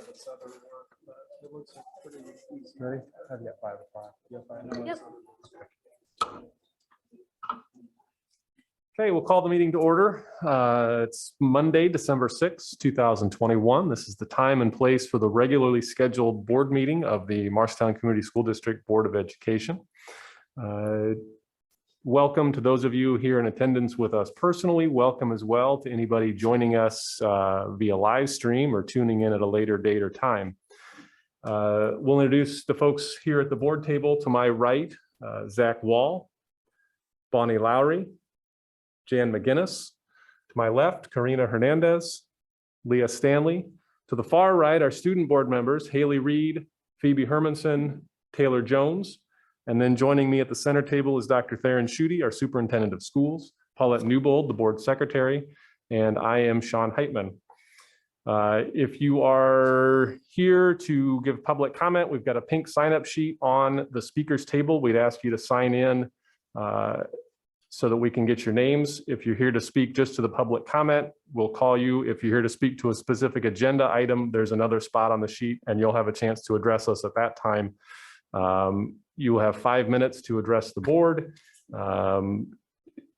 this other work, but it looks like pretty easy. Ready? I've got 5 o'clock. Yep. Okay, we'll call the meeting to order. It's Monday, December 6th, 2021. This is the time and place for the regularly scheduled board meeting of the Marshalltown Community School District Board of Education. Welcome to those of you here in attendance with us personally. Welcome as well to anybody joining us via live stream or tuning in at a later date or time. We'll introduce the folks here at the board table. To my right, Zach Wall, Bonnie Lowry, Jan McGinnis. To my left, Karina Hernandez, Leah Stanley. To the far right, our student board members, Haley Reed, Phoebe Hermanson, Taylor Jones. And then joining me at the center table is Dr. Theron Schutte, our superintendent of schools, Paulette Newbold, the board secretary, and I am Sean Heitman. If you are here to give public comment, we've got a pink sign-up sheet on the speaker's table. We'd ask you to sign in so that we can get your names. If you're here to speak just to the public comment, we'll call you. If you're here to speak to a specific agenda item, there's another spot on the sheet and you'll have a chance to address us at that time. You will have 5 minutes to address the board.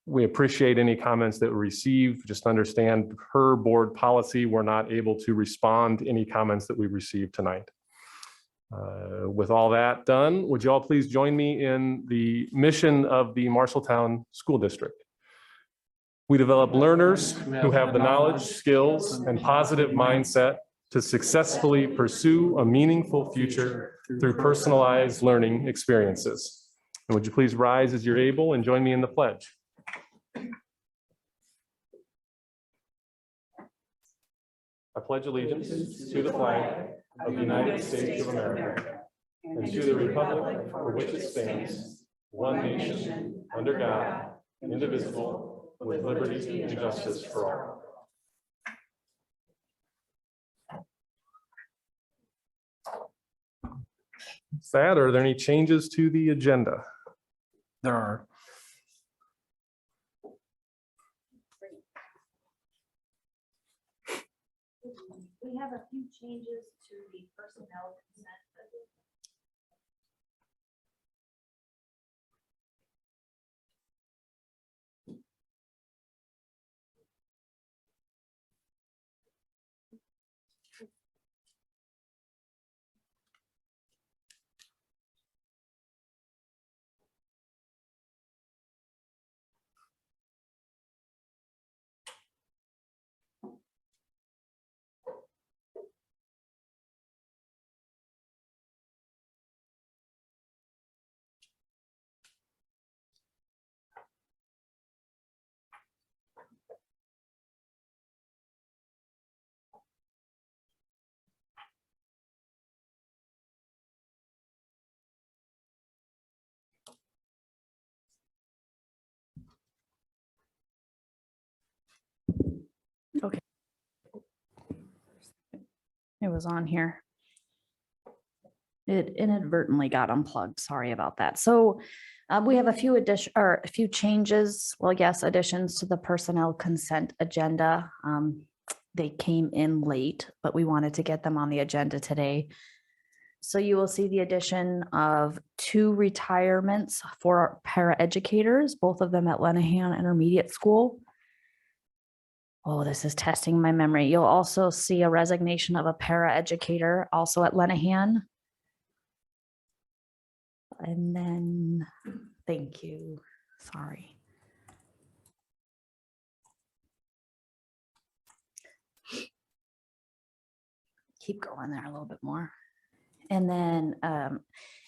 We appreciate any comments that we receive. Just understand per board policy, we're not able to respond to any comments that we received tonight. With all that done, would you all please join me in the mission of the Marshalltown School District? We develop learners who have the knowledge, skills, and positive mindset to successfully pursue a meaningful future through personalized learning experiences. And would you please rise as you're able and join me in the pledge? I pledge allegiance to the flag of the United States of America and to the republic for which it stands, one nation, under God, indivisible, with liberty and justice for all. That, are there any changes to the agenda? There are. We have a few changes to the personnel consent. Okay. It was on here. It inadvertently got unplugged. Sorry about that. So we have a few changes. Well, yes, additions to the personnel consent agenda. They came in late, but we wanted to get them on the agenda today. So you will see the addition of 2 retirements for our paraeducators, both of them at Lenahan Intermediate School. Oh, this is testing my memory. You'll also see a resignation of a paraeducator also at Lenahan. And then, thank you, sorry. Keep going there a little bit more. And then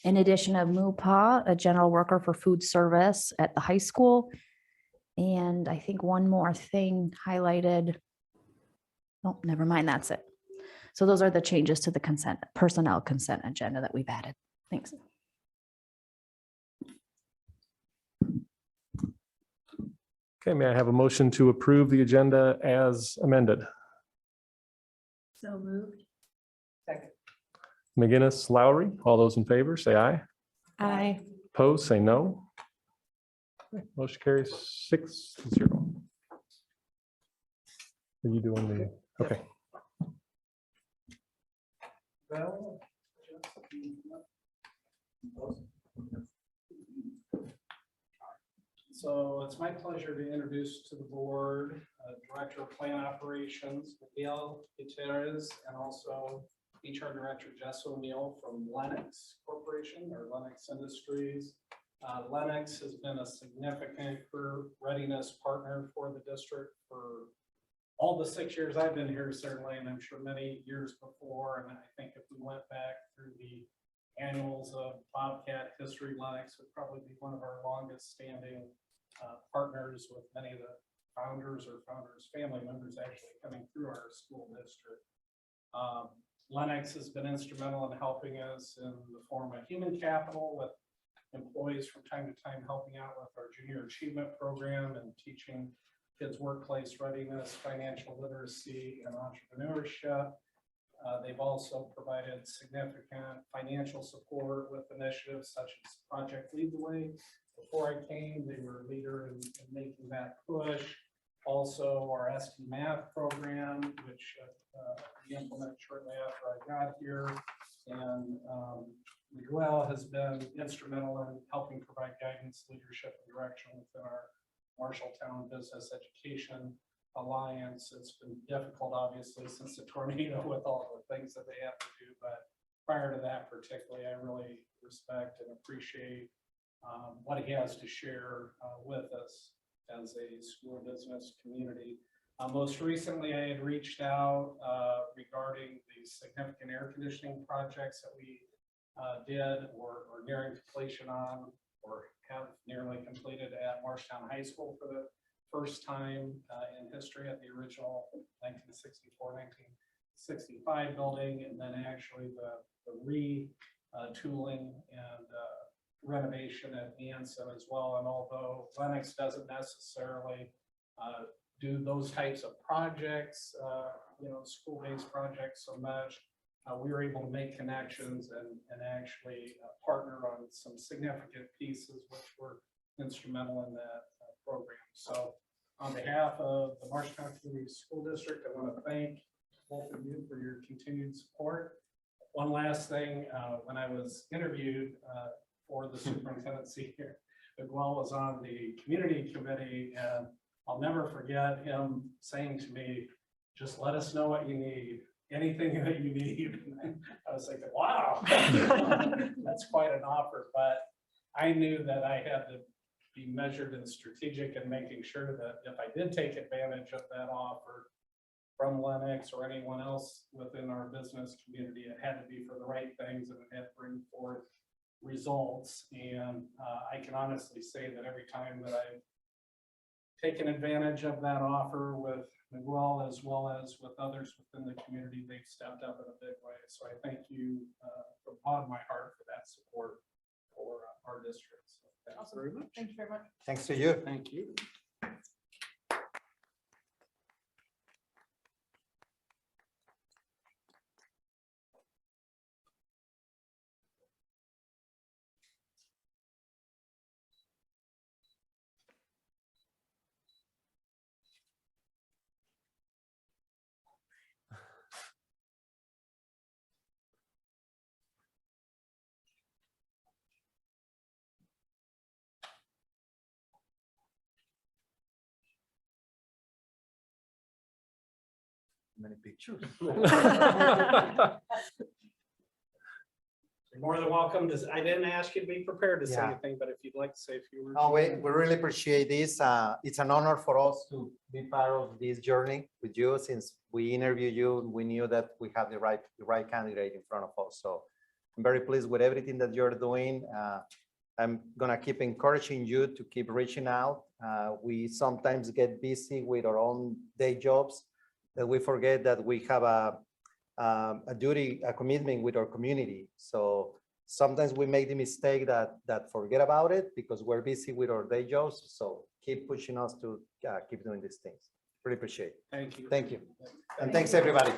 in addition of Mupa, a general worker for food service at the high school. And I think one more thing highlighted. Oh, never mind, that's it. So those are the changes to the personnel consent agenda that we've added. Thanks. Okay, may I have a motion to approve the agenda as amended? So moved. Second. McGinnis, Lowry, all those in favor, say aye. Aye. Opposed, say no. Okay, motion carries 6-0. Are you doing the, okay. Well, so it's my pleasure to introduce to the board Director of Plant Operations, Miguel Gutierrez, and also HR Director Jess O'Neill from Lennox Corporation or Lennox Industries. Lennox has been a significant career readiness partner for the district for all the 6 years I've been here, certainly, and I'm sure many years before. And I think if we went back through the annuals of Bobcat history, Lennox would probably be one of our longest standing partners, with many of the founders or founders' family members actually coming through our school district. Lennox has been instrumental in helping us in the form of human capital, with employees from time to time helping out with our junior achievement program and teaching kids workplace readiness, financial literacy, and entrepreneurship. They've also provided significant financial support with initiatives such as Project Lead the Way. Before I came, they were a leader in making that push. Also, our ST Math program, which we implemented shortly after I got here. And Miguel has been instrumental in helping provide guidance, leadership, and direction within our Marshalltown Business Education Alliance. It's been difficult, obviously, since the tornado with all the things that they have to do. But prior to that, particularly, I really respect and appreciate what he has to share with us as a school business community. Most recently, I had reached out regarding the significant air conditioning projects that we did or nearing completion on, or have nearly completed at Marshalltown High School for the first time in history, at the original 1964-1965 building, and then actually the retooling and renovation at Anson as well. And although Lennox doesn't necessarily do those types of projects, school-based projects so much, we were able to make connections and actually partner on some significant pieces which were instrumental in that program. So on behalf of the Marshalltown Community School District, I want to thank both of you for your continued support. One last thing, when I was interviewed for the superintendency here, Miguel was on the community committee, and I'll never forget him saying to me, just let us know what you need. Anything that you need. I was thinking, wow, that's quite an offer. But I knew that I had to be measured and strategic in making sure that if I did take advantage of that offer from Lennox or anyone else within our business community, it had to be for the right things and it had to bring forth results. And I can honestly say that every time that I've taken advantage of that offer with Miguel as well as with others within the community, they've stepped up in a big way. So I thank you from the bottom of my heart for that support for our district. So thanks very much. Thank you very much. Thanks to you. Thank you. Many pictures. You're more than welcome to. I didn't ask you to be prepared to say Yeah. anything, but if you'd like to say a few words. No, we really appreciate this. It's an honor for us to be part of this journey with you. Since we interviewed you, we knew that we have the right candidate in front of us. So I'm very pleased with everything that you're doing. I'm gonna keep encouraging you to keep reaching out. We sometimes get busy with our own day jobs, that we forget that we have a duty, a commitment with our community. So sometimes we make the mistake that forget about it because we're busy with our day jobs. So keep pushing us to keep doing these things. Really appreciate it. Thank you. Thank you. And thanks everybody.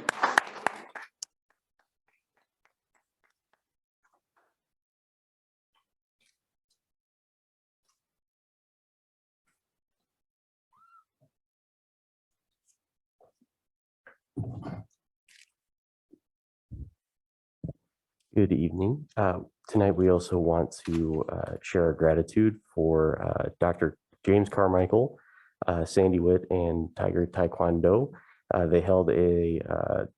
Good evening. Tonight, we also want to share our gratitude for Dr. James Carmichael, Sandy Witt, and Tiger Taekwondo. They held a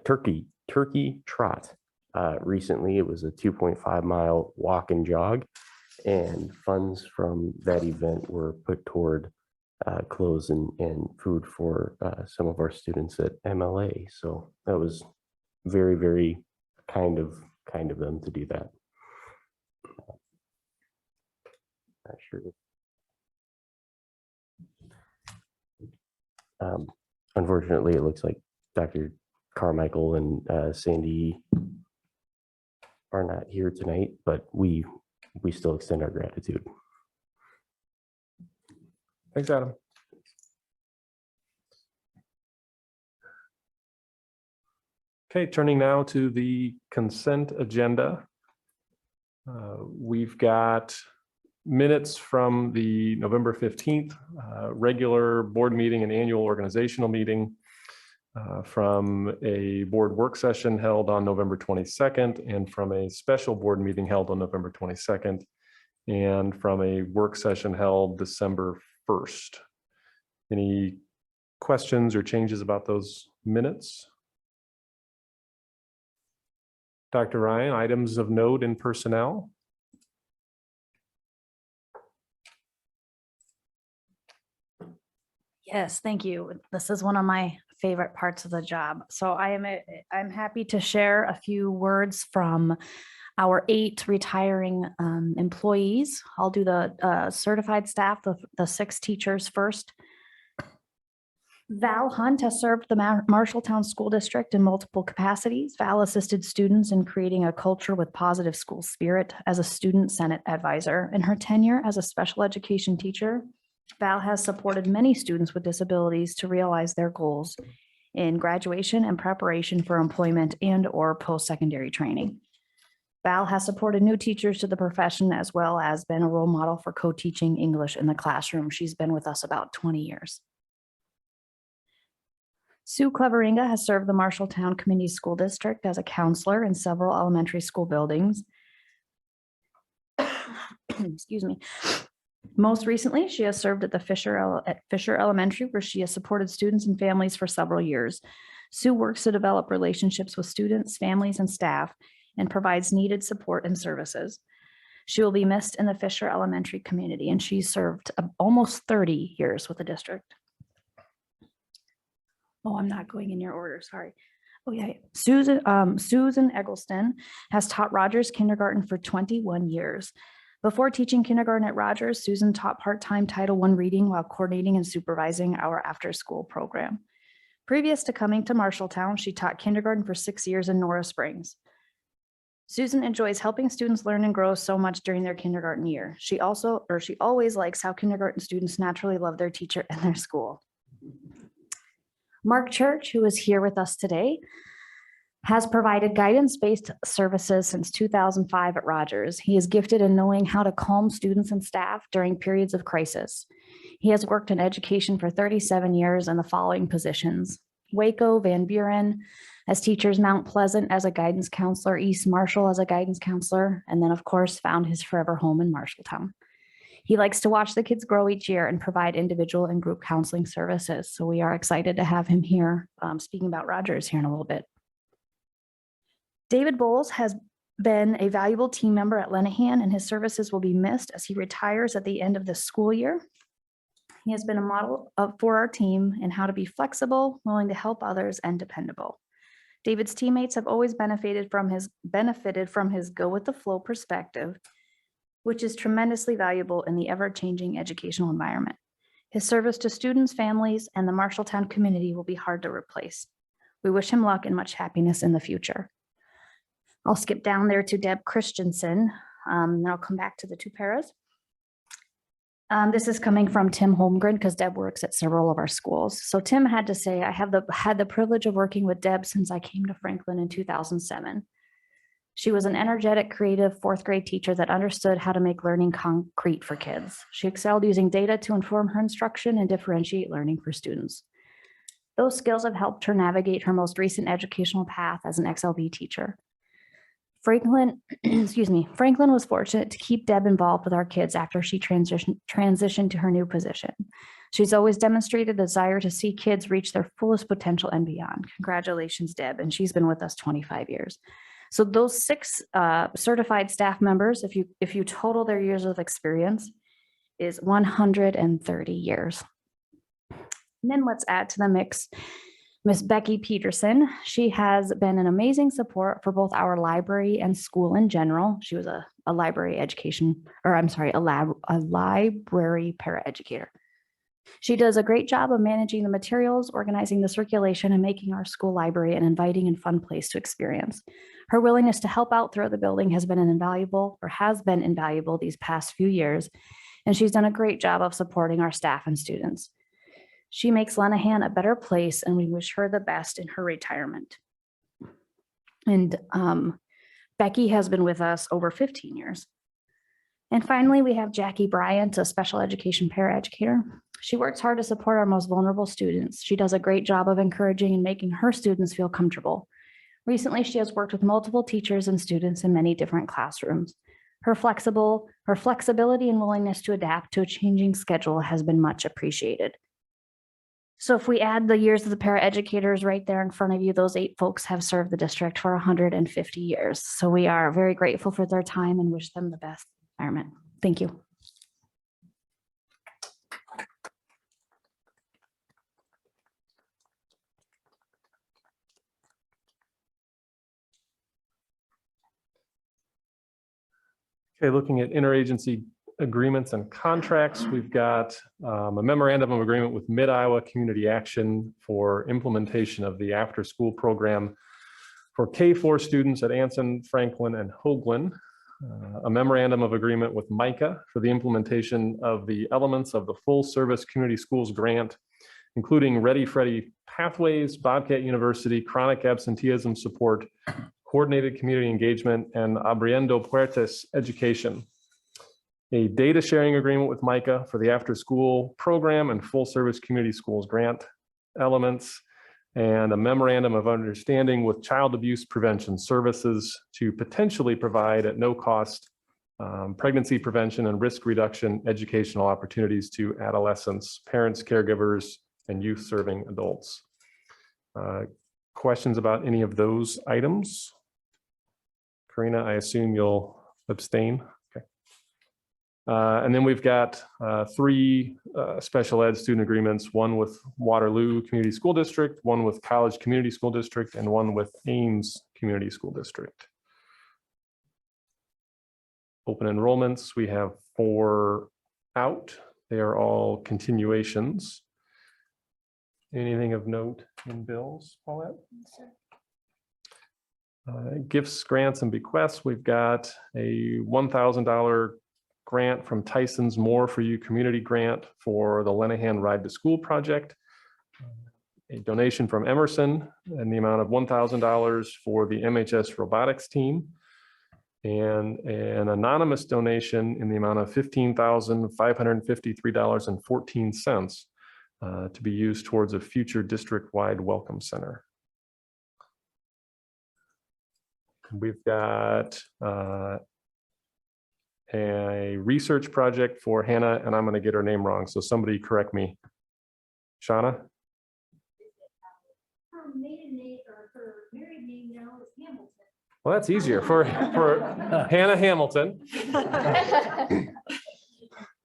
turkey trot recently. It was a 2.5-mile walk and jog, and funds from that event were put toward clothes and food for some of our students at MLA. So that was very, very kind of them to do that. Not sure. Unfortunately, it looks like Dr. Carmichael and Sandy are not here tonight, but we still extend our gratitude. Thanks, Adam. Okay, turning now to the consent agenda. We've got minutes from the November 15th regular board meeting and annual organizational meeting, from a board work session held on November 22nd, and from a special board meeting held on November 22nd, and from a work session held December 1st. Any questions or changes about those minutes? Dr. Ryan, items of note in personnel? Yes, thank you. This is one of my favorite parts of the job. So I'm happy to share a few words from our 8 retiring employees. I'll do the certified staff, the 6 teachers first. Val Hunt has served the Marshalltown School District in multiple capacities. Val assisted students in creating a culture with positive school spirit as a student senate advisor. In her tenure as a special education teacher, Val has supported many students with disabilities to realize their goals in graduation and preparation for employment and/or post-secondary training. Val has supported new teachers to the profession, as well as been a role model for co-teaching English in the classroom. She's been with us about 20 years. Sue Cleveringa has served the Marshalltown Community School District as a counselor in several elementary school buildings. Excuse me. Most recently, she has served at Fisher Elementary, where she has supported students and families for several years. Sue works to develop relationships with students, families, and staff, and provides needed support and services. She will be missed in the Fisher Elementary community, and she served almost 30 years with the district. Oh, I'm not going in your order, sorry. Oh yeah, Susan Eggleston has taught Rogers Kindergarten for 21 years. Before teaching kindergarten at Rogers, Susan taught part-time Title I reading while coordinating and supervising our after-school program. Previous to coming to Marshalltown, she taught kindergarten for 6 years in Nora Springs. Susan enjoys helping students learn and grow so much during their kindergarten year. She always likes how kindergarten students naturally love their teacher and their school. Mark Church, who is here with us today, has provided guidance-based services since 2005 at Rogers. He is gifted in knowing how to calm students and staff during periods of crisis. He has worked in education for 37 years in the following positions: Waco, Van Buren as teachers, Mount Pleasant as a guidance counselor, East Marshall as a guidance counselor, and then of course found his forever home in Marshalltown. He likes to watch the kids grow each year and provide individual and group counseling services. So we are excited to have him here speaking about Rogers here in a little bit. David Bowles has been a valuable team member at Lenahan, and his services will be missed as he retires at the end of the school year. He has been a model for our team in how to be flexible, willing to help others, and dependable. David's teammates have always benefited from his go with the flow perspective, which is tremendously valuable in the ever-changing educational environment. His service to students, families, and the Marshalltown community will be hard to replace. We wish him luck and much happiness in the future. I'll skip down there to Deb Christensen, and I'll come back to the 2 paras. This is coming from Tim Holmgren because Deb works at several of our schools. So Tim had to say, I have had the privilege of working with Deb since I came to Franklin in 2007. She was an energetic, creative 4th grade teacher that understood how to make learning concrete for kids. She excelled using data to inform her instruction and differentiate learning for students. Those skills have helped her navigate her most recent educational path as an XLB teacher. Franklin, excuse me, Franklin was fortunate to keep Deb involved with our kids after she transitioned to her new position. She's always demonstrated a desire to see kids reach their fullest potential and beyond. Congratulations, Deb, and she's been with us 25 years. So those 6 certified staff members, if you total their years of experience, is 130 years. And then let's add to the mix Miss Becky Peterson. She has been an amazing support for both our library and school in general. She was a library education, or I'm sorry, a library paraeducator. She does a great job of managing the materials, organizing the circulation, and making our school library an inviting and fun place to experience. Her willingness to help out throughout the building has been invaluable these past few years, and she's done a great job of supporting our staff and students. She makes Lenahan a better place, and we wish her the best in her retirement. And Becky has been with us over 15 years. And finally, we have Jackie Bryant, a special education paraeducator. She works hard to support our most vulnerable students. She does a great job of encouraging and making her students feel comfortable. Recently, she has worked with multiple teachers and students in many different classrooms. Her flexibility and willingness to adapt to a changing schedule has been much appreciated. So if we add the years of the paraeducators right there in front of you, those 8 folks have served the district for 150 years. So we are very grateful for their time and wish them the best environment. Thank you. Okay, looking at interagency agreements and contracts, we've got a memorandum of agreement with Mid-Iowa Community Action for implementation of the after-school program for K-4 students at Anson, Franklin, and Hoagland. A memorandum of agreement with MICA for the implementation of the elements of the full service community schools grant, including Ready Freddy Pathways, Bobcat University, chronic absenteeism support, coordinated community engagement, and Abriendo Puertas education. A data sharing agreement with MICA for the after-school program and full-service community schools grant elements, and a memorandum of understanding with Child Abuse Prevention Services to potentially provide at no cost pregnancy prevention and risk reduction educational opportunities to adolescents, parents, caregivers, and youth serving adults. Questions about any of those items? Karina, I assume you'll abstain. Okay. And then we've got 3 special ed student agreements, one with Waterloo Community School District, one with College Community School District, and one with Ames Community School District. Open enrollments, we have 4 out. They are all continuations. Anything of note in bills, Paulette? Gifts, grants, and bequests. We've got a $1,000 grant from Tyson's More for You community grant for the Lenahan Ride to School project. A donation from Emerson in the amount of $1,000 for the MHS robotics team. And an anonymous donation in the amount of $15,553.14 to be used towards a future district-wide welcome center. We've got a research project for Hannah, and I'm going to get her name wrong, so somebody correct me. Shauna? Her maiden name or her married name now is Hamilton. Well, that's easier for Hannah Hamilton.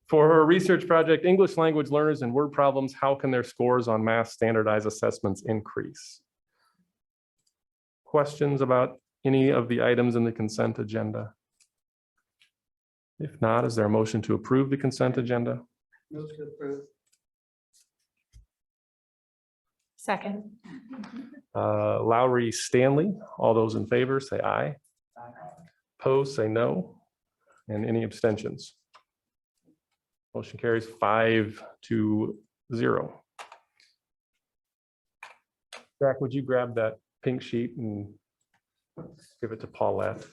For her research project, English language learners and word problems, how can their scores on math standardized assessments increase? Questions about any of the items in the consent agenda? If not, is there a motion to approve the consent agenda? Move to approve. Second. Lowry Stanley, all those in favor say aye. Opposed say no. And any abstentions? Motion carries 5-0. Jack, would you grab that pink sheet and give it to Paulette?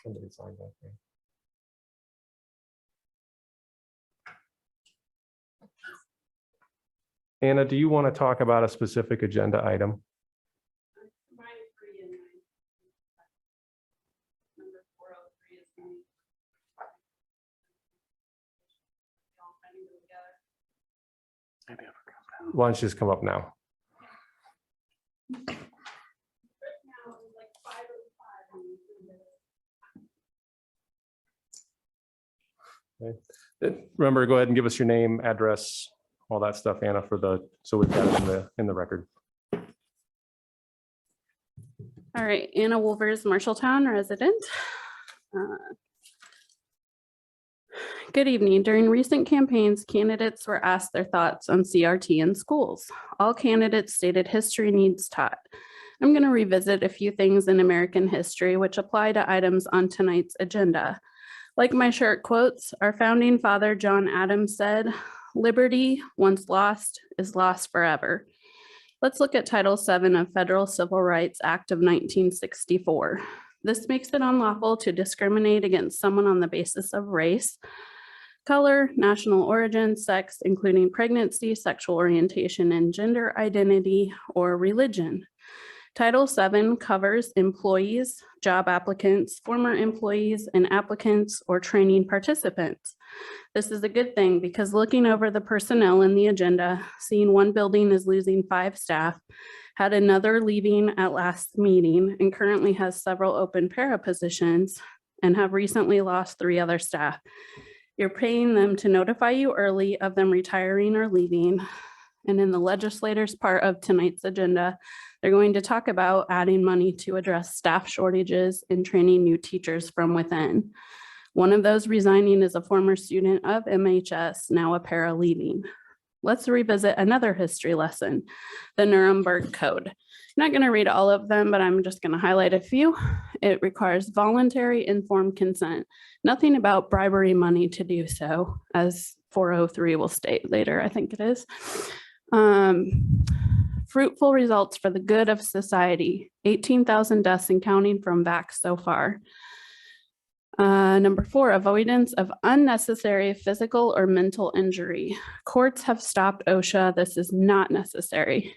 Somebody signed that thing. Anna, do you want to talk about a specific agenda item? Why don't you just come up now? Remember, go ahead and give us your name, address, all that stuff, Anna, so we've got it in the record. All right, Anna Wolvers, Marshalltown resident. Good evening. During recent campaigns, candidates were asked their thoughts on CRT in schools. All candidates stated history needs taught. I'm going to revisit a few things in American history which apply to items on tonight's agenda. Like my shirt quotes, our founding father, John Adams, said, "Liberty, once lost, is lost forever." Let's look at Title VII of Federal Civil Rights Act of 1964. This makes it unlawful to discriminate against someone on the basis of race, color, national origin, sex, including pregnancy, sexual orientation, and gender identity, or religion. Title VII covers employees, job applicants, former employees, and applicants or training participants. This is a good thing because looking over the personnel in the agenda, seeing one building is losing 5 staff, had another leaving at last meeting, and currently has several open para positions, and have recently lost 3 other staff. You're paying them to notify you early of them retiring or leaving. And in the legislators' part of tonight's agenda, they're going to talk about adding money to address staff shortages and training new teachers from within. One of those resigning is a former student of MHS, now a para leaving. Let's revisit another history lesson, the Nuremberg Code. I'm not going to read all of them, but I'm just going to highlight a few. It requires voluntary informed consent, nothing about bribery money to do so, as 403 will state later, I think it is. Fruitful results for the good of society, 18,000 deaths and counting from vax so far. Number 4, avoidance of unnecessary physical or mental injury. Courts have stopped OSHA. This is not necessary.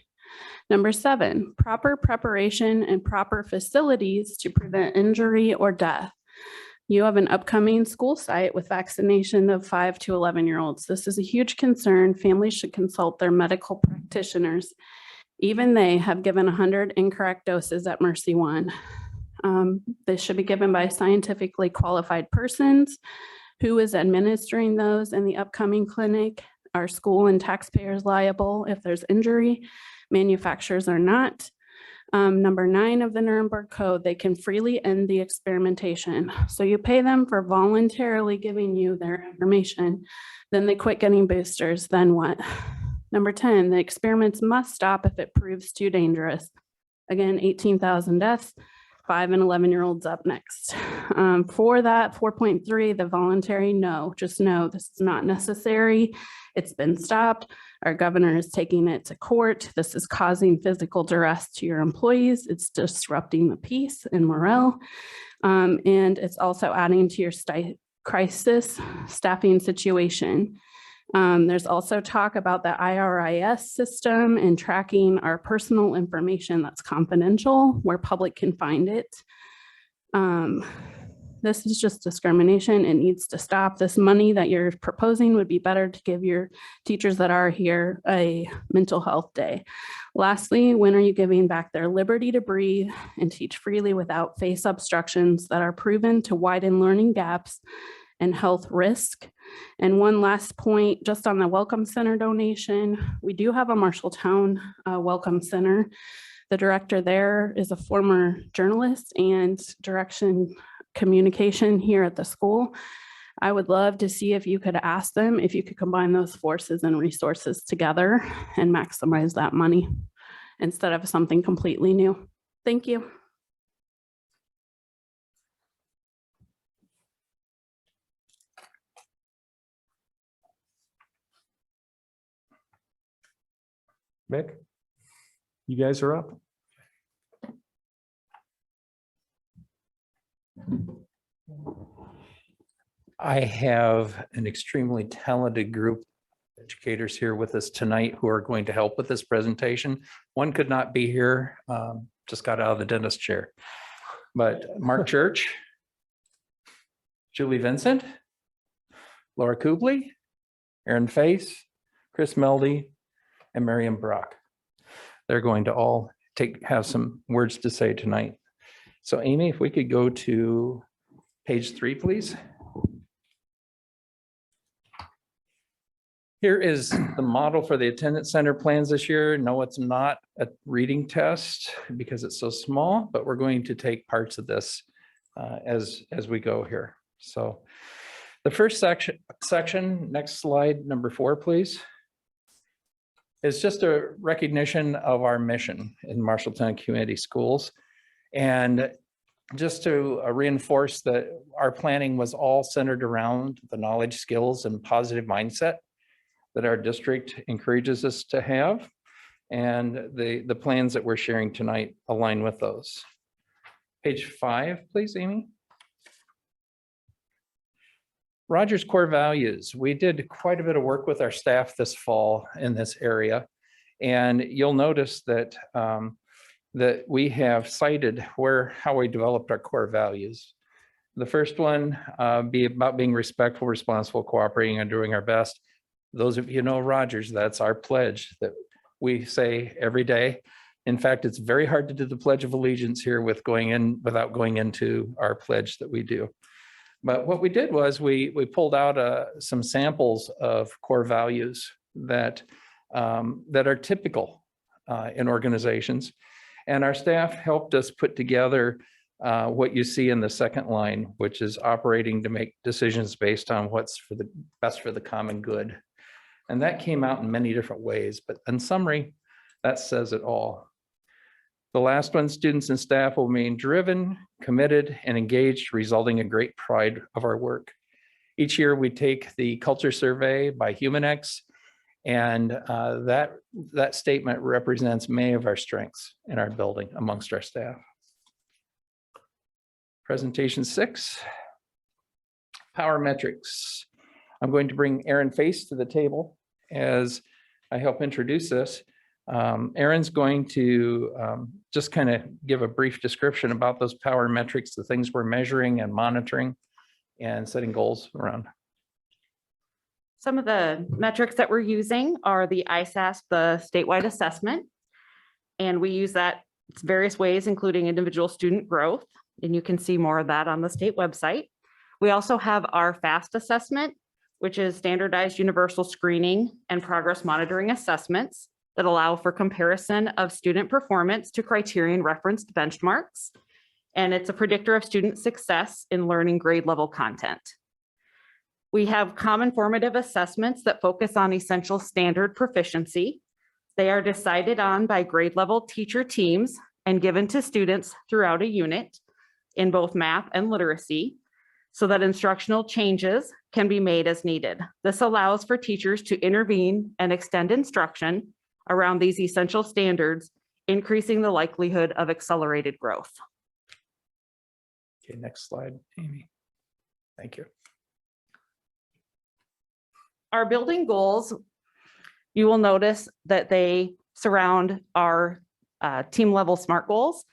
Number 7, proper preparation and proper facilities to prevent injury or death. You have an upcoming school site with vaccination of 5 to 11-year-olds. This is a huge concern. Families should consult their medical practitioners. Even they have given 100 incorrect doses at Mercy One. They should be given by scientifically qualified persons. Who is administering those in the upcoming clinic? Are school and taxpayers liable if there's injury? Manufacturers are not. Number 9 of the Nuremberg Code, they can freely end the experimentation. So you pay them for voluntarily giving you their information. Then they quit getting boosters. Then what? Number 10, the experiments must stop if it proves too dangerous. Again, 18,000 deaths, 5 and 11-year-olds up next. For that, 4.3, the voluntary, no, just no, this is not necessary. It's been stopped. Our governor is taking it to court. This is causing physical duress to your employees. It's disrupting the peace and morale. And it's also adding to your crisis staffing situation. There's also talk about the IRIS system and tracking our personal information that's confidential where public can find it. This is just discrimination. It needs to stop. This money that you're proposing would be better to give your teachers that are here a mental health day. Lastly, when are you giving back their liberty to breathe and teach freely without face obstructions that are proven to widen learning gaps and health risk? And one last point, just on the Welcome Center donation, we do have a Marshalltown Welcome Center. The director there is a former journalist and direction communication here at the school. I would love to see if you could ask them if you could combine those forces and resources together and maximize that money instead of something completely new. Thank you. Mick, you guys are up. I have an extremely talented group educators here with us tonight who are going to help with this presentation. One could not be here, just got out of the dentist chair. But Mark Church, Julie Vincent, Laura Kubley, Aaron Face, Chris Meldy, and Miriam Brock. They're going to all have some words to say tonight. So Amy, if we could go to page 3, please. Here is the model for the attendance center plans this year. No, it's not a reading test because it's so small, but we're going to take parts of this as we go here. So the first section, next slide, number 4, please, is just a recognition of our mission in Marshalltown Community Schools. And just to reinforce that our planning was all centered around the knowledge, skills, and positive mindset that our district encourages us to have. And the plans that we're sharing tonight align with those. Page 5, please, Amy. Rogers core values. We did quite a bit of work with our staff this fall in this area. And you'll notice that, that we have cited how we developed our core values. The first one, be about being respectful, responsible, cooperating, and doing our best. Those of you know Rogers, that's our pledge that we say every day. In fact, it's very hard to do the Pledge of Allegiance here without going into our pledge that we do. But what we did was we pulled out some samples of core values that are typical in organizations. And our staff helped us put together what you see in the second line, which is operating to make decisions based on what's best for the common good. And that came out in many different ways, but in summary, that says it all. The last one, students and staff will remain driven, committed, and engaged, resulting in great pride of our work. Each year we take the culture survey by HumanX, and that statement represents many of our strengths in our building amongst our staff. Presentation 6, power metrics. I'm going to bring Aaron Face to the table as I help introduce this. Aaron's going to just kind of give a brief description about those power metrics, the things we're measuring and monitoring and setting goals around. Some of the metrics that we're using are the ISASS, the statewide assessment. And we use that various ways, including individual student growth. And you can see more of that on the state website. We also have our FAST assessment, which is standardized universal screening and progress monitoring assessments that allow for comparison of student performance to criterion referenced benchmarks. And it's a predictor of student success in learning grade level content. We have common formative assessments that focus on essential standard proficiency. They are decided on by grade level teacher teams and given to students throughout a unit in both math and literacy, so that instructional changes can be made as needed. This allows for teachers to intervene and extend instruction around these essential standards, increasing the likelihood of accelerated growth. Okay, next slide, Amy. Thank you. Our building goals, you will notice that they surround our team level SMART goals.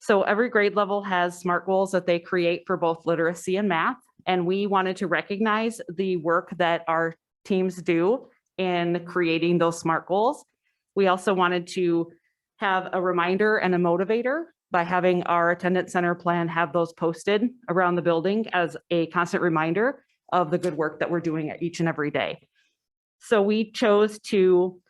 So every grade level has SMART goals that they create for both literacy and math. And we wanted to recognize the work that our teams do in creating those SMART goals. We also wanted to have a reminder and a motivator by having our attendance center plan have those posted around the building as a constant reminder of the good work that we're doing each and every day. So we chose to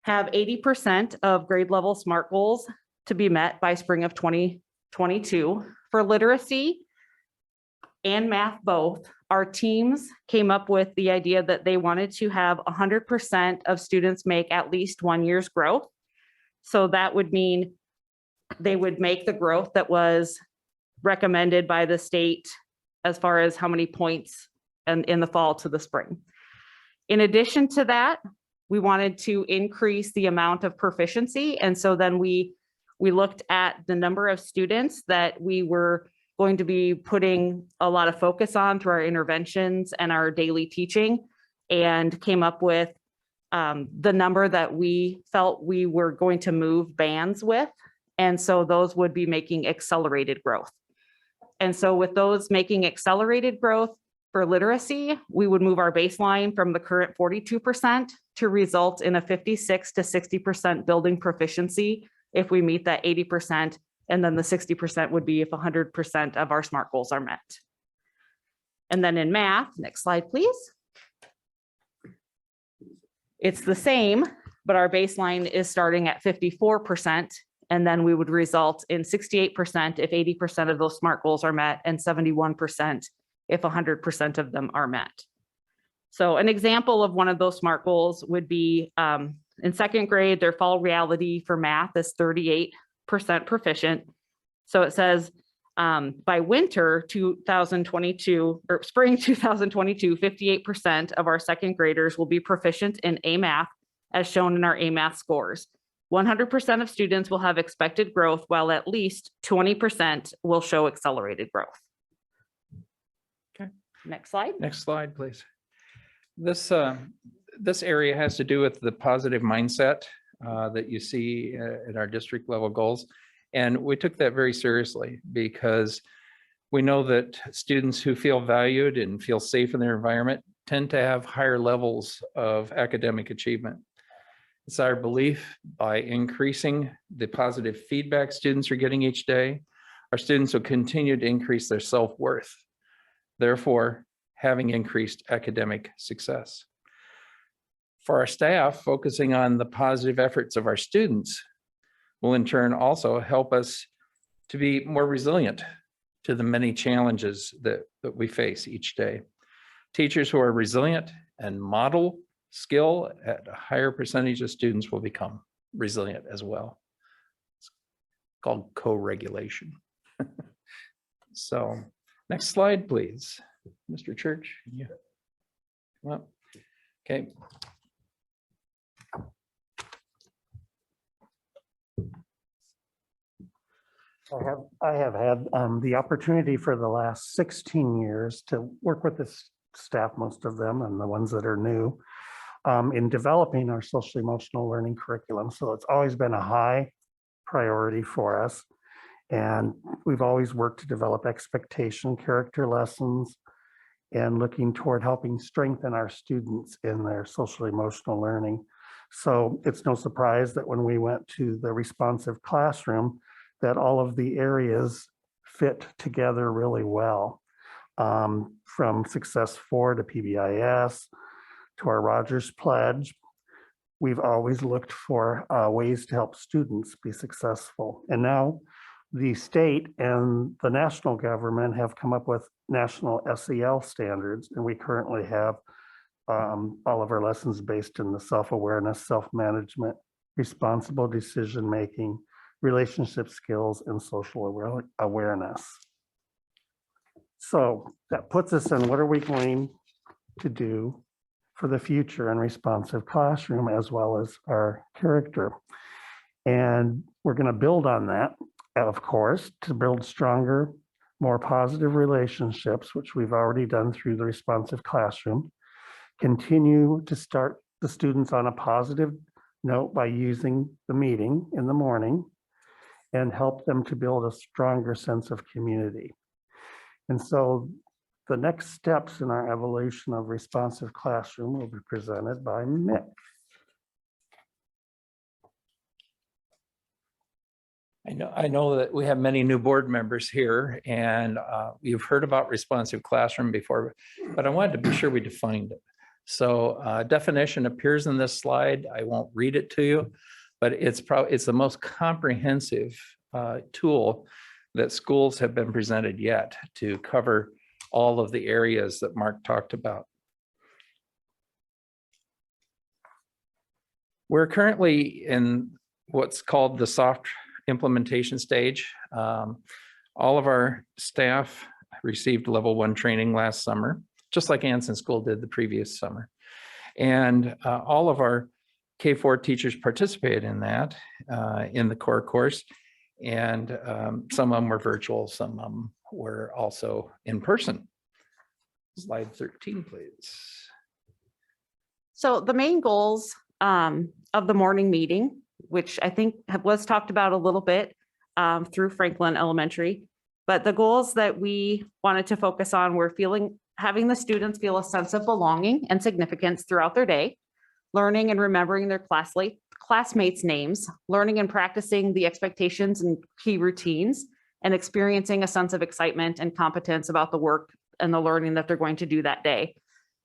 have 80% of grade level SMART goals to be met by spring of 2022. For literacy and math both, our teams came up with the idea that they wanted to have 100% of students make at least 1 year's growth. So that would mean they would make the growth that was recommended by the state as far as how many points in the fall to the spring. In addition to that, we wanted to increase the amount of proficiency. And so then we looked at the number of students that we were going to be putting a lot of focus on through our interventions and our daily teaching. and came up with the number that we felt we were going to move bands with. And so those would be making accelerated growth. And so with those making accelerated growth for literacy, we would move our baseline from the current 42% to result in a 56 to 60% building proficiency if we meet that 80%. And then the 60% would be if 100% of our SMART goals are met. And then in math, next slide, please. It's the same, but our baseline is starting at 54%. And then we would result in 68% if 80% of those SMART goals are met and 71% if 100% of them are met. So an example of one of those SMART goals would be in second grade, their fall reality for math is 38% proficient. So it says by winter 2022 or spring 2022, 58% of our second graders will be proficient in A math as shown in our A math scores. 100% of students will have expected growth, while at least 20% will show accelerated growth. Okay. Next slide. Next slide, please. This area has to do with the positive mindset that you see at our district level goals. And we took that very seriously because we know that students who feel valued and feel safe in their environment tend to have higher levels of academic achievement. It's our belief by increasing the positive feedback students are getting each day, our students will continue to increase their self-worth, therefore having increased academic success. For our staff, focusing on the positive efforts of our students will in turn also help us to be more resilient to the many challenges that we face each day. Teachers who are resilient and model skill at a higher percentage of students will become resilient as well. It's called co-regulation. So next slide, please. Mr. Church. Yeah. Well, okay. I have had the opportunity for the last 16 years to work with this staff, most of them, and the ones that are new, in developing our social emotional learning curriculum. So it's always been a high priority for us. And we've always worked to develop expectation character lessons and looking toward helping strengthen our students in their social emotional learning. So it's no surprise that when we went to the responsive classroom, that all of the areas fit together really well. From Success 4 to PBIS to our Rogers Pledge, we've always looked for ways to help students be successful. And now the state and the national government have come up with national SEL standards, and we currently have all of our lessons based in the self-awareness, self-management, responsible decision-making, relationship skills, and social awareness. So that puts us in what are we going to do for the future in responsive classroom as well as our character. And we're going to build on that, of course, to build stronger, more positive relationships, which we've already done through the responsive classroom. Continue to start the students on a positive note by using the meeting in the morning and help them to build a stronger sense of community. And so the next steps in our evolution of responsive classroom will be presented by Mick. I know that we have many new board members here, and you've heard about responsive classroom before, but I wanted to be sure we defined it. So definition appears in this slide. I won't read it to you, but it's the most comprehensive tool that schools have been presented yet to cover all of the areas that Mark talked about. We're currently in what's called the soft implementation stage. All of our staff received level 1 training last summer, just like Anson School did the previous summer. And all of our K-4 teachers participated in that in the core course. And some of them were virtual, some of them were also in person. Slide 13, please. So the main goals of the morning meeting, which I think was talked about a little bit through Franklin Elementary, but the goals that we wanted to focus on were having the students feel a sense of belonging and significance throughout their day, learning and remembering their classmates' names, learning and practicing the expectations and key routines, and experiencing a sense of excitement and competence about the work and the learning that they're going to do that day.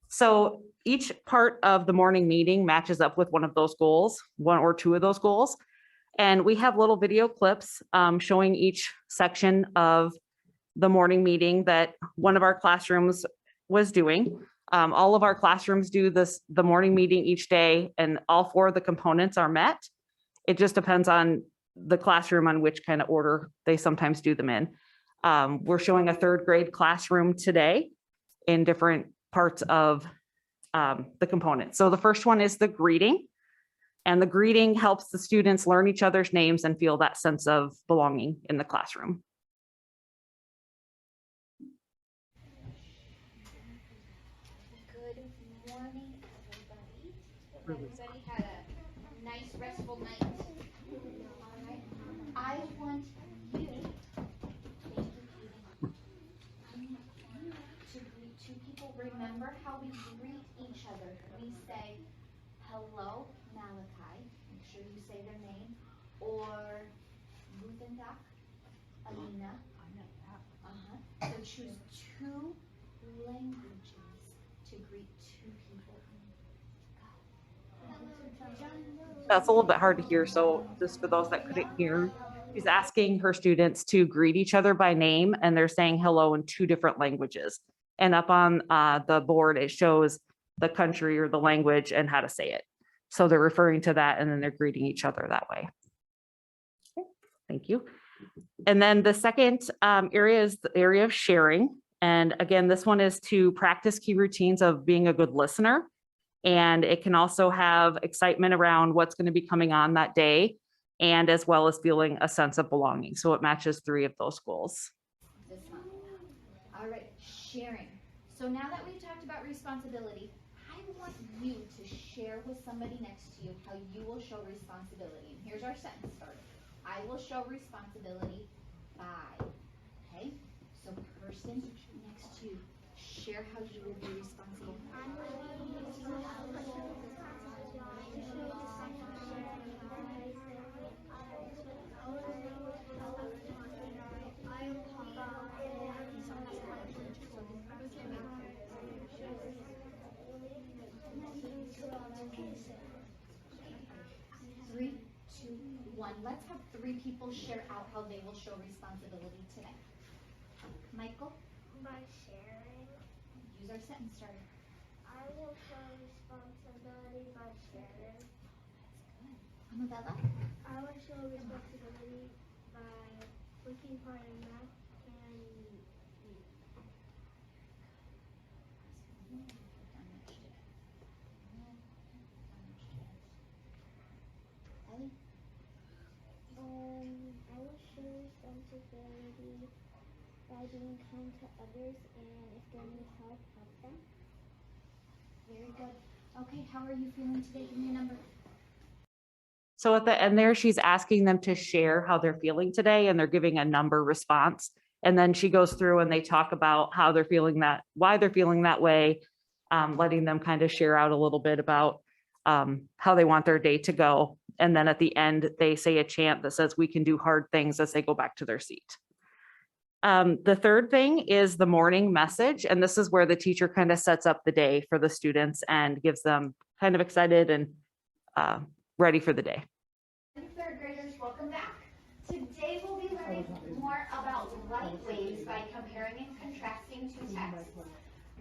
So each part of the morning meeting matches up with one of those goals, one or two of those goals. And we have little video clips showing each section of the morning meeting that one of our classrooms was doing. All of our classrooms do the morning meeting each day, and all four of the components are met. It just depends on the classroom on which kind of order they sometimes do them in. We're showing a third grade classroom today in different parts of the components. So the first one is the greeting. And the greeting helps the students learn each other's names and feel that sense of belonging in the classroom. Good morning, everybody. Hope everybody had a nice, restful night. All right. I want you, thank you, Katie, to greet two people. Remember how we greet each other. We say, hello, Malachi. Make sure you say their name. Or Guten Tag, Alina. So choose two languages to greet two people. That's a little bit hard to hear. So just for those that couldn't hear, she's asking her students to greet each other by name, and they're saying hello in two different languages. And up on the board, it shows the country or the language and how to say it. So they're referring to that, and then they're greeting each other that way. Okay, thank you. And then the second area is the area of sharing. And again, this one is to practice key routines of being a good listener. And it can also have excitement around what's going to be coming on that day, and as well as feeling a sense of belonging. So it matches three of those goals. This month. All right, sharing. So now that we've talked about responsibility, I want you to share with somebody next to you how you will show responsibility. And here's our sentence starter. I will show responsibility by, okay? So person next to you, share how you will be responsible. Three, two, one. Let's have three people share out how they will show responsibility today. Michael? By sharing. Use our sentence starter. I will show responsibility by sharing. Annabella? I will show responsibility by working hard in math and Ellie? I will show responsibility by being kind to others, and if they need help them. Very good. Okay, how are you feeling today? Give me a number. So at the end there, she's asking them to share how they're feeling today, and they're giving a number response. And then she goes through and they talk about how they're feeling why they're feeling that way, letting them kind of share out a little bit about how they want their day to go. And then at the end, they say a chant that says, we can do hard things, as they go back to their seat. The third thing is the morning message. And this is where the teacher kind of sets up the day for the students and gives them kind of excited and ready for the day. Third graders, welcome back. Today we'll be learning more about light waves by comparing and contrasting two texts.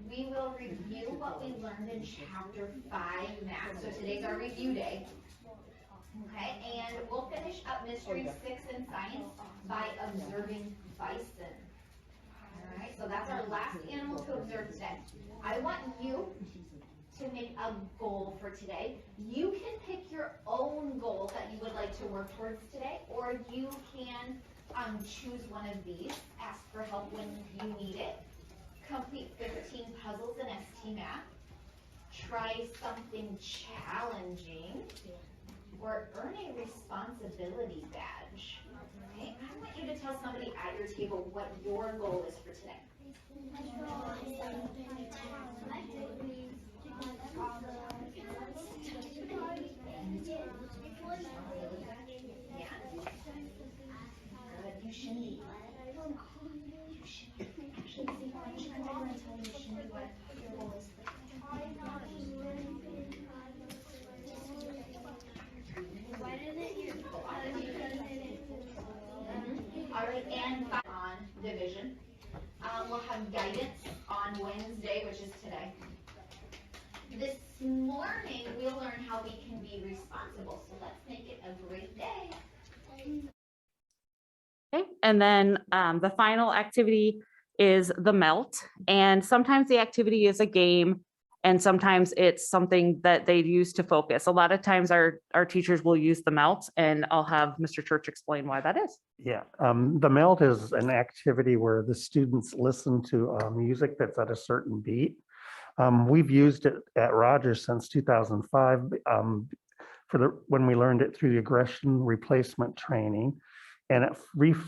We will review what we learned in chapter 5 math. So today's our review day. Okay, and we'll finish up mystery 6 in science by observing bison. All right, so that's our last animal to observe today. I want you to make a goal for today. You can pick your own goal that you would like to work towards today, or you can choose one of these, ask for help when you need it, complete 15 puzzles in ST Math, try something challenging, or earn a responsibility badge. Okay, I want you to tell somebody at your table what your goal is for today. Yeah. Good, you shouldn't be. You should actually see why don't you come over and tell me you shouldn't be what your goal is. All right, and on division. We'll have guidance on Wednesday, which is today. This morning, we'll learn how we can be responsible. So let's make it a great day. Okay, and then the final activity is the melt. And sometimes the activity is a game, and sometimes it's something that they use to focus. A lot of times our teachers will use the melt, and I'll have Mr. Church explain why that is. Yeah, the melt is an activity where the students listen to music that's at a certain beat. We've used it at Rogers since 2005 when we learned it through the aggression replacement training. And it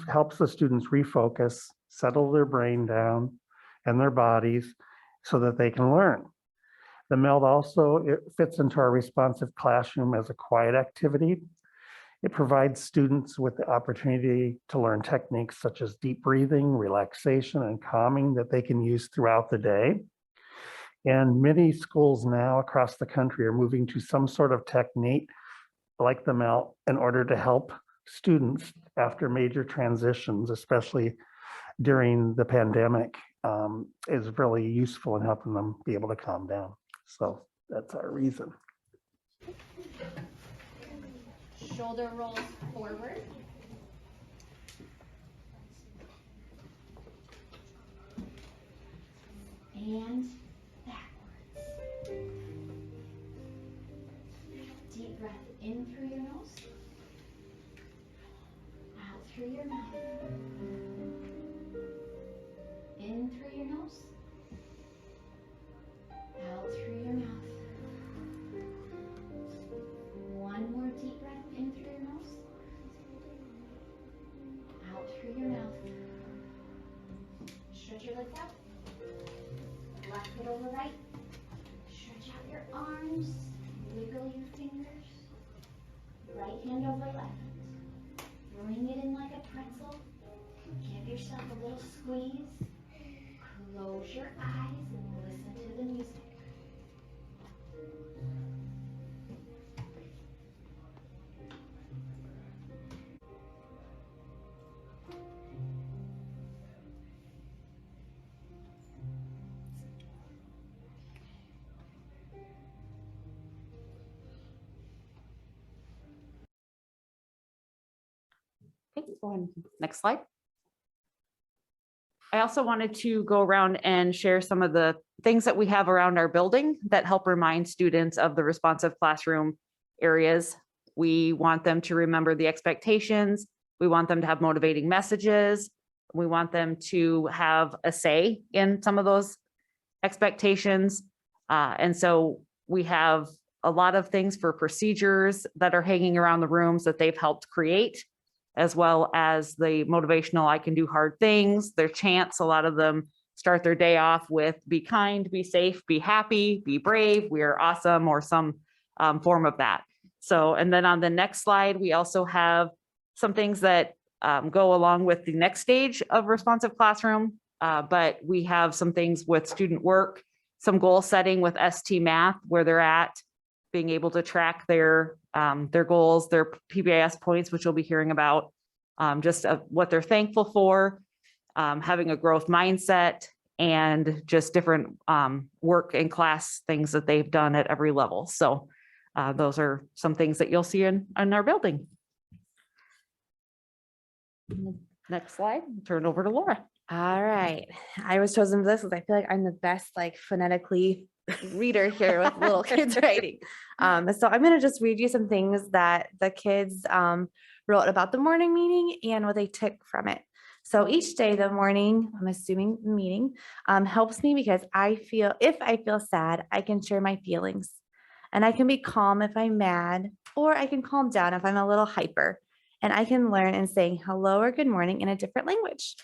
helps the students refocus, settle their brain down and their bodies so that they can learn. The melt also, it fits into our responsive classroom as a quiet activity. It provides students with the opportunity to learn techniques such as deep breathing, relaxation, and calming that they can use throughout the day. And many schools now across the country are moving to some sort of technique like the melt in order to help students after major transitions, especially during the pandemic, is really useful in helping them be able to calm down. So that's our reason. Shoulder rolls forward. And backwards. Deep breath in through your nose. Out through your mouth. In through your nose. Out through your mouth. One more deep breath in through your nose. Out through your mouth. Stretch your legs out. Left foot over right. Stretch out your arms. Wiggle your fingers. Right hand over left. Bring it in like a pretzel. Give yourself a little squeeze. Close your eyes and listen to the music. Okay, go ahead. Next slide. I also wanted to go around and share some of the things that we have around our building that help remind students of the responsive classroom areas. We want them to remember the expectations. We want them to have motivating messages. We want them to have a say in some of those expectations. And so we have a lot of things for procedures that are hanging around the rooms that they've helped create, as well as the motivational, I can do hard things, their chants. A lot of them start their day off with be kind, be safe, be happy, be brave, we are awesome, or some form of that. So, and then on the next slide, we also have some things that go along with the next stage of responsive classroom, but we have some things with student work, some goal setting with ST Math, where they're at, being able to track their goals, their PBIS points, which you'll be hearing about, just what they're thankful for, having a growth mindset, and just different work and class things that they've done at every level. So those are some things that you'll see in our building. Next slide, turn it over to Laura. All right. I was chosen for this because I feel like I'm the best phonetically reader here with little kids writing. So I'm going to just read you some things that the kids wrote about the morning meeting and what they took from it. So each day, the morning, I'm assuming the meeting, helps me because if I feel sad, I can share my feelings. And I can be calm if I'm mad, or I can calm down if I'm a little hyper. And I can learn in saying hello or good morning in a different language.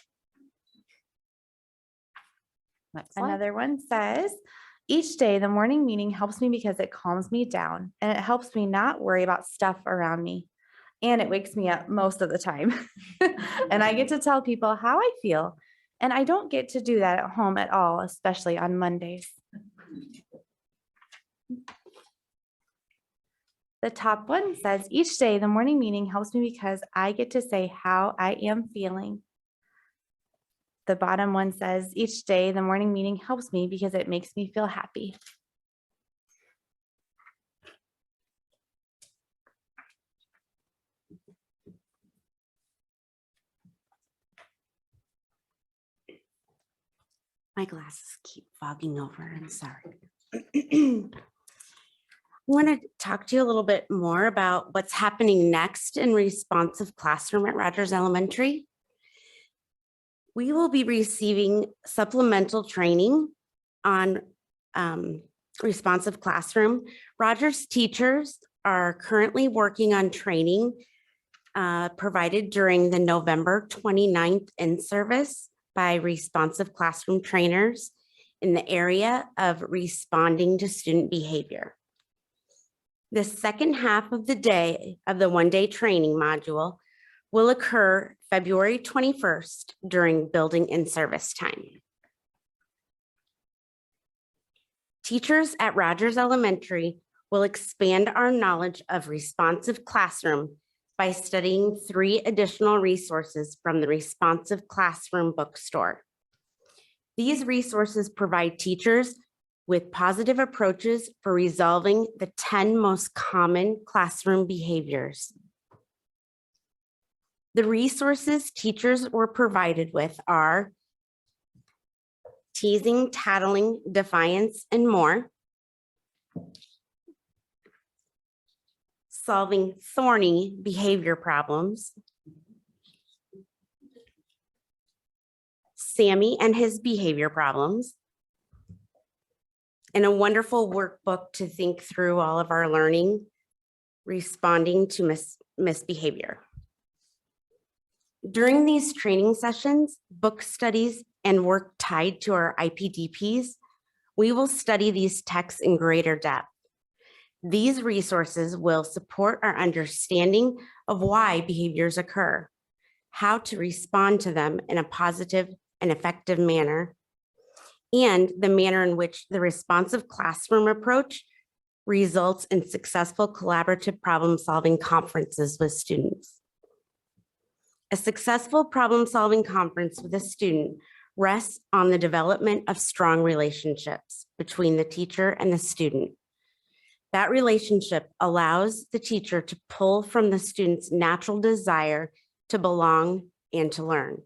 Next slide. Another one says, each day the morning meeting helps me because it calms me down and it helps me not worry about stuff around me. And it wakes me up most of the time. And I get to tell people how I feel. And I don't get to do that at home at all, especially on Mondays. The top one says, each day the morning meeting helps me because I get to say how I am feeling. The bottom one says, each day the morning meeting helps me because it makes me feel happy. My glasses keep fogging over. I'm sorry. I want to talk to you a little bit more about what's happening next in responsive classroom at Rogers Elementary. We will be receiving supplemental training on responsive classroom. Rogers teachers are currently working on training provided during the November 29th in-service by responsive classroom trainers in the area of responding to student behavior. The second half of the day of the one-day training module will occur February 21st during building in-service time. Teachers at Rogers Elementary will expand our knowledge of responsive classroom by studying 3 additional resources from the Responsive Classroom bookstore. These resources provide teachers with positive approaches for resolving the 10 most common classroom behaviors. The resources teachers were provided with are teasing, tattling, defiance, and more, solving thorny behavior problems, Sammy and his behavior problems, and a wonderful workbook to think through all of our learning, responding to misbehavior. During these training sessions, book studies, and work tied to our IPDPs, we will study these texts in greater depth. These resources will support our understanding of why behaviors occur, how to respond to them in a positive and effective manner, and the manner in which the responsive classroom approach results in successful collaborative problem-solving conferences with students. A successful problem-solving conference with a student rests on the development of strong relationships between the teacher and the student. That relationship allows the teacher to pull from the student's natural desire to belong and to learn.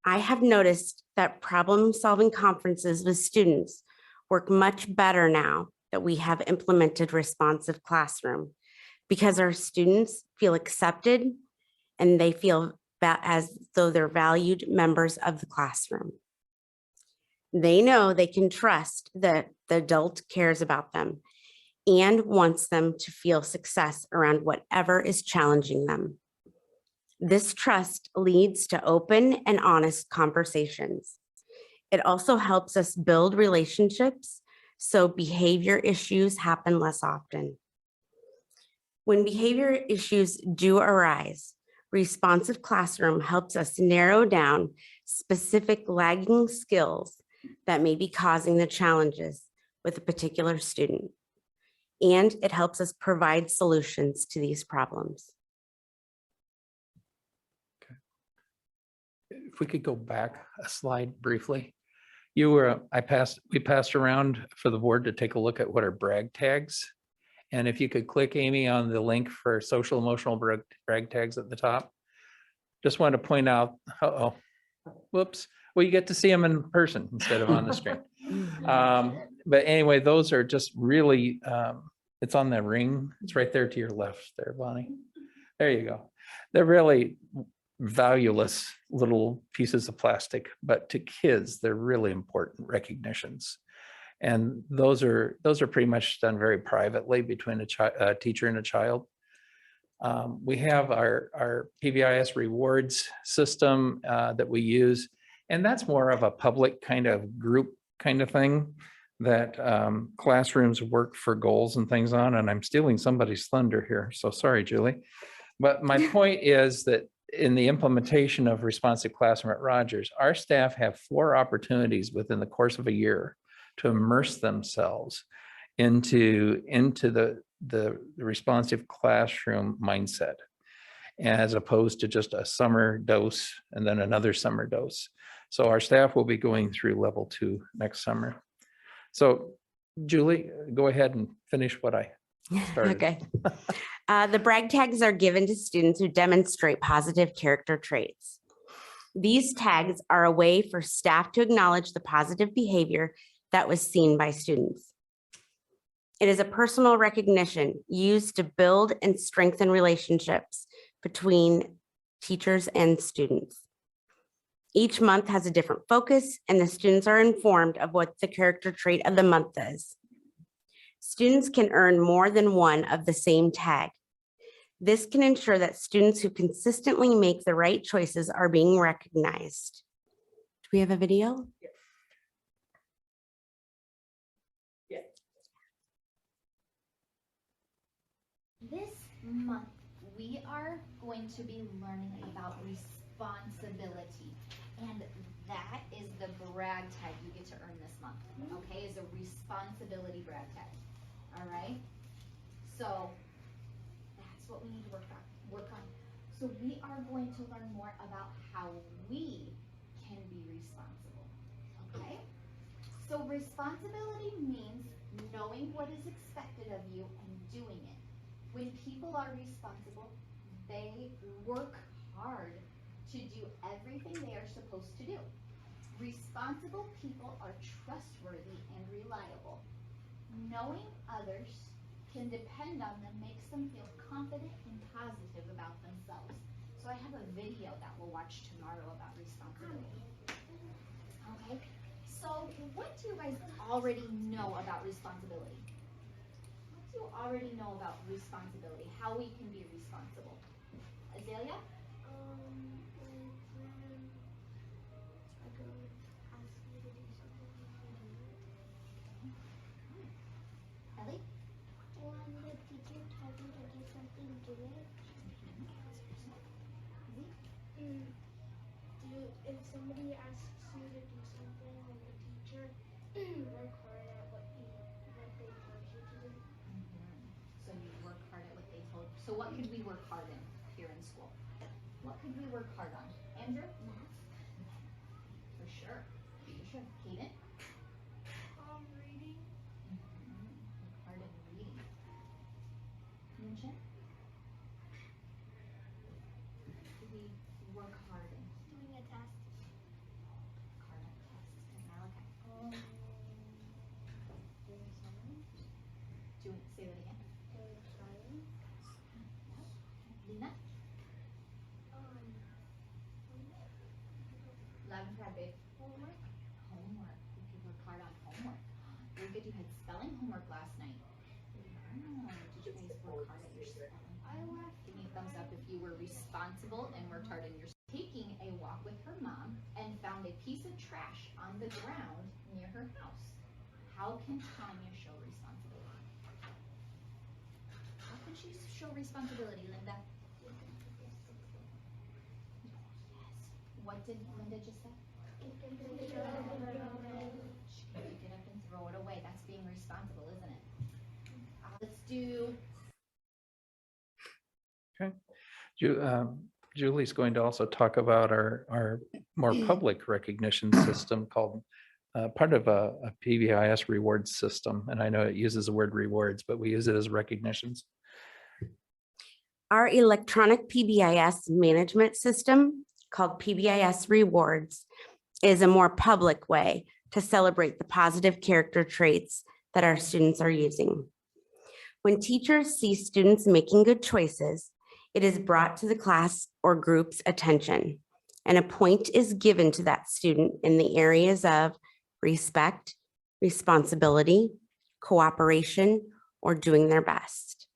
I have noticed that problem-solving conferences with students work much better now that we have implemented responsive classroom, because our students feel accepted and they feel as though they're valued members of the classroom. They know they can trust that the adult cares about them and wants them to feel success around whatever is challenging them. This trust leads to open and honest conversations. It also helps us build relationships so behavior issues happen less often. When behavior issues do arise, responsive classroom helps us narrow down specific lagging skills that may be causing the challenges with a particular student. And it helps us provide solutions to these problems. If we could go back a slide briefly. We passed around for the board to take a look at what are brag tags. And if you could click, Amy, on the link for social emotional brag tags at the top. Just wanted to point out, whoops. Well, you get to see them in person instead of on the screen. But anyway, those are just really, it's on the ring. It's right there to your left there, Bonnie. There you go. They're really valueless little pieces of plastic, but to kids, they're really important recognitions. And those are pretty much done very privately between a teacher and a child. We have our PBIS rewards system that we use, and that's more of a public kind of group kind of thing that classrooms work for goals and things on. And I'm stealing somebody's thunder here, so sorry, Julie. But my point is that in the implementation of Responsive Classroom at Rogers, our staff have 4 opportunities within the course of a year to immerse themselves into the responsive classroom mindset, as opposed to just a summer dose and then another summer dose. So our staff will be going through level 2 next summer. So Julie, go ahead and finish what I started. Okay. The brag tags are given to students who demonstrate positive character traits. These tags are a way for staff to acknowledge the positive behavior that was seen by students. It is a personal recognition used to build and strengthen relationships between teachers and students. Each month has a different focus, and the students are informed of what the character trait of the month is. Students can earn more than one of the same tag. This can ensure that students who consistently make the right choices are being recognized. Do we have a video? This month, we are going to be learning about responsibility. And that is the brag tag you get to earn this month, okay? Is a responsibility brag tag, all right? So that's what we need to work on. So we are going to learn more about how we can be responsible, okay? So responsibility means knowing what is expected of you and doing it. When people are responsible, they work hard to do everything they are supposed to do. Responsible people are trustworthy and reliable. Knowing others can depend on them makes them feel confident and positive about themselves. So I have a video that we'll watch tomorrow about responsibility. Okay, so what do you guys already know about responsibility? What do you already know about responsibility? How we can be responsible? Azalea? Ellie? When the teacher tells you to do something, do it. If somebody asks you to do something like a teacher, work hard at what they told you to do. So you work hard at what they told. So what could we work hard in here in school? What could we work hard on? Andrew? Math. For sure. Kaden? Reading. Work hard at reading. Moonshine? Do we work hard in? Doing a test. Hard on tests. And Malachi? Doing science. Say that again. Doing science. Lena? 11 for babe. Homework. Homework. We could work hard on homework. Very good. You had spelling homework last night. Oh, did you guys work hard at your spelling? Give me a thumbs up if you were responsible and worked hard in your taking a walk with her mom and found a piece of trash on the ground near her house. How can Tanya show responsibility? How can she show responsibility, Linda? Yes. What did Linda just say? Pick it up and throw it away. That's being responsible, isn't it? Let's do. Okay. Julie's going to also talk about our more public recognition system called part of a PBIS rewards system. And I know it uses the word rewards, but we use it as recognitions. Our electronic PBIS management system, called PBIS Rewards, is a more public way to celebrate the positive character traits that our students are using. When teachers see students making good choices, it is brought to the class or group's attention, and a point is given to that student in the areas of respect, responsibility, cooperation, or doing their best.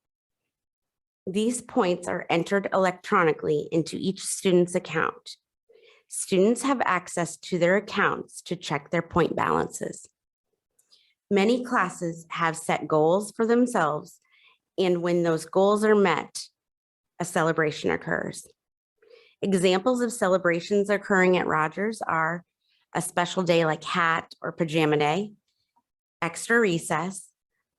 These points are entered electronically into each student's account. Students have access to their accounts to check their point balances. Many classes have set goals for themselves, and when those goals are met, a celebration occurs. Examples of celebrations occurring at Rogers are a special day like hat or pajama day, extra recess,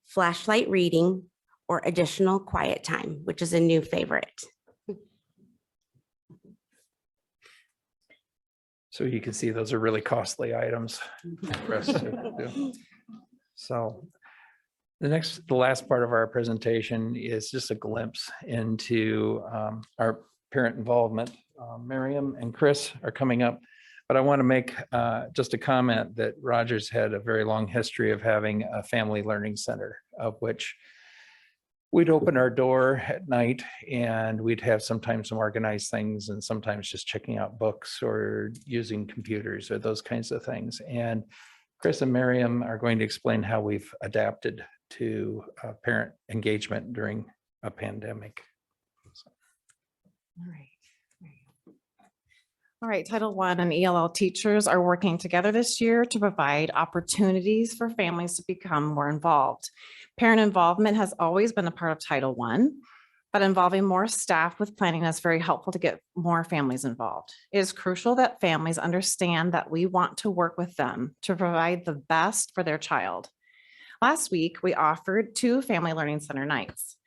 flashlight reading, or additional quiet time, which is a new favorite. So you can see those are really costly items for us to do. So the last part of our presentation is just a glimpse into our parent involvement. Miriam and Chris are coming up, but I want to make just a comment that Rogers had a very long history of having a family learning center, of which we'd open our door at night and we'd have sometimes some organized things and sometimes just checking out books or using computers or those kinds of things. And Chris and Miriam are going to explain how we've adapted to parent engagement during a pandemic. All right. All right, Title I and ELL teachers are working together this year to provide opportunities for families to become more involved. Parent involvement has always been a part of Title I, but involving more staff with planning is very helpful to get more families involved. It is crucial that families understand that we want to work with them to provide the best for their child. Last week, we offered 2 Family Learning Center nights.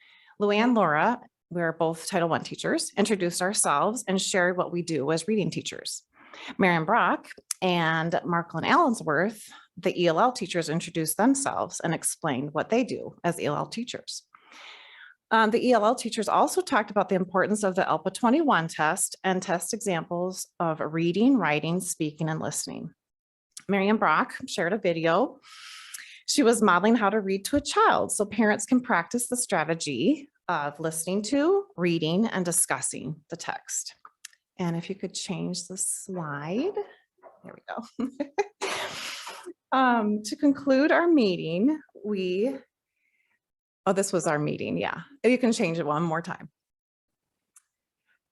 Luann Laura, we're both Title I teachers, introduced ourselves and shared what we do as reading teachers. Marion Brock and Marklin Allensworth, the ELL teachers, introduced themselves and explained what they do as ELL teachers. The ELL teachers also talked about the importance of the ELPA 21 test and test examples of reading, writing, speaking, and listening. Marion Brock shared a video. She was modeling how to read to a child so parents can practice the strategy of listening to, reading, and discussing the text. And if you could change the slide, there we go. To conclude our meeting, this was our meeting, yeah. You can change it one more time.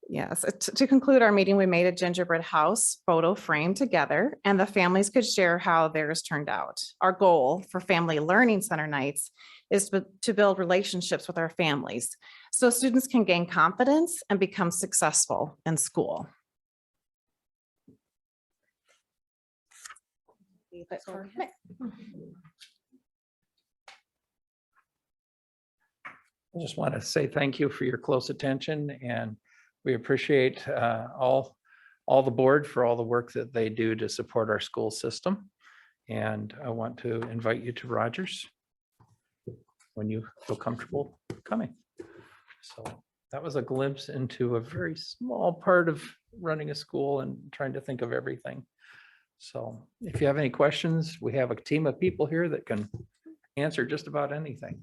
Yes, to conclude our meeting, we made a gingerbread house photo frame together and the families could share how theirs turned out. Our goal for Family Learning Center nights is to build relationships with our families so students can gain confidence and become successful in school. I just want to say thank you for your close attention, and we appreciate all the board for all the work that they do to support our school system. And I want to invite you to Rogers when you feel comfortable coming. So that was a glimpse into a very small part of running a school and trying to think of everything. So if you have any questions, we have a team of people here that can answer just about anything.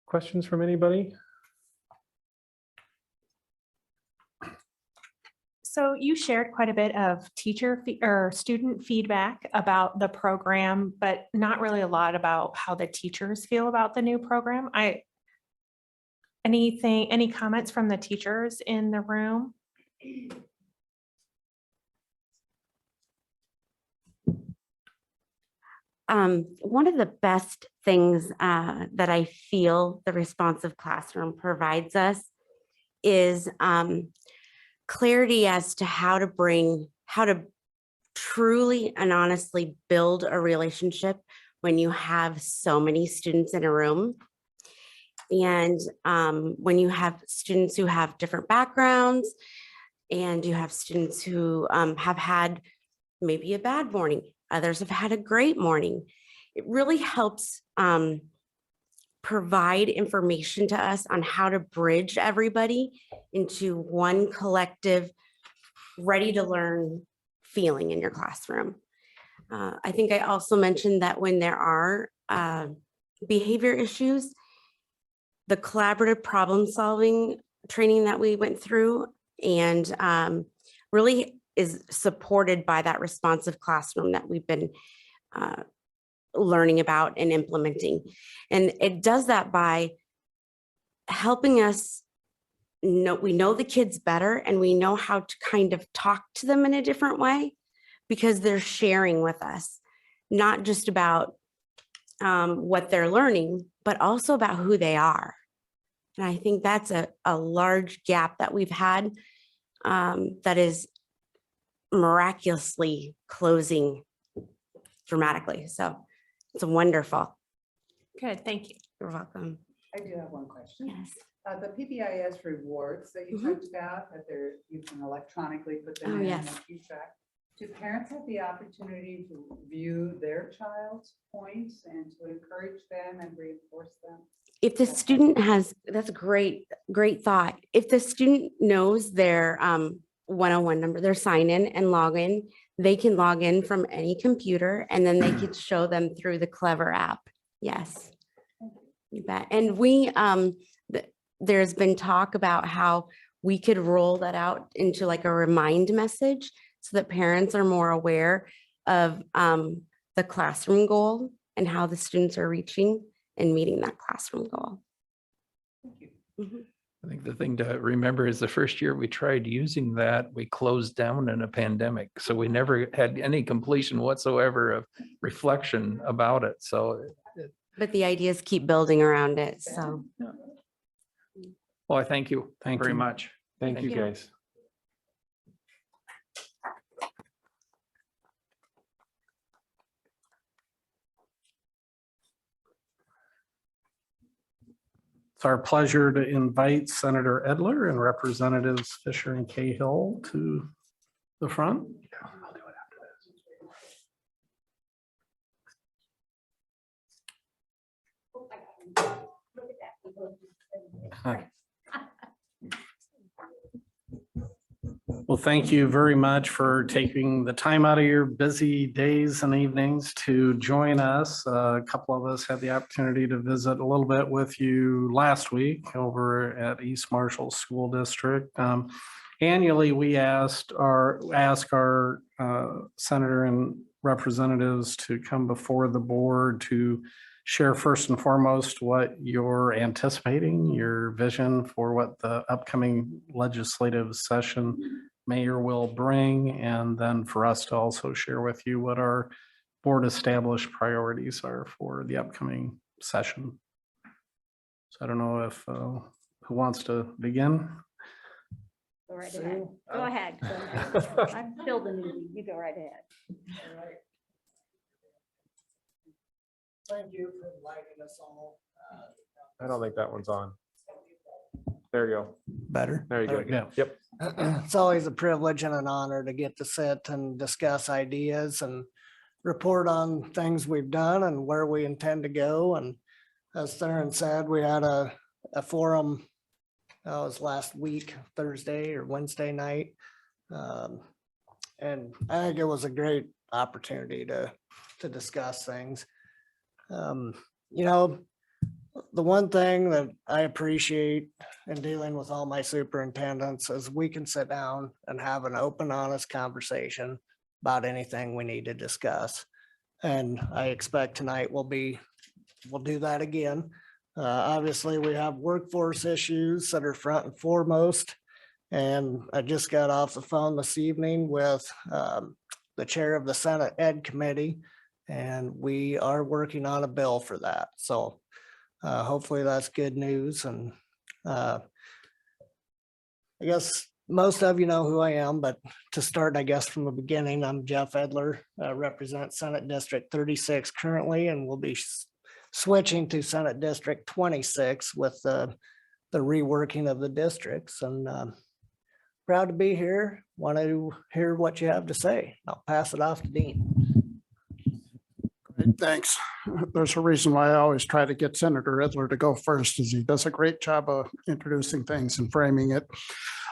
Questions from anybody? So you shared quite a bit of student feedback about the program, but not really a lot about how the teachers feel about the new program. Any comments from the teachers in the room? One of the best things that I feel the responsive classroom provides us is clarity as to how to truly and honestly build a relationship when you have so many students in a room. And when you have students who have different backgrounds and you have students who have had maybe a bad morning, others have had a great morning. It really helps provide information to us on how to bridge everybody into one collective, ready to learn feeling in your classroom. I think I also mentioned that when there are behavior issues, the collaborative problem solving training that we went through, and really is supported by that responsive classroom that we've been learning about and implementing. And it does that by helping us know, we know the kids better, and we know how to kind of talk to them in a different way because they're sharing with us, not just about what they're learning, but also about who they are. And I think that's a large gap that we've had that is miraculously closing dramatically. So it's wonderful. Good, thank you. You're welcome. I do have one question. Yes. The PBIS rewards that you talked about, that you can electronically put them Oh, in yes. and keep track. Do parents have the opportunity to view their child's points and to encourage them and reinforce them? If the student has, that's a great thought. If the student knows their 101 number, their sign in and log in, they can log in from any computer, and then they can show them through the Clever app. Yes. You bet. And there's been talk about how we could roll that out into like a remind message so that parents are more aware of the classroom goal and how the students are reaching and meeting that classroom goal. Thank you. Mhm. I think the thing to remember is the first year we tried using that, we closed down in a pandemic. So we never had any completion whatsoever of reflection about it. So, But the ideas keep building around it. So well, I thank you. Thank very you. much. Thank you, guys. It's our pleasure to invite Senator Edler and Representatives Fisher and Cahill to the front. I'll do it after this. Well, thank you very much for taking the time out of your busy days and evenings to join us. A couple of us had the opportunity to visit a little bit with you last week over at East Marshall School District. Annually, we ask our senator and representatives to come before the board to share first and foremost what you're anticipating, your vision for what the upcoming legislative session may or will bring, and then for us to also share with you what our board established priorities are for the upcoming session. So I don't know if who wants to begin? Go right ahead. Go ahead. I'm building you. You go right ahead. Thank you for inviting us all. I don't think that one's on. There you go. Better. There you go. Yeah. Yep. It's always a privilege and an honor to get to sit and discuss ideas and report on things we've done and where we intend to go. And as Theron said, we had a forum, it was last week, Thursday or Wednesday night. And I think it was a great opportunity to discuss things. You know, the one thing that I appreciate in dealing with all my superintendents is we can sit down and have an open, honest conversation about anything we need to discuss. And I expect tonight we'll do that again. Obviously, we have workforce issues that are front and foremost. And I just got off the phone this evening with the chair of the Senate Ed Committee, and we are working on a bill for that. So hopefully that's good news. And I guess most of you know who I am, but to start, I guess from the beginning, I'm Jeff Edler, represent Senate District 36 currently, and will be switching to Senate District 26 with the reworking of the districts. And proud to be here. Want to hear what you have to say. I'll pass it off to Dean. Thanks. There's a reason why I always try to get Senator Edler to go first, is he does a great job of introducing things and framing it.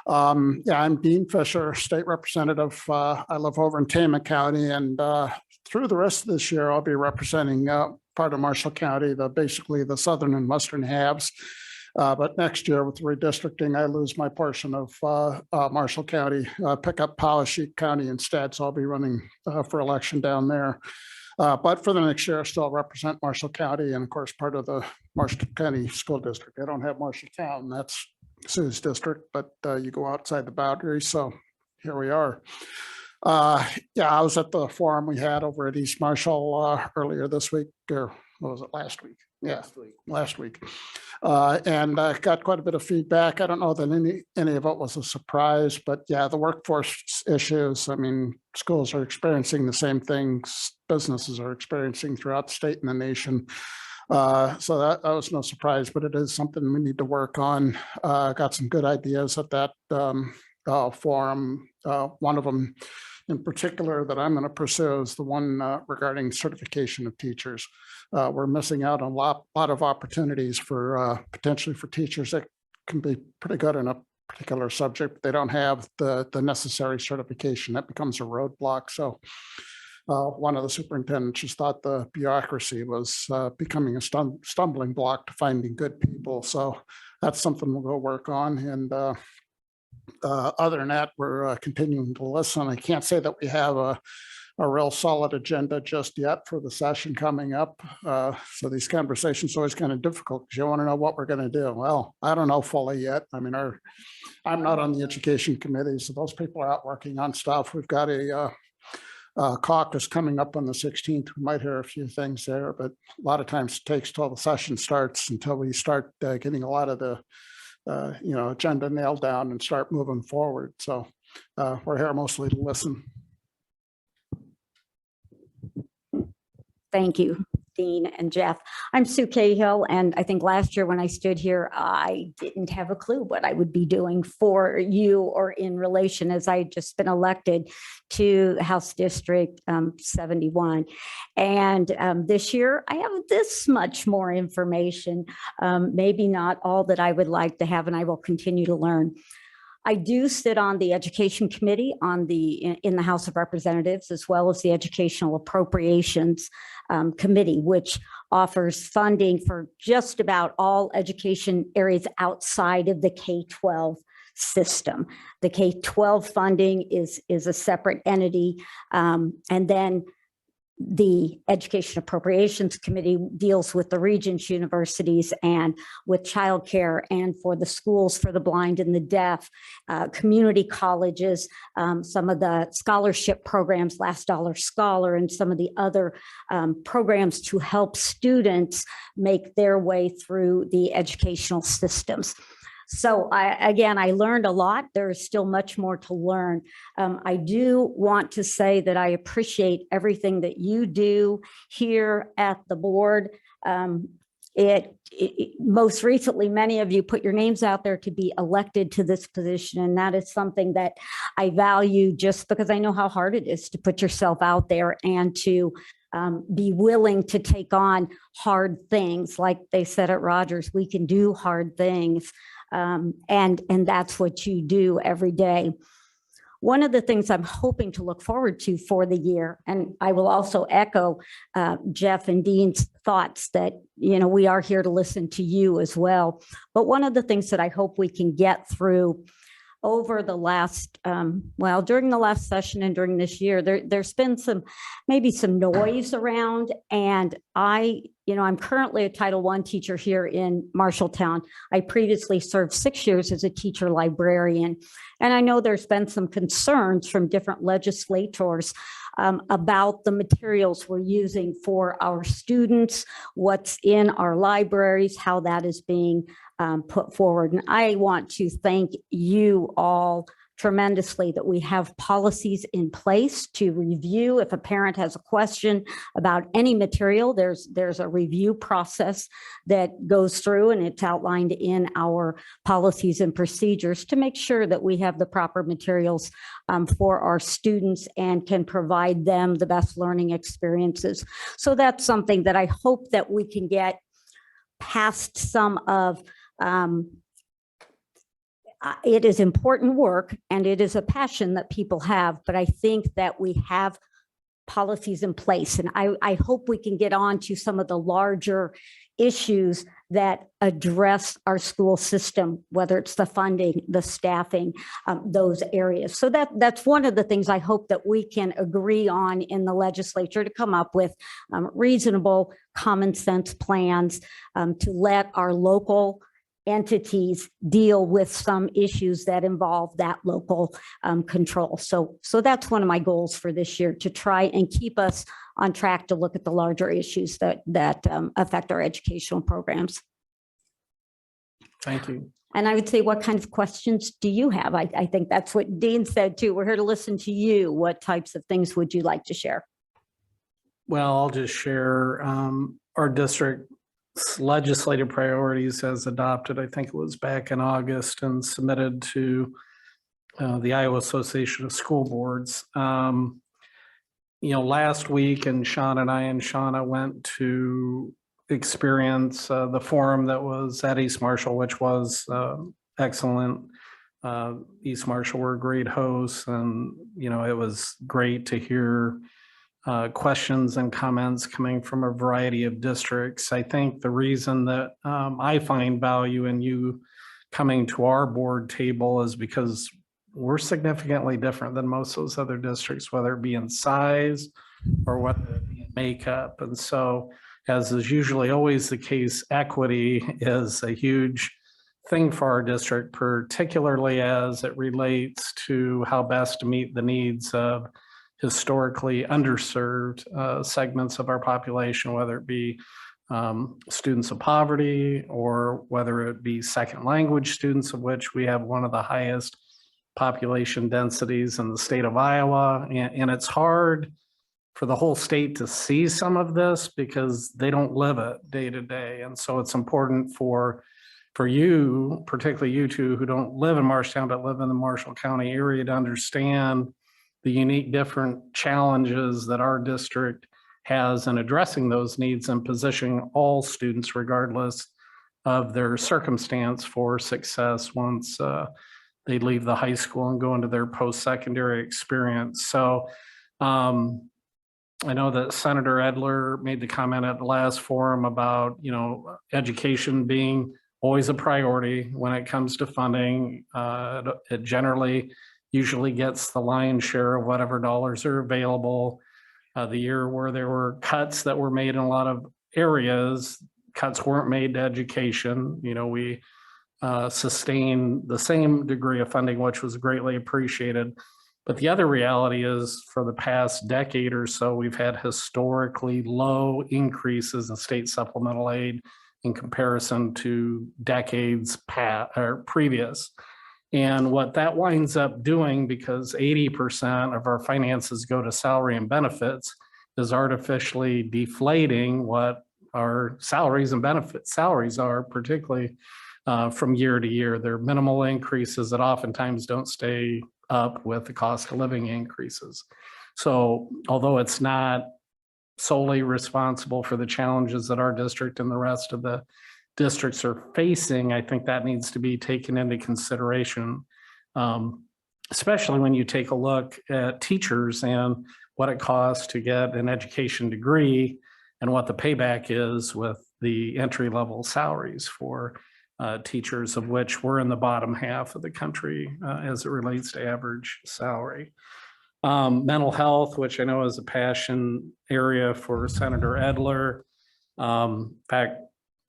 Yeah, I'm Dean Fisher, state representative. I live over in Tama County, and through the rest of this year, I'll be representing part of Marshall County, basically the southern and western halves. But next year with redistricting, I lose my portion of Marshall County, pick up Powashik County instead. So I'll be running for election down there. But for the next year, I still represent Marshall County and of course, part of the Marshall County School District. I don't have Marshalltown, that's Sue's district, but you go outside the boundary. So here we are. Yeah, I was at the forum we had over at East Marshall earlier this week, or what was it, last week? Yeah, last week. And I got quite a bit of feedback. I don't know that any of it was a surprise, but yeah, the workforce issues, I mean, schools are experiencing the same things businesses are experiencing throughout the state and the nation. So that was no surprise, but it is something we need to work on. Got some good ideas at that forum. One of them in particular that I'm going to pursue is the one regarding certification of teachers. We're missing out on a lot of opportunities for potentially for teachers that can be pretty good in a particular subject, but they don't have the necessary certification. That becomes a roadblock. So one of the superintendents just thought the bureaucracy was becoming a stumbling block to finding good people. So that's something we'll go work on. And other than that, we're continuing to listen. I can't say that we have a real solid agenda just yet for the session coming up. So these conversations are always kind of difficult because you want to know what we're going to do. Well, I don't know fully yet. I mean, I'm not on the education committee, so those people are out working on stuff. We've got a caucus coming up on the 16th. We might hear a few things there, but a lot of times it takes till the session starts until we start getting a lot of the agenda nailed down and start moving forward. So we're here mostly to listen. Thank you, Dean and Jeff. I'm Sue Cahill, and I think last year when I stood here, I didn't have a clue what I would be doing for you or in relation, as I had just been elected to House District 71. And this year, I have this much more information, maybe not all that I would like to have, and I will continue to learn. I do sit on the Education Committee in the House of Representatives, as well as the Educational Appropriations Committee, which offers funding for just about all education areas outside of the K-12 system. The K-12 funding is a separate entity, and then the Education Appropriations Committee deals with the Regents universities and with childcare and for the schools for the blind and the deaf, community colleges, some of the scholarship programs, Last Dollar Scholar, and some of the other programs to help students make their way through the educational systems. So I learned a lot. There is still much more to learn. I do want to say that I appreciate everything that you do here at the board. Most recently, many of you put your names out there to be elected to this position. And that is something that I value just because I know how hard it is to put yourself out there and to be willing to take on hard things. Like they said at Rogers, we can do hard things. And that's what you do every day. One of the things I'm hoping to look forward to for the year, and I will also echo Jeff and Dean's thoughts that, we are here to listen to you as well. But one of the things that I hope we can get through over the last, during the last session and during this year, there's been maybe some noise around, and I'm currently a Title I teacher here in Marshalltown. I previously served 6 years as a teacher librarian, and I know there's been some concerns from different legislators about the materials we're using for our students, what's in our libraries, how that is being put forward. And I want to thank you all tremendously that we have policies in place to review. If a parent has a question about any material, there's a review process that goes through, and it's outlined in our policies and procedures to make sure that we have the proper materials for our students and can provide them the best learning experiences. So that's something that I hope that we can get past some of. It is important work and it is a passion that people have, but I think that we have policies in place, and I hope we can get on to some of the larger issues that address our school system, whether it's the funding, the staffing, those areas. So that's one of the things I hope that we can agree on in the legislature, to come up with reasonable, common sense plans to let our local entities deal with some issues that involve that local control. So that's one of my goals for this year, to try and keep us on track to look at the larger issues that affect our educational programs. Thank you. And I would say, what kind of questions do you have? I think that's what Dean said too. We're here to listen to you. What types of things would you like to share? Well, I'll just share our district's legislative priorities as adopted. I think it was back in August and submitted to the Iowa Association of School Boards. Last week, and Chant and I and Shauna went to experience the forum that was at East Marshall, which was excellent. East Marshall were great hosts, and it was great to hear questions and comments coming from a variety of districts. I think the reason that I find value in you coming to our board table is because we're significantly different than most of those other districts, whether it be in size or whether it be in makeup. And so, as is usually always the case, equity is a huge thing for our district, particularly as it relates to how best to meet the needs of historically underserved segments of our population, whether it be students of poverty or whether it be second language students, of which we have one of the highest population densities in the state of Iowa. And it's hard for the whole state to see some of this because they don't live it day to day. And so it's important for you, particularly you two who don't live in Marshalltown but live in the Marshall County area, to understand the unique different challenges that our district has in addressing those needs and positioning all students, regardless of their circumstance, for success once they leave the high school and go into their post-secondary experience. So I know that Senator Edler made the comment at the last forum about, education being always a priority when it comes to funding. It generally usually gets the lion's share of whatever dollars are available. The year where there were cuts that were made in a lot of areas, cuts weren't made to education. We sustain the same degree of funding, which was greatly appreciated. But the other reality is, for the past decade or so, we've had historically low increases in state supplemental aid in comparison to decades past or previous. And what that winds up doing, because 80% of our finances go to salary and benefits, is artificially deflating what our salaries and salaries are, particularly from year to year. They're minimal increases that oftentimes don't stay up with the cost of living increases. So although it's not solely responsible for the challenges that our district and the rest of the districts are facing, I think that needs to be taken into consideration, especially when you take a look at teachers and what it costs to get an education degree and what the payback is with the entry-level salaries for teachers, of which we're in the bottom half of the country as it relates to average salary. Mental health, which I know is a passion area for Senator Edler. In fact,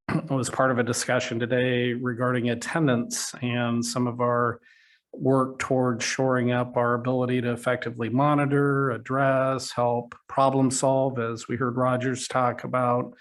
it was part of a discussion today regarding attendance and some of our work towards shoring up our ability to effectively monitor, address, help problem solve, as we heard Rogers talk about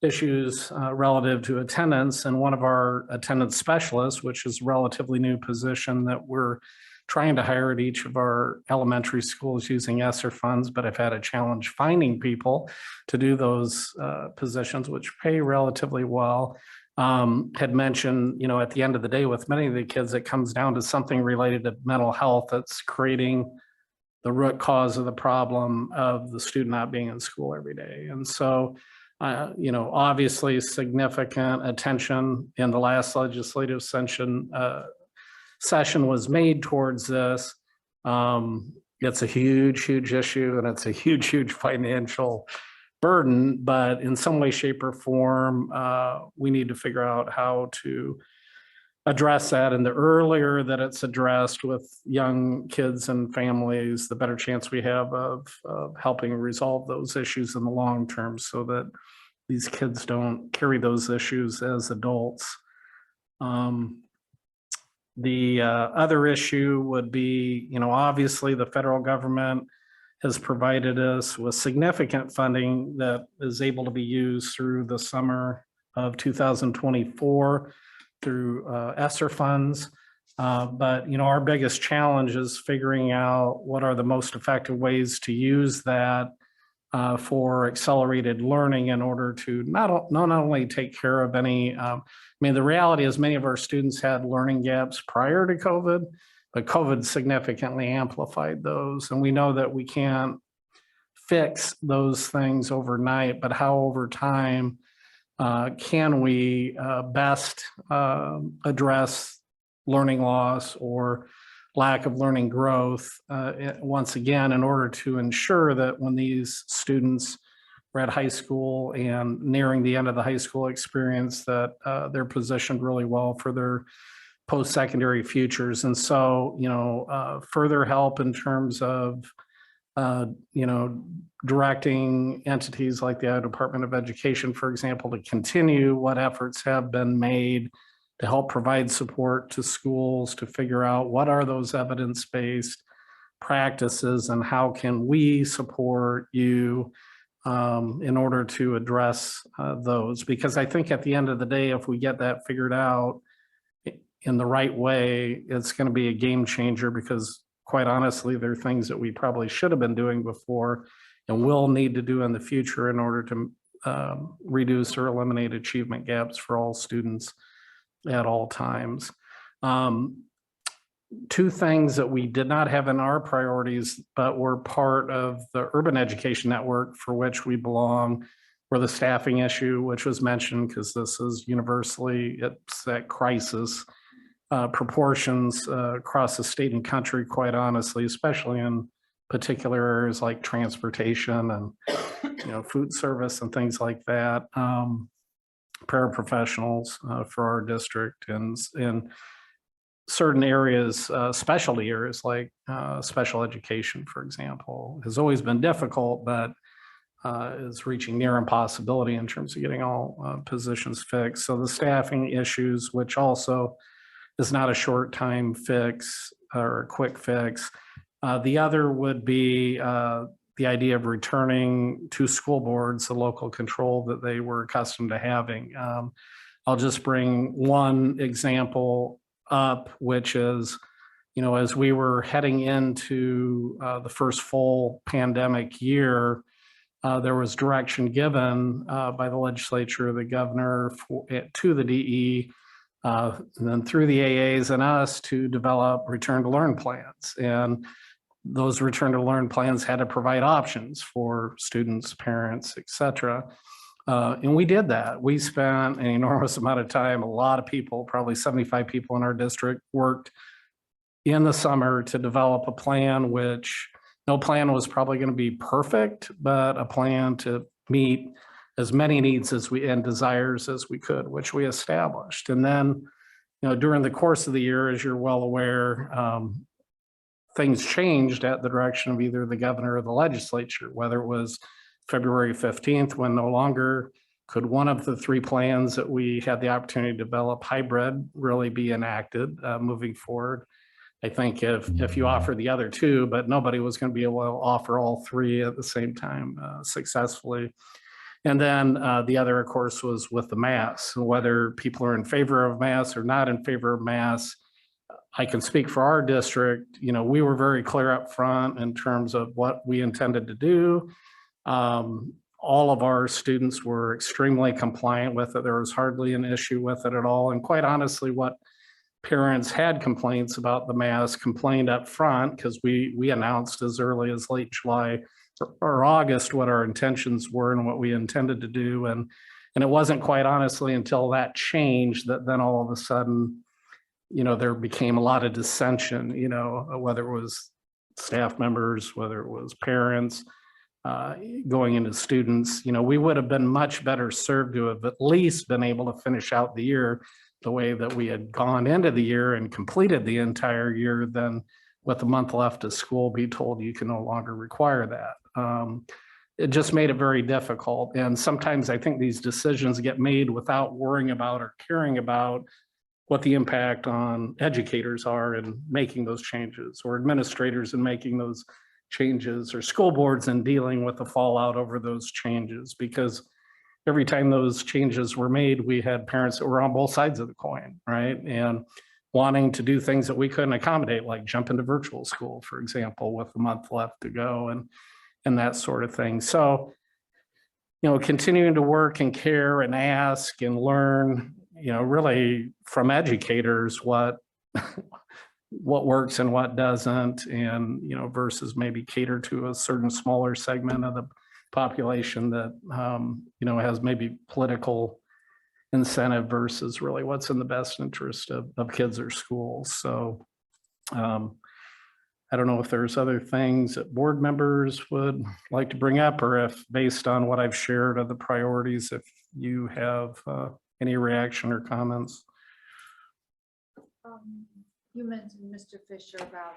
issues relative to attendance. And one of our attendance specialists, which is a relatively new position that we're trying to hire at each of our elementary schools using ESSER funds, but I've had a challenge finding people to do those positions, which pay relatively well, had mentioned, at the end of the day, with many of the kids, it comes down to something related to mental health that's creating the root cause of the problem of the student not being in school every day. And so, obviously significant attention in the last legislative session was made towards this. It's a huge issue, and it's a huge financial burden, but in some way, shape, or form, we need to figure out how to address that. And the earlier that it's addressed with young kids and families, the better chance we have of helping resolve those issues in the long term so that these kids don't carry those issues as adults. The other issue would be, obviously the federal government has provided us with significant funding that is able to be used through the summer of 2024 through ESSER funds. But, our biggest challenge is figuring out what are the most effective ways to use that for accelerated learning in order to not only take care of any, the reality is many of our students had learning gaps prior to COVID, but COVID significantly amplified those. And we know that we can't fix those things overnight, but how over time can we best address learning loss or lack of learning growth, once again, in order to ensure that when these students are at high school and nearing the end of the high school experience, that they're positioned really well for their post-secondary futures. And so, further help in terms of, directing entities like the Iowa Department of Education, for example, to continue what efforts have been made to help provide support to schools to figure out what are those evidence-based practices and how can we support you in order to address those. Because I think at the end of the day, if we get that figured out in the right way, it's going to be a game changer, because quite honestly, there are things that we probably should have been doing before and will need to do in the future in order to reduce or eliminate achievement gaps for all students at all times. Two things that we did not have in our priorities, but were part of the urban education network for which we belong, were the staffing issue, which was mentioned because this is universally, it's at crisis proportions across the state and country, quite honestly, especially in particular areas like transportation and food service and things like that. Paraprofessionals for our district, and in certain areas, specialty areas like special education, for example, has always been difficult, but is reaching near impossibility in terms of getting all positions fixed. So the staffing issues, which also is not a short time fix or a quick fix. The other would be the idea of returning to school boards the local control that they were accustomed to having. I'll just bring one example up, which is, as we were heading into the first full pandemic year, there was direction given by the legislature, the governor, to the DE, and then through the AAs and us to develop return to learn plans. And those return to learn plans had to provide options for students, parents, et cetera. And we did that. We spent an enormous amount of time. A lot of people, probably 75 people in our district, worked in the summer to develop a plan, which no plan was probably going to be perfect, but a plan to meet as many needs as we and desires as we could, which we established. And then, during the course of the year, as you're well aware, things changed at the direction of either the governor or the legislature, whether it was February 15th, when no longer could one of the three plans that we had the opportunity to develop hybrid really be enacted moving forward. I think if you offer the other two, but nobody was going to be able to offer all three at the same time successfully. And then the other, of course, was with the mass, whether people are in favor of mass or not in favor of mass. I can speak for our district. We were very clear up front in terms of what we intended to do. All of our students were extremely compliant with it. There was hardly an issue with it at all. And quite honestly, what parents had complaints about the mask complained up front, because we announced as early as late July or August what our intentions were and what we intended to do. And it wasn't quite honestly until that changed that then all of a sudden, there became a lot of dissension, whether it was staff members, whether it was parents, going into students, we would have been much better served to have at least been able to finish out the year the way that we had gone into the year and completed the entire year than with a month left of school be told you can no longer require that. It just made it very difficult. And sometimes I think these decisions get made without worrying about or caring about what the impact on educators are in making those changes, or administrators in making those changes, or school boards in dealing with the fallout over those changes. Because every time those changes were made, we had parents that were on both sides of the coin, right? And wanting to do things that we couldn't accommodate, like jump into virtual school, for example, with a month left to go and that sort of thing. So, continuing to work and care and ask and learn, really from educators what works and what doesn't, and, versus maybe cater to a certain smaller segment of the population that, has maybe political incentive versus really what's in the best interest of kids or schools. So, I don't know if there's other things that board members would like to bring up, or if based on what I've shared of the priorities, if you have any reaction or comments. You mentioned, Mr. Fisher, about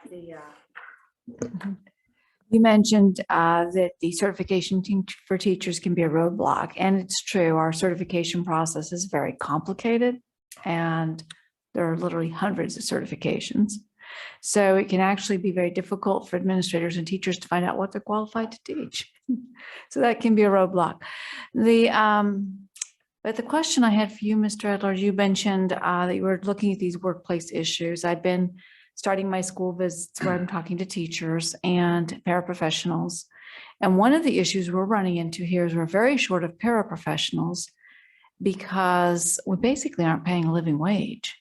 you mentioned that the certification for teachers can be a roadblock, and it's true. Our certification process is very complicated, and there are literally hundreds of certifications. So it can actually be very difficult for administrators and teachers to find out what they're qualified to teach. So that can be a roadblock. But the question I had for you, Mr. Edler, you mentioned that you were looking at these workplace issues. I've been starting my school visits where I'm talking to teachers and paraprofessionals. And one of the issues we're running into here is we're very short of paraprofessionals because we basically aren't paying a living wage.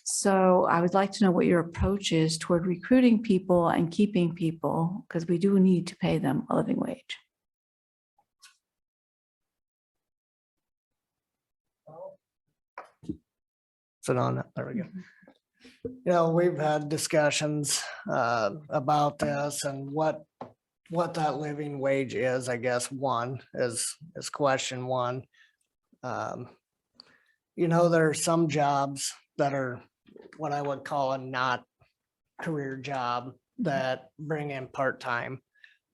So I would like to know what your approach is toward recruiting people and keeping people, because we do need to pay them a living wage. Sit on it. There we go. We've had discussions about this and what that living wage is. I guess one is question one. There are some jobs that are what I would call a not career job that bring in part-time.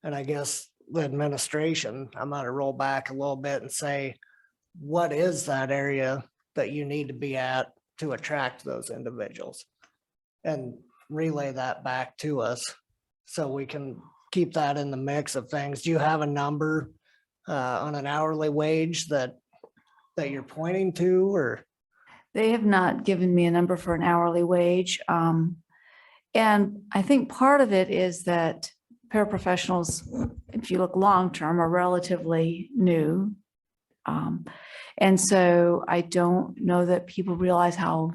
And I guess the administration, I'm going to roll back a little bit and say, what is that area that you need to be at to attract those individuals? And relay that back to us so we can keep that in the mix of things. Do you have a number on an hourly wage that you're pointing to, or? They have not given me a number for an hourly wage. And I think part of it is that paraprofessionals, if you look long-term, are relatively new. And so I don't know that people realize how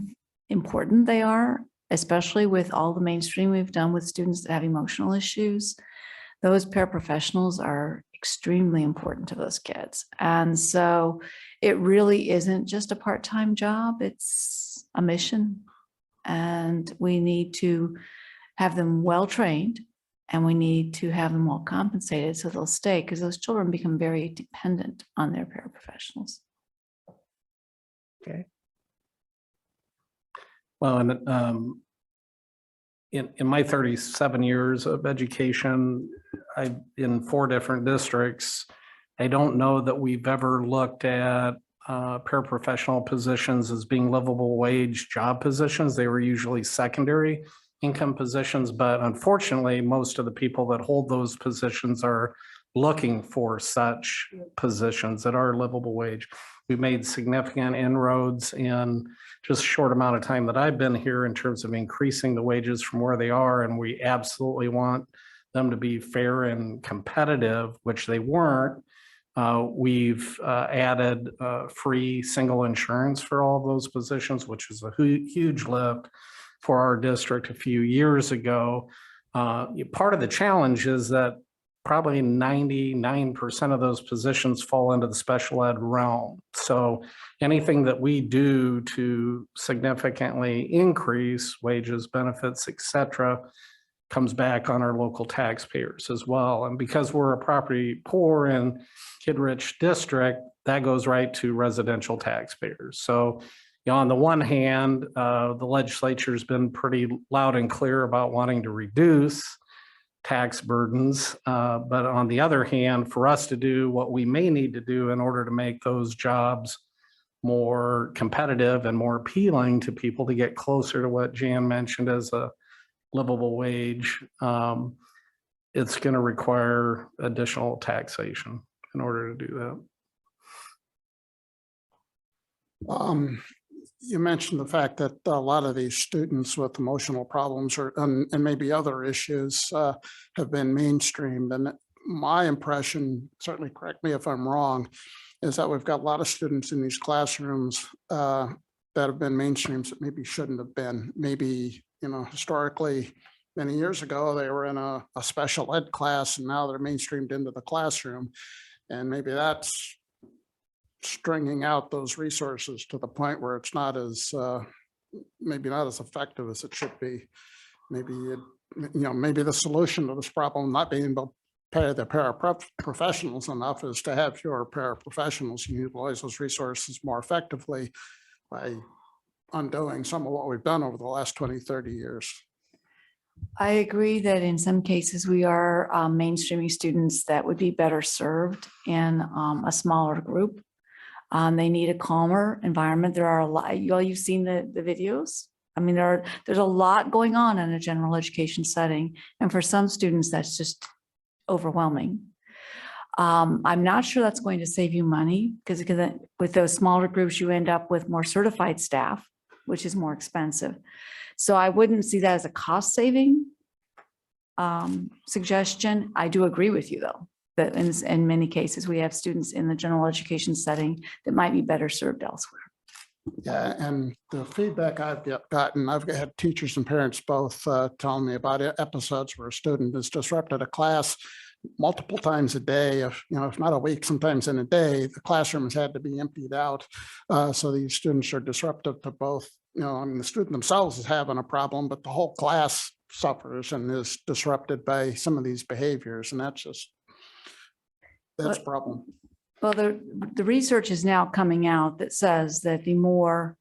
important they are, especially with all the mainstream we've done with students that have emotional issues. Those paraprofessionals are extremely important to those kids. And so it really isn't just a part-time job, it's a mission. And we need to have them well-trained, and we need to have them well compensated so they'll stay, because those children become very dependent on their paraprofessionals. Okay. Well, and in my 37 years of education, in 4 different districts, I don't know that we've ever looked at paraprofessional positions as being livable wage job positions. They were usually secondary income positions, but unfortunately, most of the people that hold those positions are looking for such positions that are livable wage. We've made significant inroads in just a short amount of time that I've been here in terms of increasing the wages from where they are, and we absolutely want them to be fair and competitive, which they weren't. We've added free single insurance for all those positions, which is a huge lift for our district a few years ago. Part of the challenge is that probably 99% of those positions fall into the special ed realm. So anything that we do to significantly increase wages, benefits, et cetera, comes back on our local taxpayers as well. And because we're a property poor and kid-rich district, that goes right to residential taxpayers. So, you know, on the one hand, the legislature's been pretty loud and clear about wanting to reduce tax burdens. But on the other hand, for us to do what we may need to do in order to make those jobs more competitive and more appealing to people to get closer to what Jan mentioned as a livable wage, it's going to require additional taxation in order to do that. You mentioned the fact that a lot of these students with emotional problems and maybe other issues have been mainstreamed. And my impression, certainly correct me if I'm wrong, is that we've got a lot of students in these classrooms that have been mainstreams that maybe shouldn't have been. Maybe, you know, historically, many years ago, they were in a special ed class and now they're mainstreamed into the classroom. And maybe that's stringing out those resources to the point where it's not as, maybe not as effective as it should be. Maybe, maybe the solution to this problem not being able to pay the paraprofessionals enough is to have fewer paraprofessionals and utilize those resources more effectively by undoing some of what we've done over the last 20, 30 years. I agree that in some cases we are mainstreaming students that would be better served in a smaller group. They need a calmer environment. There are a lot, you've seen the videos. I mean, there's a lot going on in a general education setting. And for some students, that's just overwhelming. I'm not sure that's going to save you money because with those smaller groups, you end up with more certified staff, which is more expensive. So I wouldn't see that as a cost saving suggestion. I do agree with you though, that in many cases, we have students in the general education setting that might be better served elsewhere. Yeah, and the feedback I've gotten, I've had teachers and parents both telling me about episodes where a student has disrupted a class multiple times a day, if not a week, sometimes in a day. The classroom has had to be emptied out. So these students are disruptive to both, I mean, the student themselves is having a problem, but the whole class suffers and is disrupted by some of these behaviors. And that's a problem. Well, the research is now coming out that says that the more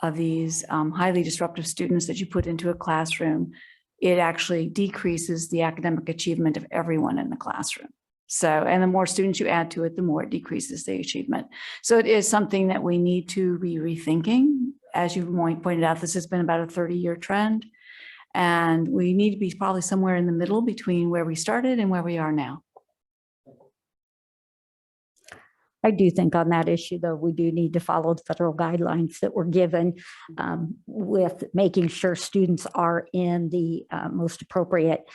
of these highly disruptive students that you put into a classroom, it actually decreases the academic achievement of everyone in the classroom. So, and the more students you add to it, the more it decreases the achievement. So it is something that we need to be rethinking. As you pointed out, this has been about a 30-year trend, and we need to be probably somewhere in the middle between where we started and where we are now. I do think on that issue, though, we do need to follow the federal guidelines that were given with making sure students are in the most appropriate,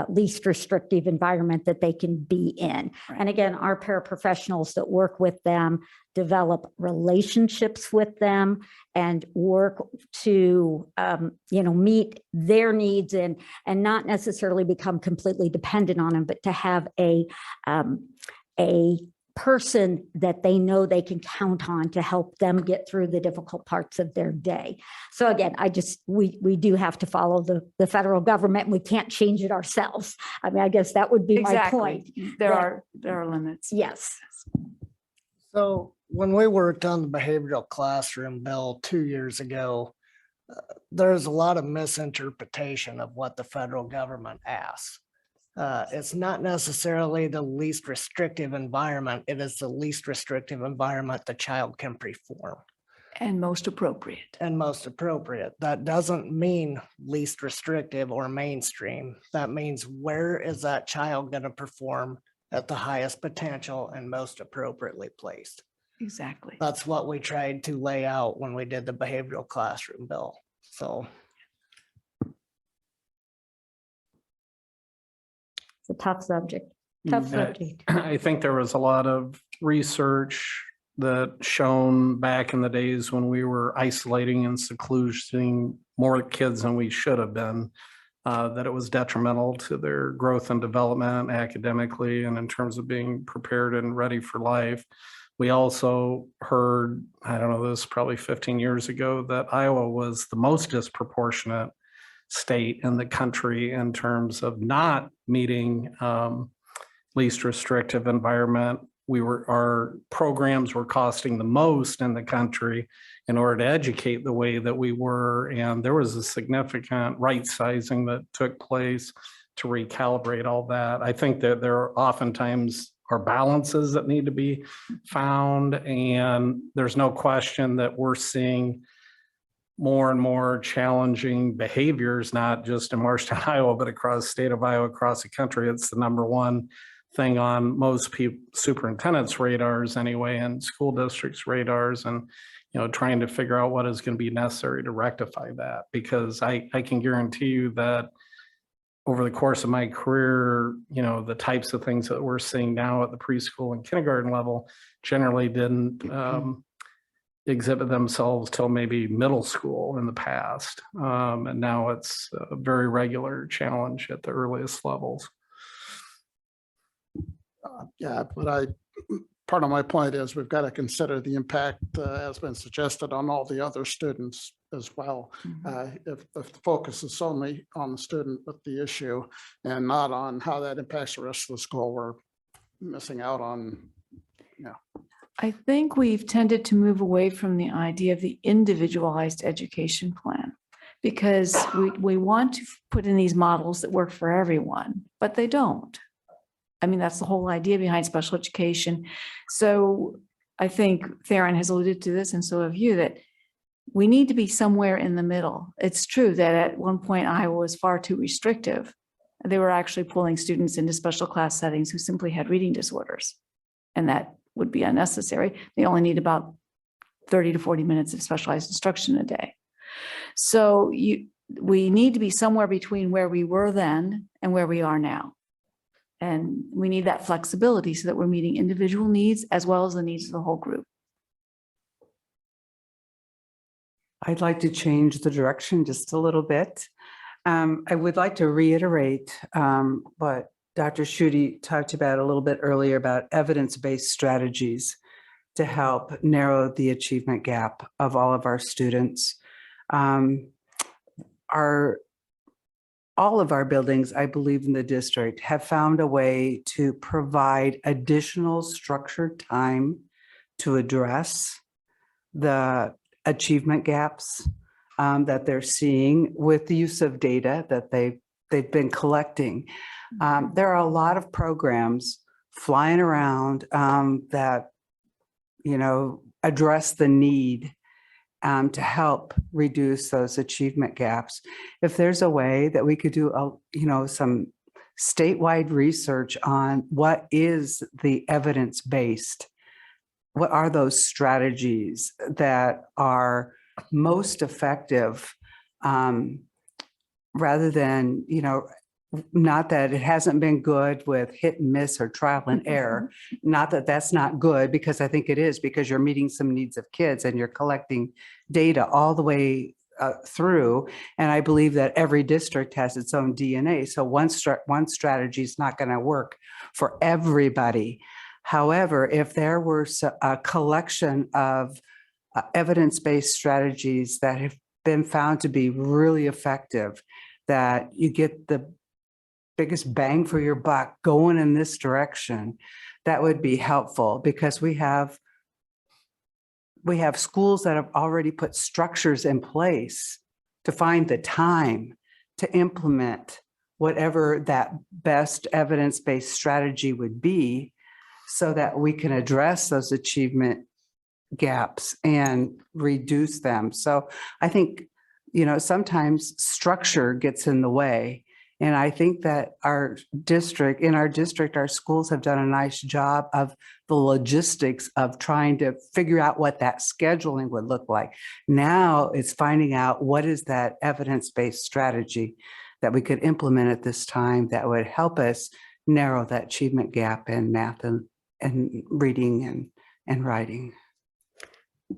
least restrictive environment that they can be in. Right. And again, our paraprofessionals that work with them develop relationships with them and work to, meet their needs and not necessarily become completely dependent on them, but to have a person that they know they can count on to help them get through the difficult parts of their day. So again, we do have to follow the federal government. We can't change it ourselves. I mean, I guess that would be my point. There are limits. Yes. So when we worked on the behavioral classroom bill 2 years ago, there's a lot of misinterpretation of what the federal government asks. It's not necessarily the least restrictive environment. It is the least restrictive environment the child can perform. And most appropriate. And most appropriate. That doesn't mean least restrictive or mainstream. That means where is that child going to perform at the highest potential and most appropriately placed. Exactly. That's what we tried to lay out when we did the behavioral classroom bill. So. It's a tough subject. Tough subject. I think there was a lot of research that shown back in the days when we were isolating and secluding more kids than we should have been, that it was detrimental to their growth and development academically and in terms of being prepared and ready for life. We also heard, I don't know, this was probably 15 years ago, that Iowa was the most disproportionate state in the country in terms of not meeting least restrictive environment. Our programs were costing the most in the country in order to educate the way that we were. And there was a significant right sizing that took place to recalibrate all that. I think that there are oftentimes are balances that need to be found. And there's no question that we're seeing more and more challenging behaviors, not just in Marshalltown, Iowa, but across the state of Iowa, across the country. It's the number one thing on most superintendents' radars anyway, and school districts' radars, and trying to figure out what is going to be necessary to rectify that. Because I can guarantee you that over the course of my career, the types of things that we're seeing now at the preschool and kindergarten level generally didn't exhibit themselves till maybe middle school in the past. And now it's a very regular challenge at the earliest levels. Yeah, but part of my point is we've got to consider the impact has been suggested on all the other students as well. If the focus is solely on the student with the issue and not on how that impacts the rest of the school, we're missing out on, I think we've tended to move away from the idea of the individualized education plan because we want to put in these models that work for everyone, but they don't. I mean, that's the whole idea behind special education. So I think Theron has alluded to this, and so have you, that we need to be somewhere in the middle. It's true that at one point Iowa was far too restrictive. They were actually pulling students into special class settings who simply had reading disorders, and that would be unnecessary. They only need about 30 to 40 minutes of specialized instruction a day. So we need to be somewhere between where we were then and where we are now. And we need that flexibility so that we're meeting individual needs as well as the needs of the whole group. I'd like to change the direction just a little bit. I would like to reiterate what Dr. Schutte talked about a little bit earlier about evidence-based strategies to help narrow the achievement gap of all of our students. All of our buildings, I believe in the district, have found a way to provide additional structured time to address the achievement gaps that they're seeing with the use of data that they've been collecting. There are a lot of programs flying around that, address the need to help reduce those achievement gaps. If there's a way that we could do, some statewide research on what is the evidence-based, what are those strategies that are most effective, rather than, not that it hasn't been good with hit and miss or trial and error, not that that's not good, because I think it is, because you're meeting some needs of kids and you're collecting data all the way through. And I believe that every district has its own DNA. So one strategy is not going to work for everybody. However, if there were a collection of evidence-based strategies that have been found to be really effective, that you get the biggest bang for your buck going in this direction, that would be helpful, because we have schools that have already put structures in place to find the time to implement whatever that best evidence-based strategy would be, so that we can address those achievement gaps and reduce them. So I think, sometimes structure gets in the way. And I think that in our district, our schools have done a nice job of the logistics of trying to figure out what that scheduling would look like. Now it's finding out what is that evidence-based strategy that we could implement at this time that would help us narrow that achievement gap in math and reading and writing.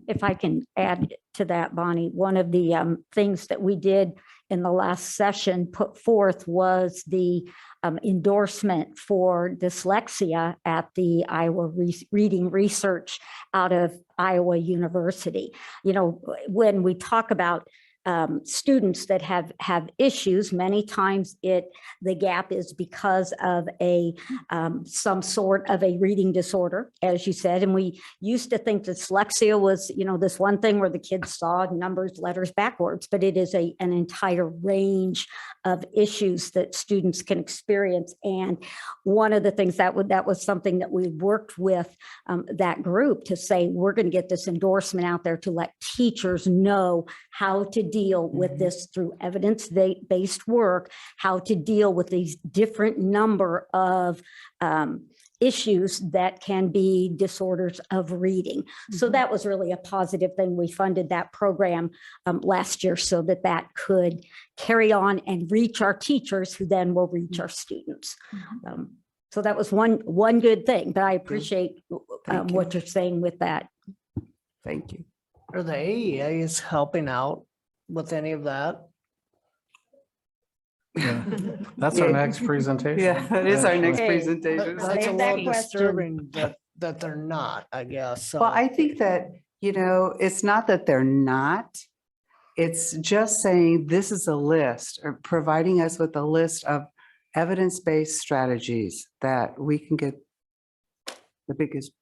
If I can add to that, Bonnie, one of the things that we did in the last session put forth was the endorsement for dyslexia at the Iowa Reading Research out of Iowa University. When we talk about students that have issues. Many times the gap is because of some sort of a reading disorder, as you said. And we used to think dyslexia was, this one thing where the kids saw numbers, letters backwards, but it is an entire range of issues that students can experience. And one of the things that was something that we worked with that group to say, we're going to get this endorsement out there to let teachers know how to deal with this through evidence-based work, how to deal with these different number of issues that can be disorders of reading. So that was really a positive thing. We funded that program last year so that could carry on and reach our teachers, who then will reach our students. So that was one good thing, but I appreciate what you're saying with that. Thank you. Are the AEAs helping out with any of that? Yeah. That's our next presentation. Yeah, that is our next Hey, presentation. That's a little disturbing that they're not, I guess. So Well, I think that, it's not that they're not. It's just saying this is a list, or providing us with a list of evidence-based strategies that we can get the biggest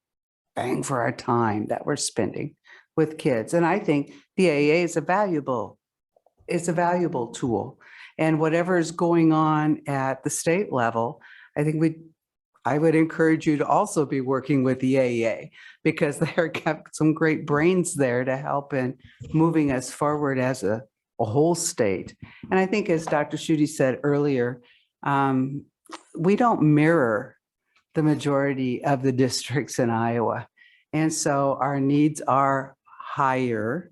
bang for our time that we're spending with kids. And I think the AAA is a valuable tool. And whatever is going on at the state level, I would encourage you to also be working with the AEA, because they're got some great brains there to help in moving us forward as a whole state. And I think, as Dr. Schutte said earlier, we don't mirror the majority of the districts in Iowa. And so our needs are higher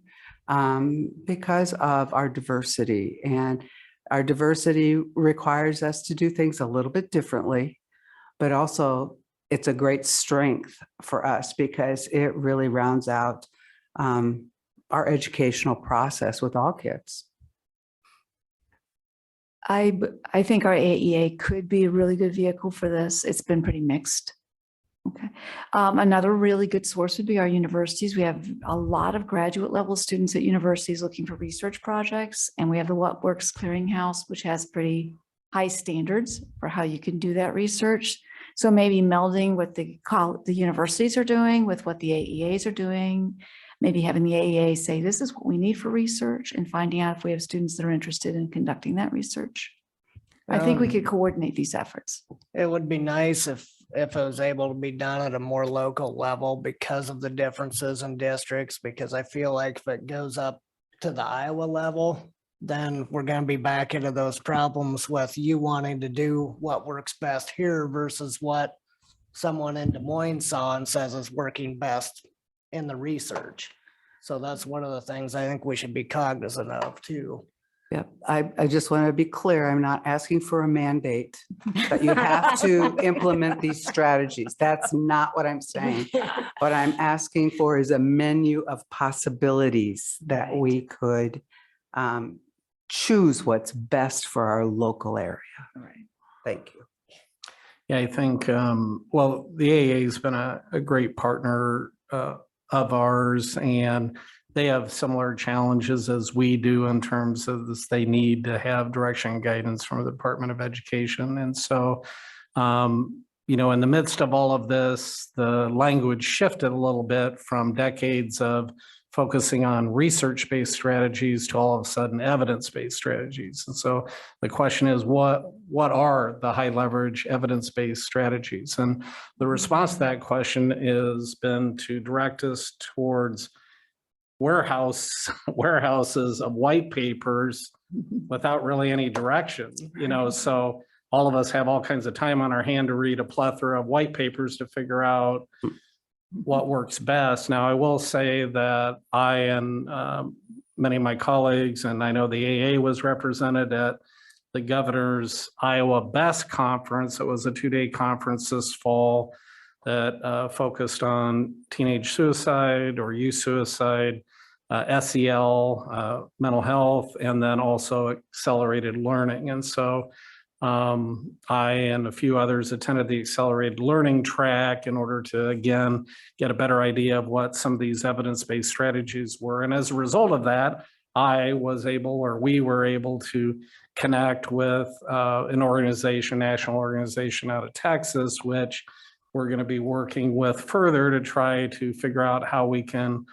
because of our diversity. And our diversity requires us to do things a little bit differently, but also it's a great strength for us because it really rounds out our educational process with all kids. I think our AEA could be a really good vehicle for this. It's been pretty mixed. Okay. Another really good source would be our universities. We have a lot of graduate level students at universities looking for research projects, and we have the What Works Clearinghouse, which has pretty high standards for how you can do that research. So maybe melding what the universities are doing with what the AEAs are doing, maybe having the AEA say, this is what we need for research, and finding out if we have students that are interested in conducting that research. I think we could coordinate these efforts. it would be nice if it was able to be done at a more local level because of the differences in districts, because I feel like if it goes up to the Iowa level, then we're going to be back into those problems with you wanting to do what works best here versus what someone in Des Moines saw and says is working best in the research. So that's one of the things I think we should be cognizant of too. Yep. I just want to be clear. I'm not asking for a mandate that you have to implement these strategies. That's not what I'm saying. What I'm asking for is a menu of possibilities that we could choose what's best for our local area. Right. Thank you. Yeah, I think, well, the AAA has been a great partner of ours, and they have similar challenges as we do in terms of this. They need to have direction and guidance from the Department of Education. And so, in the midst of all of this, the language shifted a little bit from decades of focusing on research-based strategies to all of a sudden evidence-based strategies. And so the question is, what are the high leverage evidence-based strategies? And the response to that question has been to direct us towards warehouses of white papers without really any direction, so all of us have all kinds of time on our hand to read a plethora of white papers to figure out what works best. Now, I will say that I and many of my colleagues, and I know the AA was represented at the governor's Iowa Best Conference. It was a 2-day conference this fall that focused on teenage suicide or youth suicide, SEL, mental health, and then also accelerated learning. And so I and a few others attended the accelerated learning track in order to, again, get a better idea of what some of these evidence-based strategies were. And as a result of that, I was able, or we were able to connect with an organization, national organization out of Texas, which we're going to be working with further to try to figure out how we can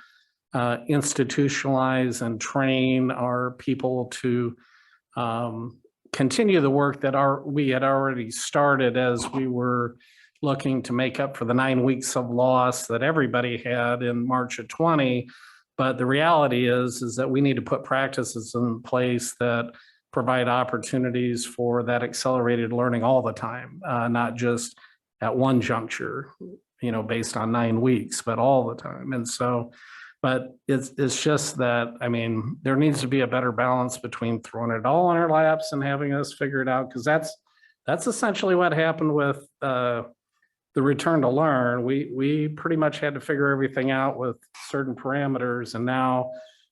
institutionalize and train our people to continue the work that we had already started as we were looking to make up for the 9 weeks of loss that everybody had in March of 20. But the reality is that we need to put practices in place that provide opportunities for that accelerated learning all the time, not just at one juncture, you know, based on 9 weeks, but all the time. And so, but it's just that, I mean, there needs to be a better balance between throwing it all on our laps and having us figure it out, because that's essentially what happened with the return to learn. We pretty much had to figure everything out with certain parameters, and now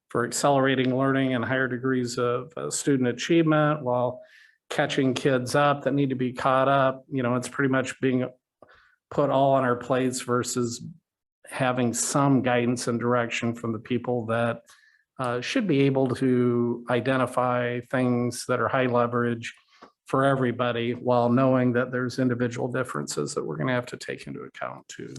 for accelerating learning and higher degrees of student achievement while catching kids up that need to be caught up, you know, it's pretty much being put all on our plates versus having some guidance and direction from the people that should be able to identify things that are high leverage for everybody, while knowing that there's individual differences that we're going to have to take into account too.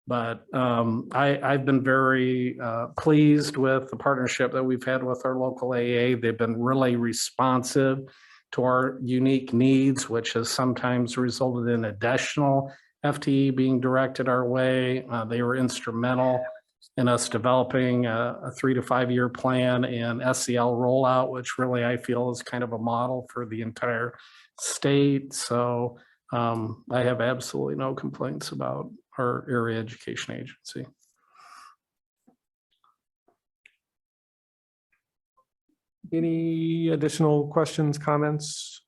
But I've been very pleased with the partnership that we've had with our local AA. They've been really responsive to our unique needs, which has sometimes resulted in additional FTE being directed our way. They were instrumental in us developing a 3 to 5 year plan and SEL rollout, which really I feel is kind of a model for the entire state. So I have absolutely no complaints about our area education agency. Any additional questions, comments?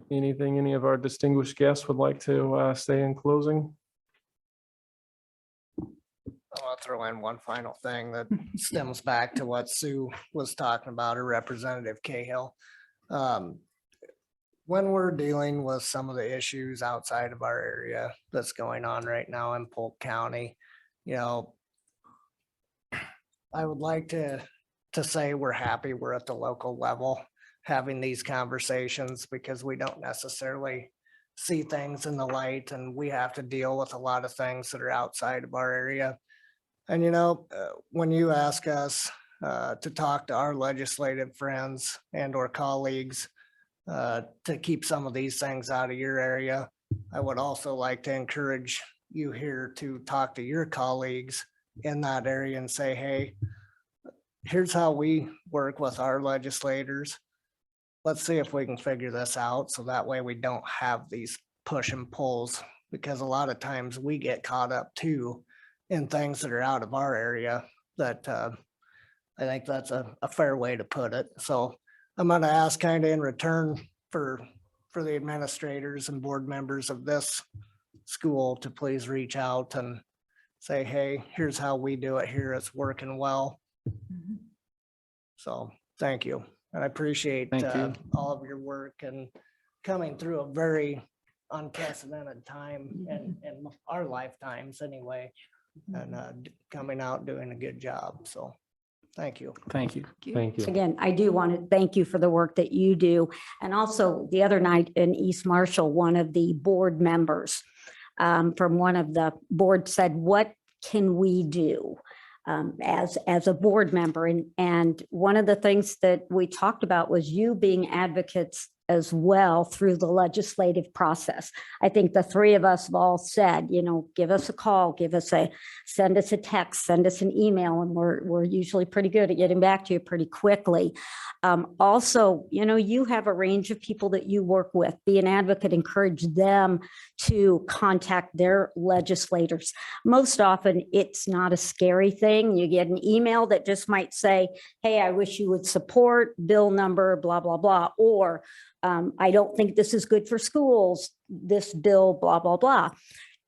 Anything any of our distinguished guests would like to say in closing? I'll throw in one final thing that stems back to what Sue was talking about, or Representative Cahill. When we're dealing with some of the issues outside of our area that's going on right now in Polk County, you know, I would like to say we're happy we're at the local level having these conversations, because we don't necessarily see things in the light, and we have to deal with a lot of things that are outside of our area. And, you know, when you ask us to talk to our legislative friends and or colleagues to keep some of these things out of your area, I would also like to encourage you here to talk to your colleagues in that area and say, hey, here's how we work with our legislators. Let's see if we can figure this out, so that way we don't have these push and pulls, because a lot of times we get caught up too in things that are out of our area. That I think that's a fair way to put it. So I'm going to ask kind of in return for the administrators and board members of this school to please reach out and say, hey, here's how we do it here. It's working well. So thank you. And I appreciate all of your work and coming through a very unprecedented time in our lifetimes anyway, and coming out doing a good job. So thank you. Thank you. Thank you. Again, I do want to thank you for the work that you do. And also the other night in East Marshall, one of the board members from one of the boards said, what can we do as a board member? And one of the things that we talked about was you being advocates as well through the legislative process. I think the three of us have all said, you know, give us a call, send us a text, send us an email, and we're usually pretty good at getting back to you pretty quickly. Also, you know, you have a range of people that you work with. Be an advocate, encourage them to contact their legislators. Most often it's not a scary thing. You get an email that just might say, hey, I wish you would support bill number, blah, blah, blah, or I don't think this is good for schools, this bill, blah, blah, blah.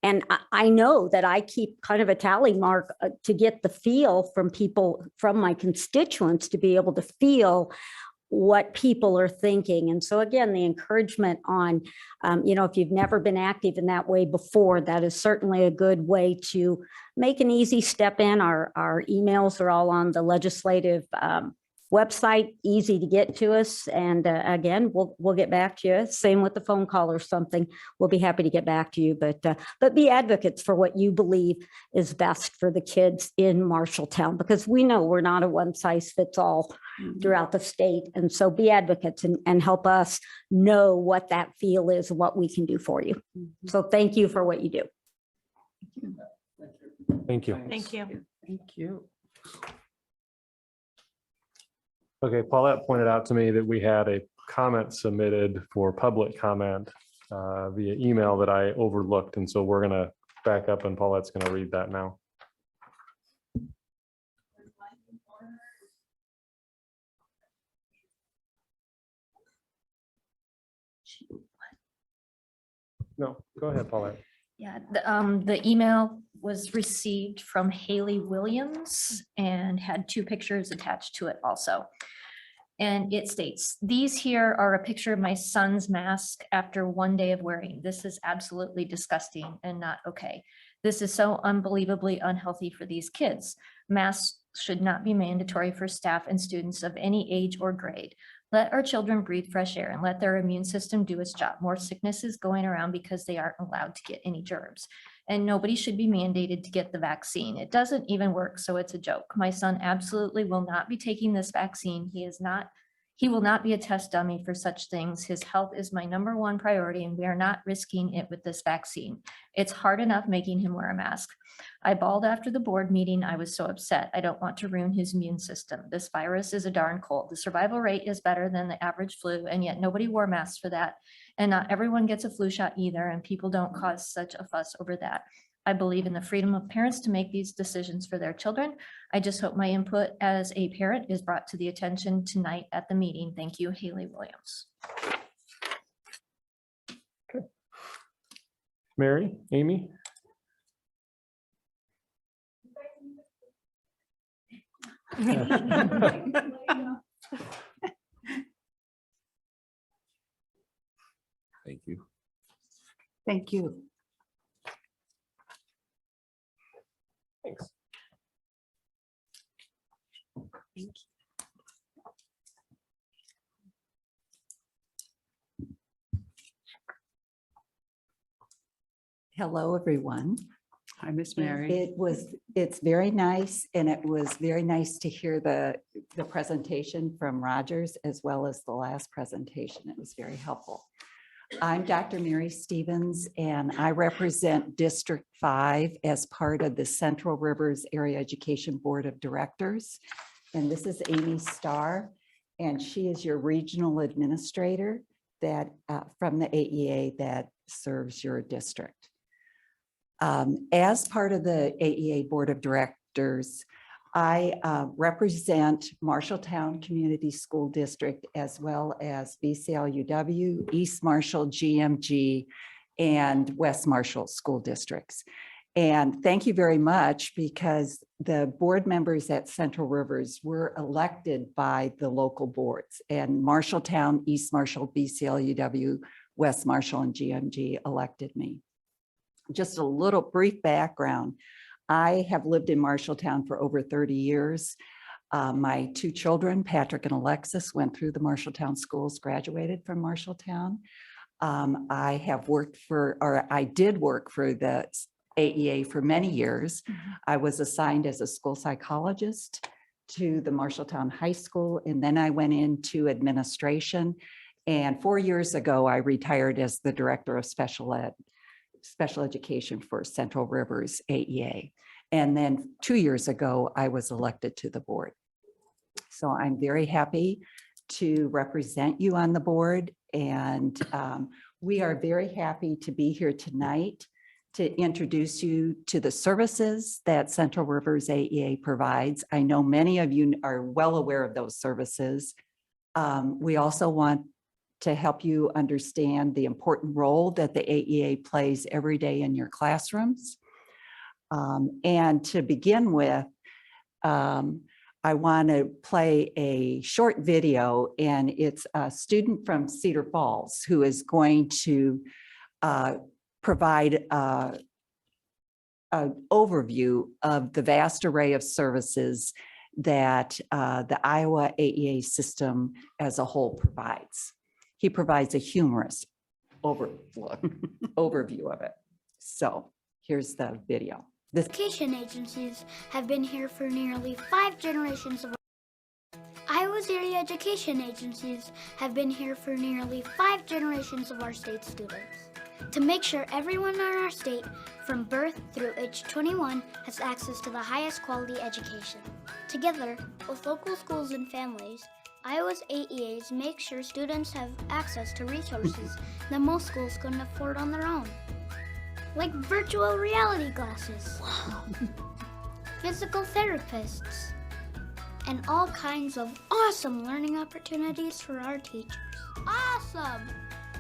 And I know that I keep kind of a tally mark to get the feel from people, from my constituents, to be able to feel what people are thinking. And so again, the encouragement on, if you've never been active in that way before, that is certainly a good way to make an easy step in. Our emails are all on the legislative website, easy to get to us. And again, we'll get back to you. Same with the phone call or something. We'll be happy to get back to you, but be advocates for what you believe is best for the kids in Marshalltown, because we know we're not a one size fits all throughout the state. And so be advocates and help us know what that feel is, what we can do for you. So thank you for what you do. Thank you. Thank you. Thank you. Okay, Paulette pointed out to me that we had a comment submitted for public comment via email that I overlooked. And so we're going to back up and Paulette's going to read that now. No, go ahead, Paulette. Yeah, the email was received from Haley Williams and had 2 pictures attached to it also. And it states, "These here are a picture of my son's mask after 1 day of wearing. This is absolutely disgusting and not okay. This is so unbelievably unhealthy for these kids. Masks should not be mandatory for staff and students of any age or grade. Let our children breathe fresh air and let their immune system do its job. More sickness is going around because they aren't allowed to get any germs. And nobody should be mandated to get the vaccine. It doesn't even work, so it's a joke. My son absolutely will not be taking this vaccine. He will not be a test dummy for such things. His health is my #1 priority, and we are not risking it with this vaccine. It's hard enough making him wear a mask. I bawled after the board meeting. I was so upset. I don't want to ruin his immune system. This virus is a darn cold. The survival rate is better than the average flu, and yet nobody wore masks for that. And not everyone gets a flu shot either, and people don't cause such a fuss over that. I believe in the freedom of parents to make these decisions for their children. I just hope my input as a parent is brought to the attention tonight at the meeting. Thank you, Haley Williams." Okay. Mary, Amy? Thank you. Thank you. Thanks. Thank you. Hello, everyone. Hi, Miss Mary. It's very nice, and it was very nice to hear the presentation from Rogers as well as the last presentation. It was very helpful. I'm Dr. Mary Stevens, and I represent District 5 as part of the Central Rivers Area Education Board of Directors. And this is Amy Starr, and she is your regional administrator that from the AEA that serves your district. As part of the AEA Board of Directors, I represent Marshalltown Community School District as well as BCLUW, East Marshall, GMG, and West Marshall School Districts. And thank you very much, because the board members at Central Rivers were elected by the local boards, and Marshalltown, East Marshall, BCLUW, West Marshall, and GMG elected me. Just a little brief background. I have lived in Marshalltown for over 30 years. My 2 children, Patrick and Alexis, went through the Marshalltown schools, graduated from Marshalltown. I did work for the AEA for many years. I was assigned as a school psychologist to the Marshalltown High School, and then I went into administration. And 4 years ago, I retired as the director of special education for Central Rivers AEA. And then 2 years ago, I was elected to the board. So I'm very happy to represent you on the board. And we are very happy to be here tonight to introduce you to the services that Central Rivers AEA provides. I know many of you are well aware of those services. We also want to help you understand the important role that the AEA plays every day in your classrooms. And to begin with, I want to play a short video, and it's a student from Cedar Falls who is going to provide an overview of the vast array of services that the Iowa AEA system as a whole provides. He provides a humorous overview of it. So here's the video. Education agencies have been here for nearly 5 generations of Iowa's area education agencies have been here for nearly 5 generations of our state students. To make sure everyone in our state, from birth through age 21, has access to the highest quality education. Together, with local schools and families, Iowa's AEAs make sure students have access to resources that most schools couldn't afford on their own. Like virtual reality glasses, physical therapists, and all kinds of awesome learning opportunities for our teachers. Awesome!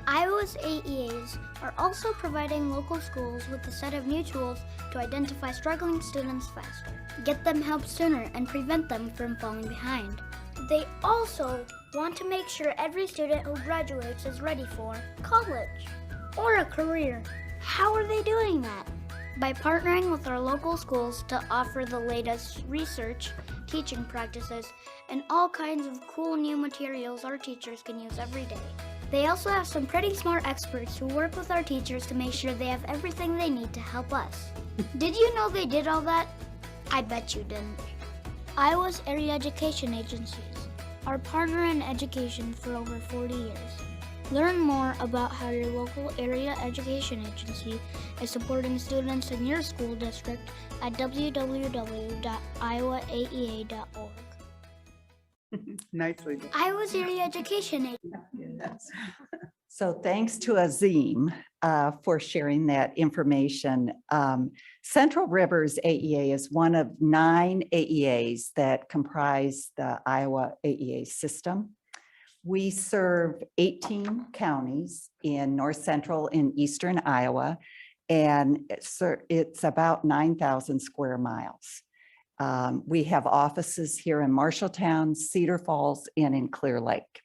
Iowa's AEAs are also providing local schools with a set of new tools to identify struggling students faster, get them help sooner, and prevent them from falling behind. They also want to make sure every student who graduates is ready for college or a career. How are they doing that? By partnering with our local schools to offer the latest research, teaching practices, and all kinds of cool new materials our teachers can use every day. They also have some pretty smart experts who work with our teachers to make sure they have everything they need to help us. Did you know they did all that? I bet you didn't. Iowa's area education agencies are partner in education for over 40 years. Learn more about how your local area education agency is supporting students in your school district at www.iowaAEA.org. Nicely done. Iowa's area education agency. So thanks to Azim for sharing that information. Central Rivers AEA is one of 9 AEAs that comprise the Iowa AEA system. We serve 18 counties in north central and eastern Iowa, and it's about 9,000 square miles. We have offices here in Marshalltown, Cedar Falls, and in Clear Lake.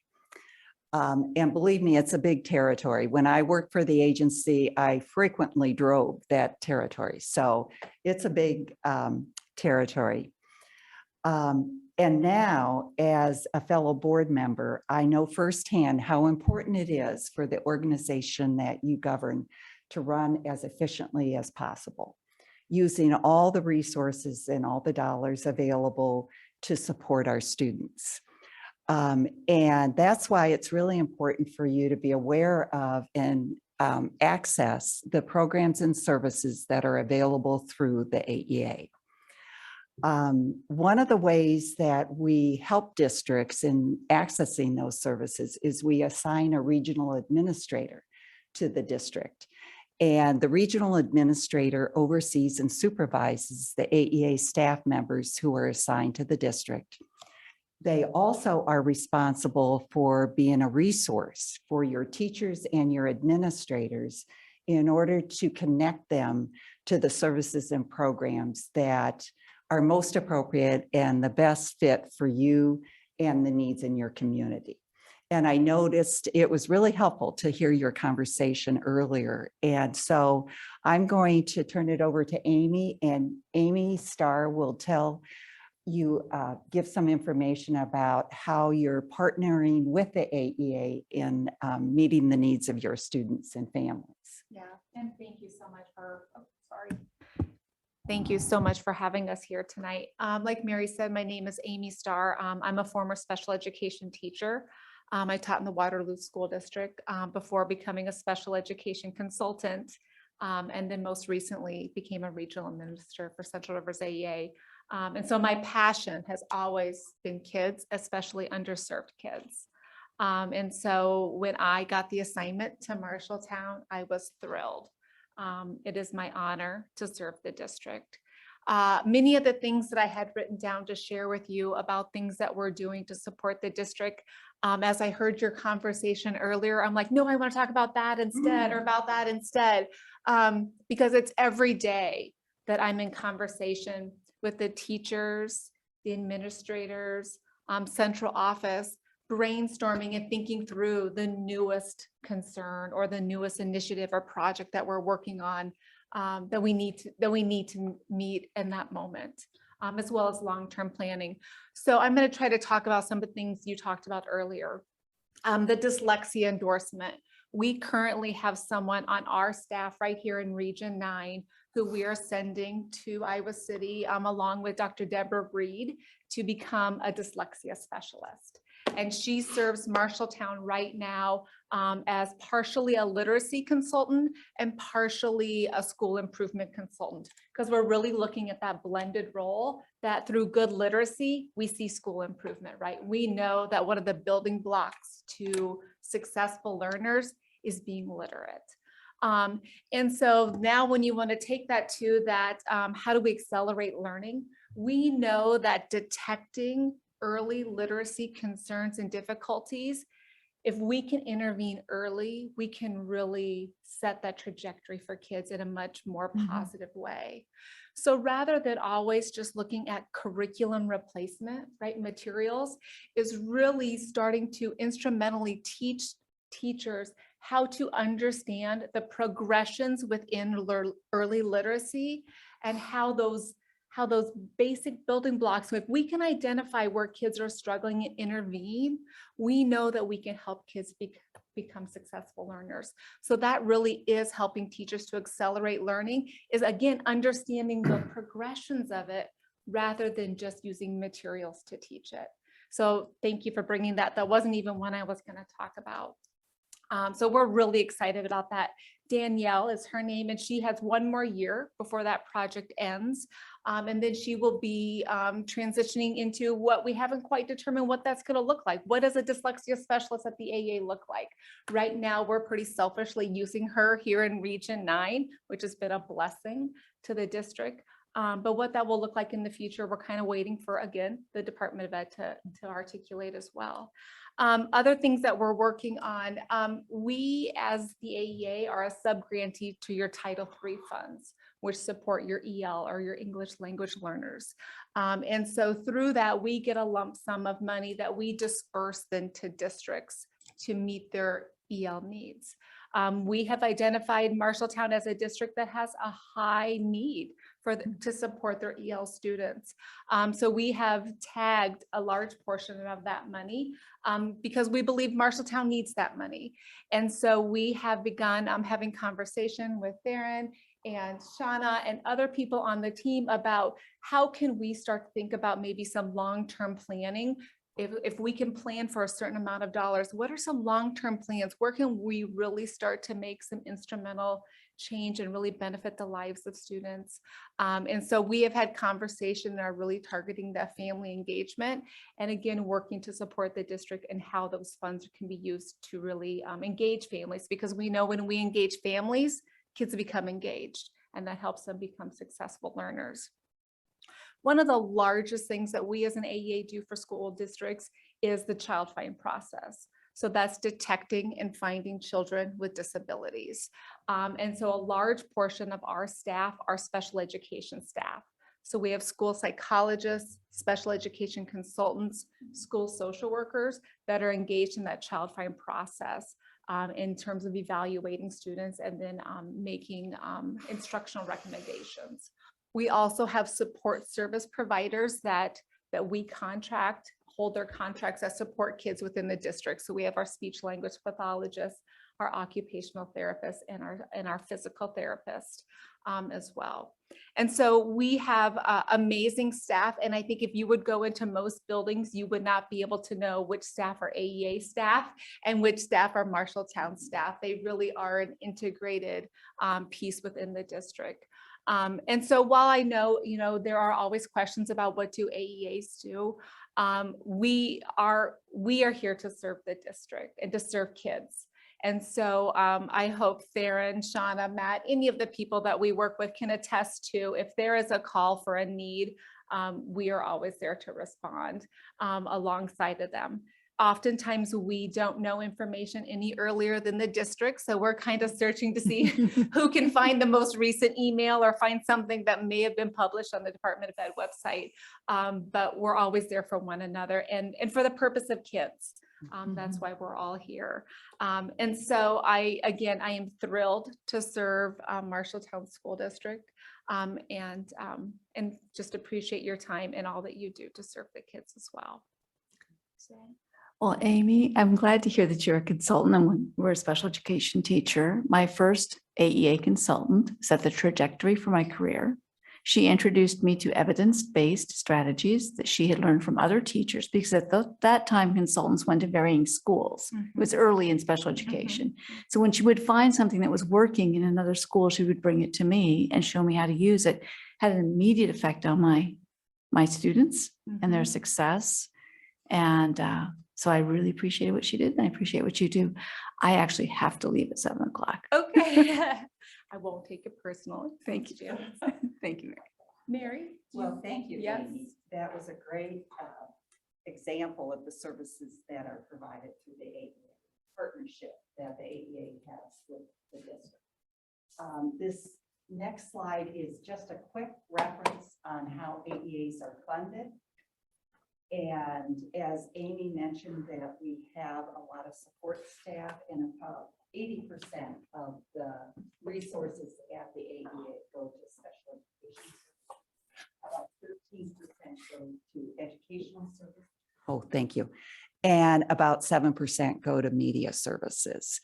And believe me, it's a big territory. When I worked for the agency, I frequently drove that territory. So it's a big territory. And now, as a fellow board member, I know firsthand how important it is for the organization that you govern to run as efficiently as possible, using all the resources and all the dollars available to support our students. And that's why it's really important for you to be aware of and access the programs and services that are available through the AEA. One of the ways that we help districts in accessing those services is we assign a regional administrator to the district. And the regional administrator oversees and supervises the AEA staff members who are assigned to the district. They also are responsible for being a resource for your teachers and your administrators in order to connect them to the services and programs that are most appropriate and the best fit for you and the needs in your community. And I noticed it was really helpful to hear your conversation earlier. And so I'm going to turn it over to Amy, and Amy Starr will tell you, give some information about how you're partnering with the AEA in meeting the needs of your students and families. Yeah, and thank you so much for, Thank you so much for having us here tonight. Like Mary said, my name is Amy Starr. I'm a former special education teacher. I taught in the Waterloo School District before becoming a special education consultant, and then most recently became a regional administrator for Central Rivers AEA. And so my passion has always been kids, especially underserved kids. And so when I got the assignment to Marshalltown, I was thrilled. It is my honor to serve the district. Many of the things that I had written down to share with you about things that we're doing to support the district, as I heard your conversation earlier, I'm like, no, I want to talk about that instead, or about that instead, because it's every day that I'm in conversation with the teachers the administrators, central office, brainstorming and thinking through the newest concern or the newest initiative or project that we're working on that we need to meet in that moment, as well as long-term planning. So I'm going to try to talk about some of the things you talked about earlier. The dyslexia endorsement. We currently have someone on our staff right here in Region 9 who we are sending to Iowa City along with Dr. Deborah Reed to become a dyslexia specialist. And she serves Marshalltown right now as partially a literacy consultant and partially a school improvement consultant, because we're really looking at that blended role that through good literacy, we see school improvement, right? We know that one of the building blocks to successful learners is being literate. And so now when you want to take that to that, how do we accelerate learning? We know that detecting early literacy concerns and difficulties, if we can intervene early, we can really set that trajectory for kids in a much more positive way. So rather than always just looking at curriculum replacement, right, materials, is really starting to instrumentally teach teachers how to understand the progressions within early literacy and how those basic building blocks, so if we can identify where kids are struggling and intervene, we know that we can help kids become successful learners. So that really is helping teachers to accelerate learning, is again, understanding the progressions of it rather than just using materials to teach it. So thank you for bringing that. That wasn't even one I was going to talk about. So we're really excited about that. Danielle is her name, and she has one more year before that project ends. And then she will be transitioning into what we haven't quite determined what that's going to look like. What does a dyslexia specialist at the AA look like? Right now, we're pretty selfishly using her here in Region 9, which has been a blessing to the district. But what that will look like in the future, we're kind of waiting for, again, the Department of Ed to articulate as well. Other things that we're working on, we as the AEA are a sub-grantee to your Title III funds, which support your EL or your English language learners. And so through that, we get a lump sum of money that we disperse then to districts to meet their EL needs. We have identified Marshalltown as a district that has a high need to support their EL students. So we have tagged a large portion of that money because we believe Marshalltown needs that money. And so we have begun having conversation with Theron and Shauna and other people on the team about how can we start to think about maybe some long-term planning. If we can plan for a certain amount of dollars, what are some long-term plans? Where can we really start to make some instrumental change and really benefit the lives of students? And so we have had conversation and are really targeting that family engagement. And again, working to support the district and how those funds can be used to really engage families, because we know when we engage families, kids become engaged, and that helps them become successful learners. One of the largest things that we as an AEA do for school districts is the child find process. So that's detecting and finding children with disabilities. And so a large portion of our staff are special education staff. So we have school psychologists, special education consultants, school social workers that are engaged in that child find process in terms of evaluating students and then making instructional recommendations. We also have support service providers that we contract, hold their contracts that support kids within the district. So we have our speech language pathologists, our occupational therapists, and our physical therapist as well. And so we have amazing staff. And I think if you would go into most buildings, you would not be able to know which staff are AEA staff and which staff are Marshalltown staff. They really are an integrated piece within the district. And so while I know, there are always questions about what do AEAs do, we are here to serve the district and to serve kids. And so I hope Theron, Shauna, Matt, any of the people that we work with can attest to if there is a call for a need, we are always there to respond alongside of them. Oftentimes, we don't know information any earlier than the district, so we're kind of searching to see who can find the most recent email or find something that may have been published on the Department of Ed website. But we're always there for one another and for the purpose of kids. That's why we're all here. And so I am thrilled to serve Marshalltown School District and just appreciate your time and all that you do to serve the kids as well. Well, Amy, I'm glad to hear that you're a consultant and we're a special education teacher. My first AEA consultant set the trajectory for my career. She introduced me to evidence-based strategies that she had learned from other teachers because at that time, consultants went to varying schools. It was early in special education. So when she would find something that was working in another school, she would bring it to me and show me how to use it. Had an immediate effect on my students and their success. And so I really appreciated what she did and I appreciate what you do. I actually have to leave at 7 o'clock. Okay. I won't take it personally. Thank you. Thank you, Mary. Well, thank you, Yes. Amy. That was a great example of the services that are provided through the AEA partnership that the AEA has with the district. This next slide is just a quick reference on how AEAs are funded. And as Amy mentioned, that we have a lot of support staff and about 80% of the resources at the AEA go to special education. About 13% go to educational services. Oh, thank you. And about 7% go to media services.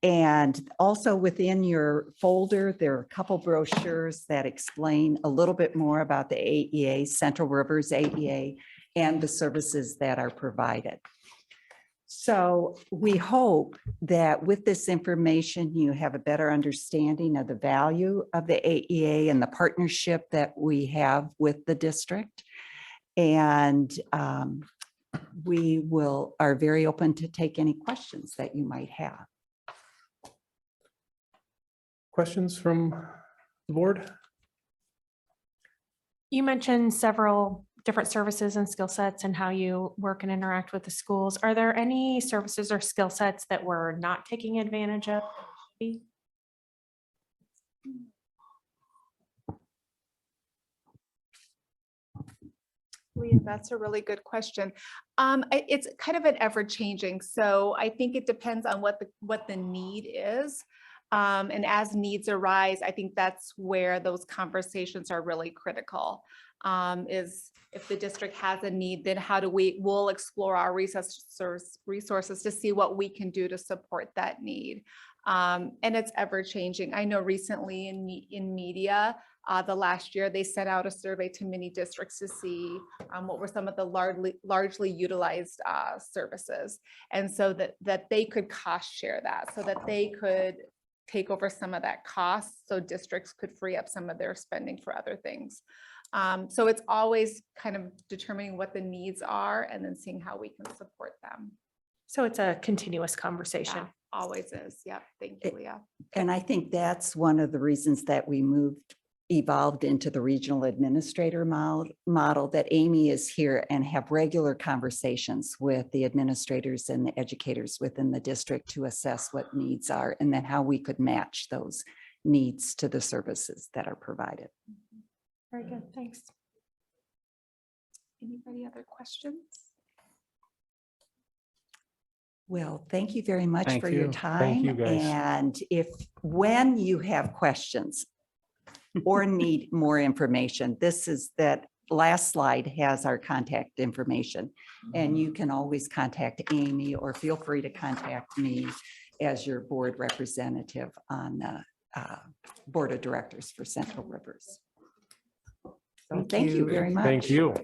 And also within your folder, there are a couple brochures that explain a little bit more about the AEA, Central Rivers AEA, and the services that are provided. So we hope that with this information, you have a better understanding of the value of the AEA and the partnership that we have with the district. And we are very open to take any questions that you might have. Questions from the board? You mentioned several different services and skill sets and how you work and interact with the schools. Are there any services or skill sets that we're not taking advantage of? Leah, that's a really good question. It's kind of an ever-changing, so I think it depends on what the need is. And as needs arise, I think that's where those conversations are really critical. Is if the district has a need, then we'll explore our resources to see what we can do to support that need. And it's ever changing. I know recently in media, the last year they sent out a survey to many districts to see what were some of the largely utilized services. And so that they could cost share that, so that they could take over some of that cost so districts could free up some of their spending for other things. So it's always kind of determining what the needs are and then seeing how we can support them. So it's a continuous conversation. Yeah, always is. Yep. Thank you, Leah. And I think that's one of the reasons that we evolved into the regional administrator model, that Amy is here and have regular conversations with the administrators and the educators within the district to assess what needs are and then how we could match those needs to the services that are provided. Very good, thanks. Anybody other questions? Well, thank you very much Thank for you. your time. Thank you, guys. And when you have questions or need more information, that last slide has our contact information. And you can always contact Amy or feel free to contact me as your board representative on the board of directors for Central Rivers. So thank you very much. Thank you.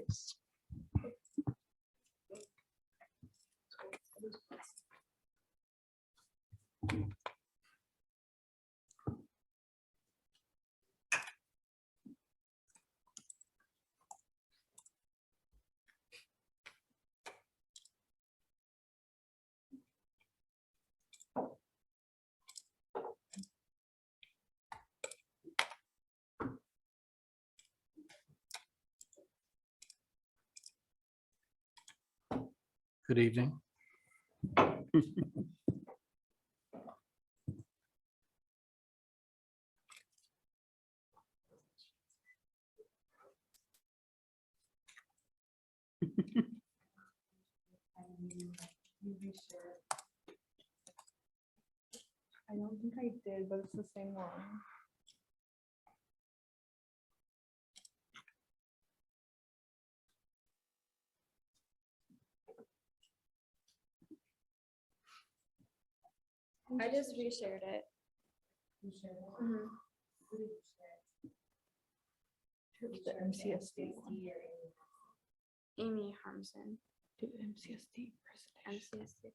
Good evening. I don't think I did, but it's the same one. I just reshared it. Mhm. The MCSD one. Amy Harmson. Do MCSD. MCSD.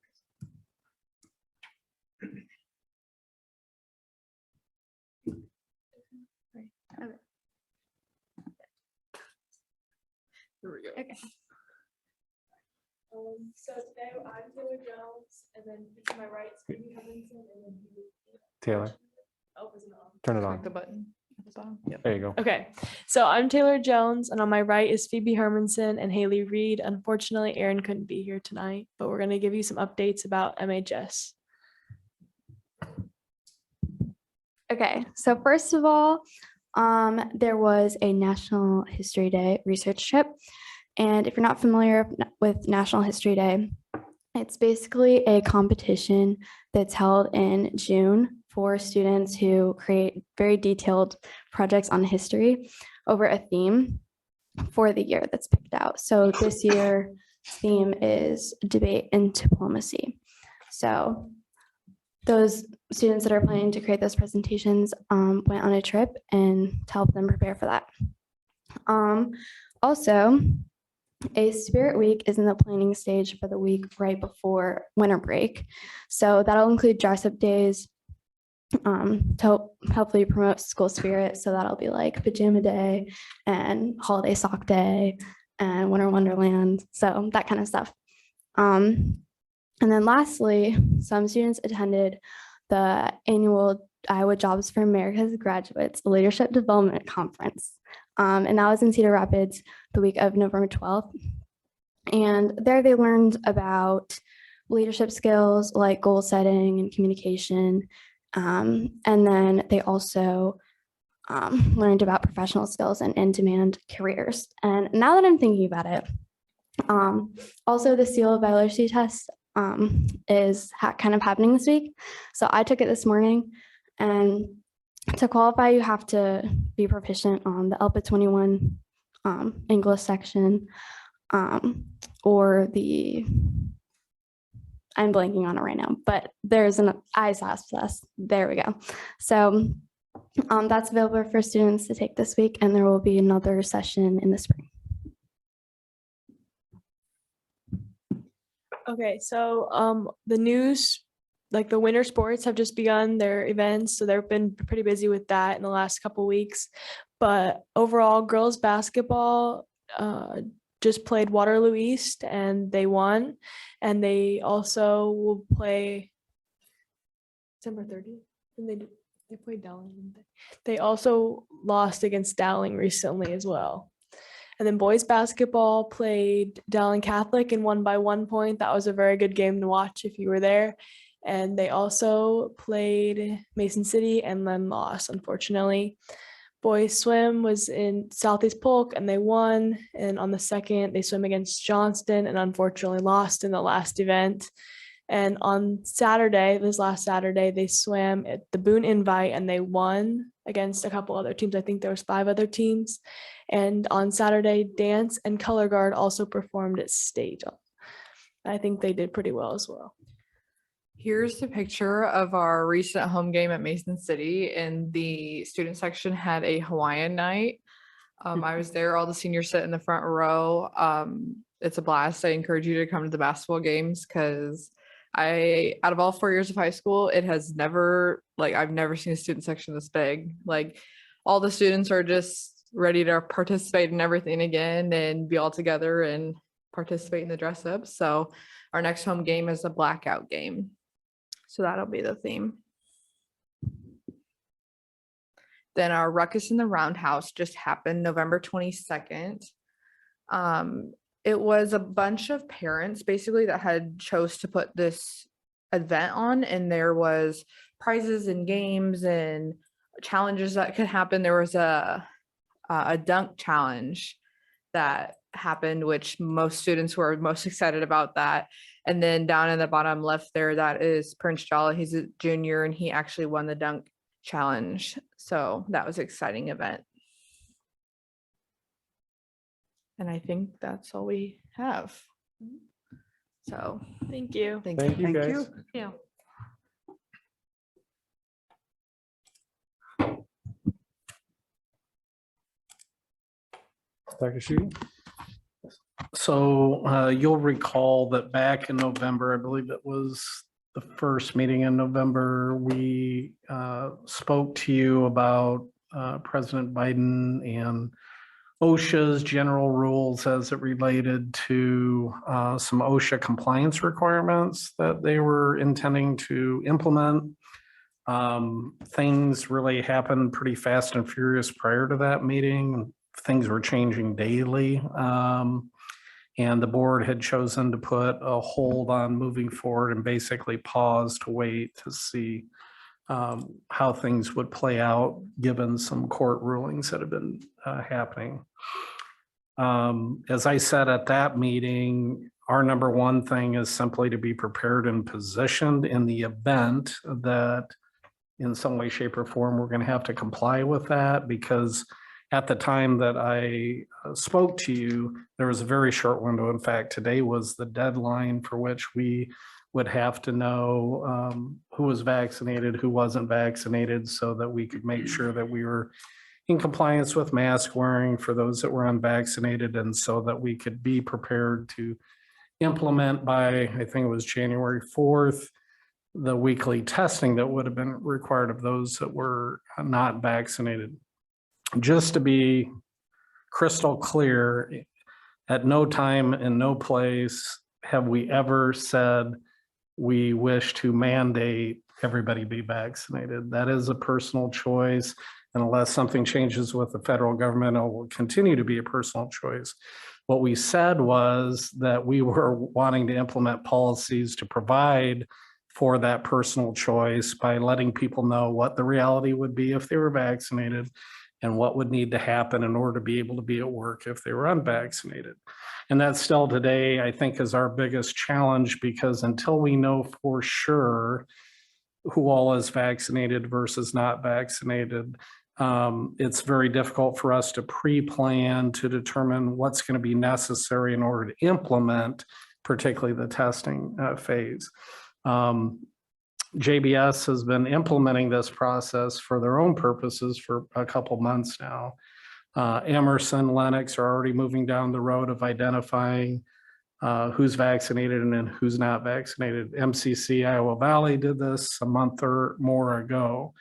Okay. Here we go. Okay. So today I'm Taylor Jones, and then to my right is Phoebe Hubinson, and then you. Taylor, Oh, is it on? turn it on. The button at the bottom. Yep. There you go. Okay, so I'm Taylor Jones, and on my right is Phoebe Hermanson and Haley Reed. Unfortunately, Erin couldn't be here tonight, but we're going to give you some updates about MHS. Okay, so first of all, there was a National History Day research trip. And if you're not familiar with National History Day, it's basically a competition that's held in June for students who create very detailed projects on history over a theme for the year that's picked out. So this year's theme is debate and diplomacy. So those students that are planning to create those presentations went on a trip and to help them prepare for that. Also, a Spirit Week is in the planning stage for the week right before winter break. So that'll include dress up days to hopefully promote school spirit. So that'll be like pajama day and holiday sock day and winter wonderland. So that kind of stuff. And then lastly, some students attended the annual Iowa Jobs for America's Graduates Leadership Development Conference. And that was in Cedar Rapids the week of November 12th. And there they learned about leadership skills like goal setting and communication. And then they also learned about professional skills and in-demand careers. And now that I'm thinking about it, also the seal of literacy test is kind of happening this week. So I took it this morning, and to qualify, you have to be proficient on the ELPA 21 English section or the, I'm blanking on it right now, but there's an ISAS test. There we go. So that's available for students to take this week, and there will be another session in the spring. Okay, so the news, like the winter sports have just begun their events, so they've been pretty busy with that in the last couple weeks. But overall, girls basketball just played Waterloo East and they won, and they also will play December 30th. And they played Dowling, didn't they? They also lost against Dowling recently as well. And then boys basketball played Dowling Catholic and won by 1 point. That was a very good game to watch if you were there. And they also played Mason City and then lost, unfortunately. Boys swim was in Southeast Polk and they won. And on the second, they swim against Johnston and unfortunately lost in the last event. And on Saturday, this last Saturday, they swam at the Boone Invite and they won against a couple other teams. I think there was 5 other teams. And on Saturday, dance and color guard also performed at state. I think they did pretty well as well. Here's the picture of our recent home game at Mason City, and the student section had a Hawaiian night. I was there, all the seniors sit in the front row. It's a blast. I encourage you to come to the basketball games because out of all 4 years of high school, it has never, I've never seen a student section this big. Like all the students are just ready to participate in everything again and be all together and participate in the dress up. So our next home game is a blackout game. So that'll be the theme. Then our Ruckus in the Roundhouse just happened November 22nd. it was a bunch of parents basically that had chose to put this event on, and there was prizes and games and challenges that could happen. There was a dunk challenge that happened, which most students were most excited about that. And then down in the bottom left there, that is Prince Jala. He's a junior and he actually won the dunk challenge. So that was an exciting event. And I think that's all we have. So Thank you. thank Thank you. you, guys. Thank you. Dr. Shuey? So you'll recall that back in November, I believe it was the first meeting in November, we spoke to you about President Biden and OSHA's general rules as it related to some OSHA compliance requirements that they were intending to implement. Things really happened pretty fast and furious prior to that meeting. Things were changing daily. And the board had chosen to put a hold on moving forward and basically pause to wait to see how things would play out given some court rulings that have been happening. As I said at that meeting, our number one thing is simply to be prepared and positioned in the event that in some way, shape, or form, we're going to have to comply with that, because at the time that I spoke to you, there was a very short window. In fact, today was the deadline for which we would have to know who was vaccinated, who wasn't vaccinated, so that we could make sure that we were in compliance with mask wearing for those that were unvaccinated, and so that we could be prepared to implement by, I think it was January 4th, the weekly testing that would have been required of those that were not vaccinated. Just to be crystal clear, at no time and no place have we ever said we wish to mandate everybody be vaccinated. That is a personal choice. And unless something changes with the federal government, it will continue to be a personal choice. What we said was that we were wanting to implement policies to provide for that personal choice by letting people know what the reality would be if they were vaccinated and what would need to happen in order to be able to be at work if they were unvaccinated. And that still today, I think, is our biggest challenge, because until we know for sure who all is vaccinated versus not vaccinated, it's very difficult for us to pre-plan to determine what's going to be necessary in order to implement, particularly the testing phase. JBS has been implementing this process for their own purposes for a couple months now. Emerson, Lennox are already moving down the road of identifying who's vaccinated and who's not vaccinated. MCC Iowa Valley did this a month or more ago.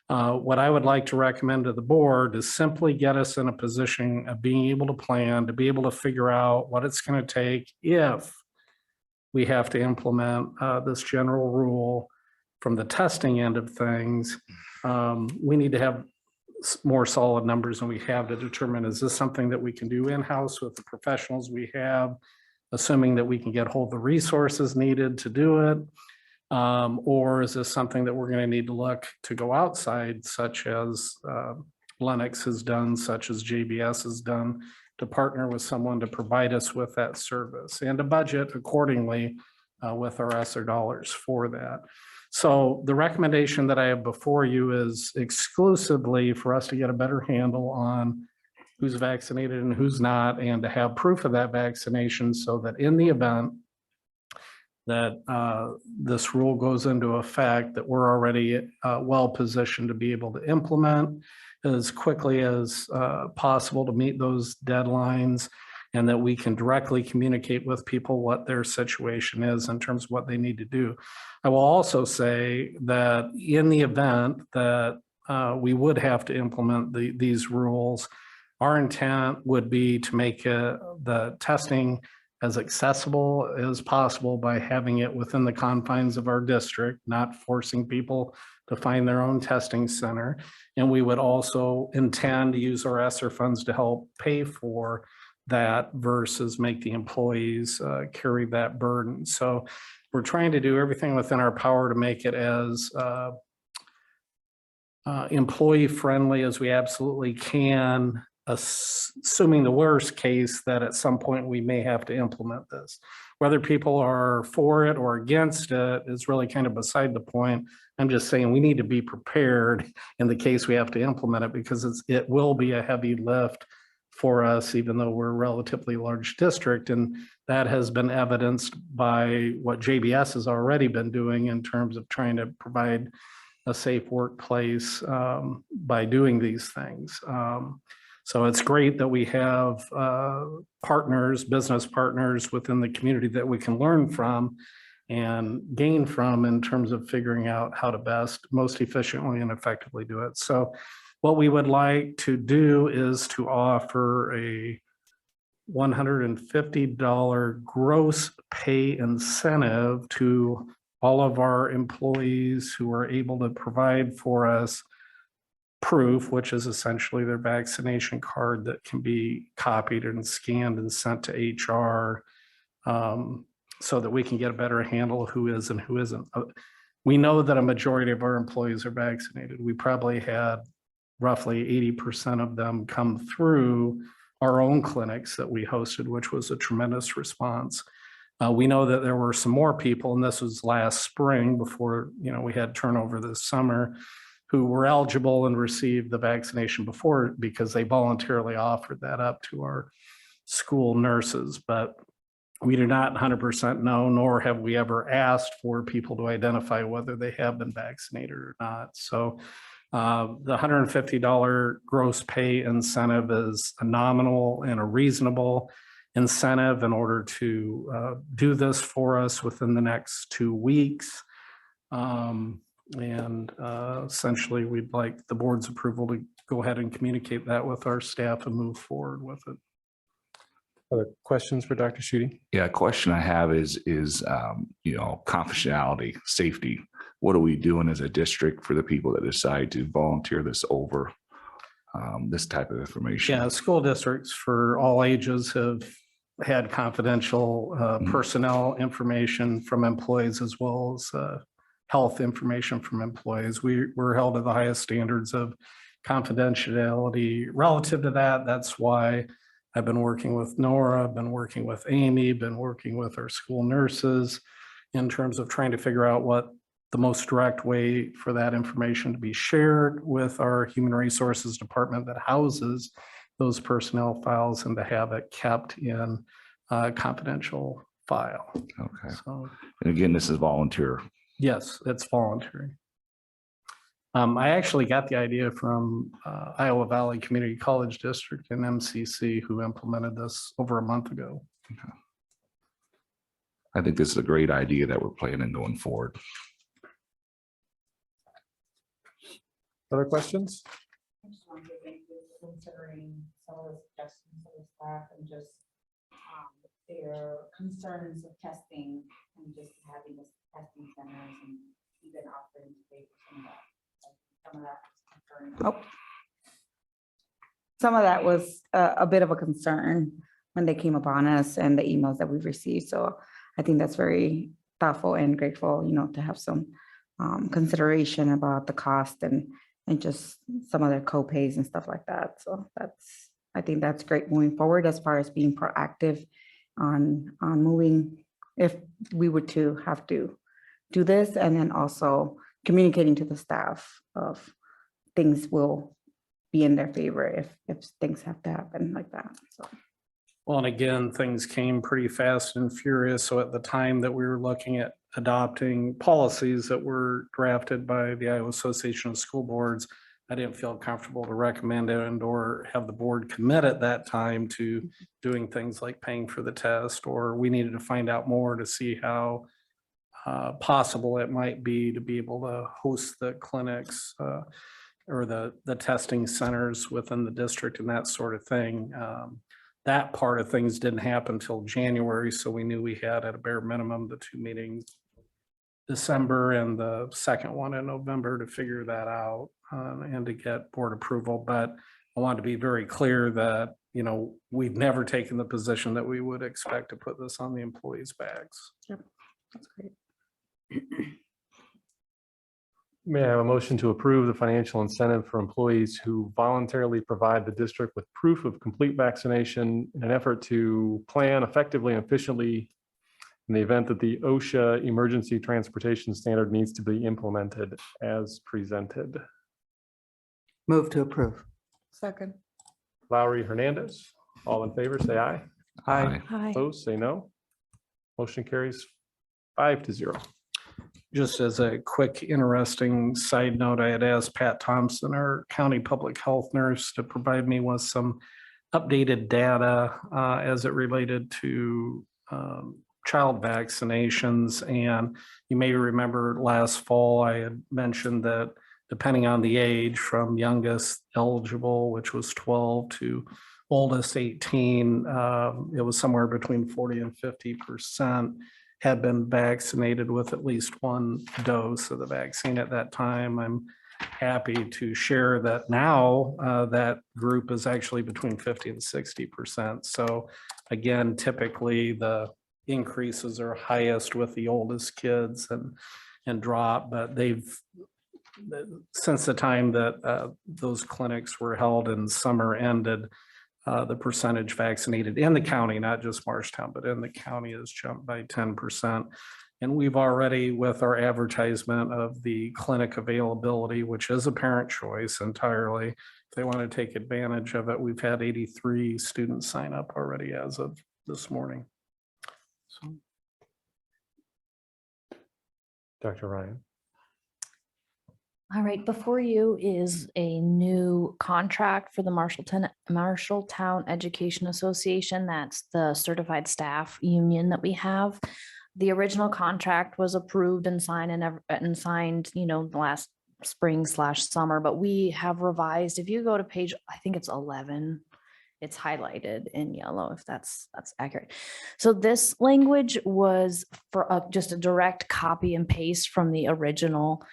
What I would like to recommend to the board is simply get us in a position of being able to plan, to be able to figure out what it's going to take if we have to implement this general rule from the testing end of things. We need to have more solid numbers than we have to determine, is this something that we can do in-house with the professionals we have, assuming that we can get hold of the resources needed to do it? Or is this something that we're going to need to look to go outside, such as Lennox has done, such as JBS has done, to partner with someone to provide us with that service and to budget accordingly with our ESSER dollars for that. So the recommendation that I have before you is exclusively for us to get a better handle on who's vaccinated and who's not, and to have proof of that vaccination, so that in the event that this rule goes into effect, that we're already well positioned to be able to implement as quickly as possible to meet those deadlines, and that we can directly communicate with people what their situation is in terms of what they need to do. I will also say that in the event that we would have to implement these rules, our intent would be to make the testing as accessible as possible by having it within the confines of our district, not forcing people to find their own testing center. And we would also intend to use our ESSER funds to help pay for that versus make the employees carry that burden. So we're trying to do everything within our power to make it as employee friendly as we absolutely can, assuming the worst case that at some point we may have to implement this. Whether people are for it or against it is really kind of beside the point. I'm just saying we need to be prepared in the case we have to implement it, because it will be a heavy lift for us, even though we're a relatively large district. And that has been evidenced by what JBS has already been doing in terms of trying to provide a safe workplace by doing these things. So it's great that we have partners, business partners within the community that we can learn from and gain from in terms of figuring out how to most efficiently and effectively do it. So what we would like to do is to offer a $150 gross pay incentive to all of our employees who are able to provide for us proof, which is essentially their vaccination card that can be copied and scanned and sent to HR, so that we can get a better handle of who is and who isn't. We know that a majority of our employees are vaccinated. We probably had roughly 80% of them come through our own clinics that we hosted, which was a tremendous response. We know that there were some more people, and this was last spring before we had turnover this summer, who were eligible and received the vaccination before because they voluntarily offered that up to our school nurses. But we do not 100% know, nor have we ever asked for people to identify whether they have been vaccinated or not. So the $150 gross pay incentive is a nominal and a reasonable incentive in order to do this for us within the next 2 weeks. Essentially, we'd like the board's approval to go ahead and communicate that with our staff and move forward with it. Other questions for Dr. Schutte? Yeah, a question I have is confidentiality, safety. What are we doing as a district for the people that decide to volunteer this over this type of information? Yeah, school districts for all ages have had confidential personnel information from employees, as well as health information from employees. We're held to the highest standards of confidentiality relative to that. That's why I've been working with Nora, I've been working with Amy, been working with our school nurses in terms of trying to figure out what the most direct way for that information to be shared with our human resources department that houses those personnel files, and to have it kept in a confidential file. Okay. So, and again, this is volunteer. yes, it's voluntary. I actually got the idea from Iowa Valley Community College District and MCC, who implemented this over a month ago. Okay. I think this is a great idea that we're planning going forward. Other questions? I just wanted to thank you for considering some of the suggestions of the staff and just their concerns of testing and just having the testing centers and even offering to pay for some of that. Some of that was concerning. Some of that was a bit of a concern when they came upon us and the emails that we've received. So I think that's very thoughtful and grateful, to have some consideration about the cost and just some of their co-pays and stuff like that. So I think that's great moving forward as far as being proactive on moving, if we were to have to do this, and then also communicating to the staff of things will be in their favor if things have to happen like that. So. Well, and again, things came pretty fast and furious. So at the time that we were looking at adopting policies that were drafted by the Iowa Association of School Boards, I didn't feel comfortable to recommend it and or have the board commit at that time to doing things like paying for the test, or we needed to find out more to see how possible it might be to be able to host the clinics or the testing centers within the district and that sort of thing. That part of things didn't happen until January, so we knew we had at a bare minimum the 2 meetings, December and the second one in November, to figure that out and to get board approval. But I want to be very clear that you know, we've never taken the position that we would expect to put this on the employees' bags. Yep, that's great. May I have a motion to approve the financial incentive for employees who voluntarily provide the district with proof of complete vaccination in an effort to plan effectively and efficiently in the event that the OSHA emergency transportation standard needs to be implemented as presented? Move to approve. Second. Lowry, Hernandez, all in favor, say aye. Aye. Hi. Opposed, say no. Motion carries 5-0. Just as a quick, interesting side note, I had asked Pat Thompson, our county public health nurse, to provide me with some updated data as it related to child vaccinations. And you may remember last fall, I had mentioned that depending on the age, from youngest eligible, which was 12, to oldest 18, it was somewhere between 40 and 50% had been vaccinated with at least one dose of the vaccine at that time. I'm happy to share that now that group is actually between 50 and 60%. So again, typically the increases are highest with the oldest kids and drop, but they've, since the time that those clinics were held and summer ended, the percentage vaccinated in the county, not just Marshalltown, but in the county, has jumped by 10%. And we've already, with our advertisement of the clinic availability, which is a parent choice entirely, if they want to take advantage of it, we've had 83 students sign up already as of this morning. So. Dr. Ryan. All right, before you is a new contract for the Marshalltown Education Association. That's the certified staff union that we have. The original contract was approved and signed, you know, last spring/summer, but we have revised. If you go to page, I think it's 11, it's highlighted in yellow, if that's accurate. So this language was for just a direct copy and paste from the original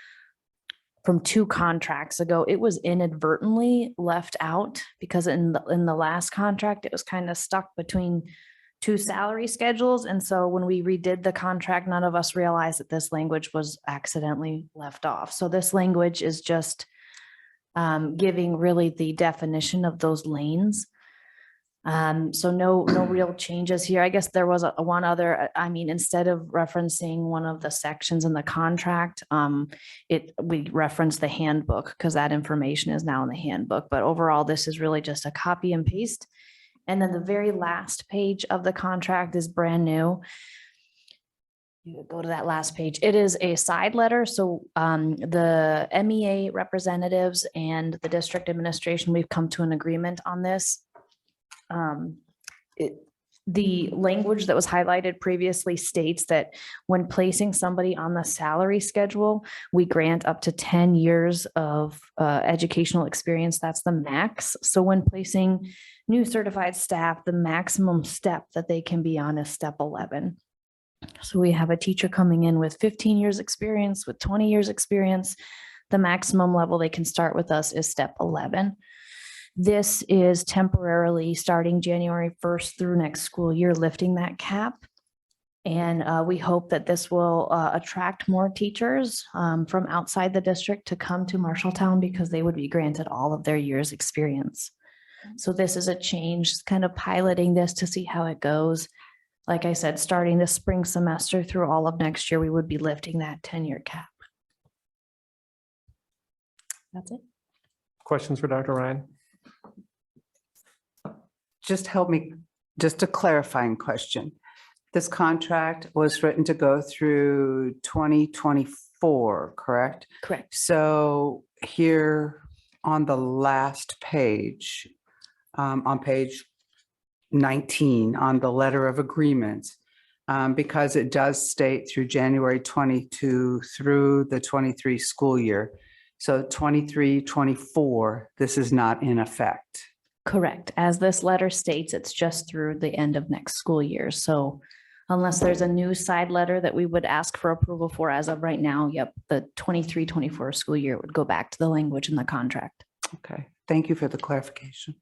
from 2 contracts ago. It was inadvertently left out because in the last contract, it was kind of stuck between 2 salary schedules. And so when we redid the contract, none of us realized that this language was accidentally left off. So this language is just giving really the definition of those lanes. So no real changes here. I guess there was one other, I mean, instead of referencing one of the sections in the contract, we referenced the handbook because that information is now in the handbook. But overall, this is really just a copy and paste. And then the very last page of the contract is brand new. You go to that last page. It is a side letter. So the MEA representatives and the district administration, we've come to an agreement on this. The language that was highlighted previously states that when placing somebody on the salary schedule, we grant up to 10 years of educational experience. That's the max. So when placing new certified staff, the maximum step that they can be on is step 11. So we have a teacher coming in with 15 years experience, with 20 years experience. The maximum level they can start with us is step 11. This is temporarily starting January 1st through next school year, lifting that cap. And we hope that this will attract more teachers from outside the district to come to Marshalltown because they would be granted all of their years experience. So this is a change, kind of piloting this to see how it goes. Like I said, starting the spring semester through all of next year, we would be lifting that 10-year cap. That's it. Questions for Dr. Ryan? Just help me, just a clarifying question. This contract was written to go through 2024, correct? Correct. So here on the last page, on page 19, on the letter of agreement, because it does state through January 22 through the 23 school year. So 23, 24, this is not in effect. Correct. As this letter states, it's just through the end of next school year. So unless there's a new side letter that we would ask for approval for as of right now, yep, the 23-24 school year would go back to the language in the contract. Okay, thank you for the clarification.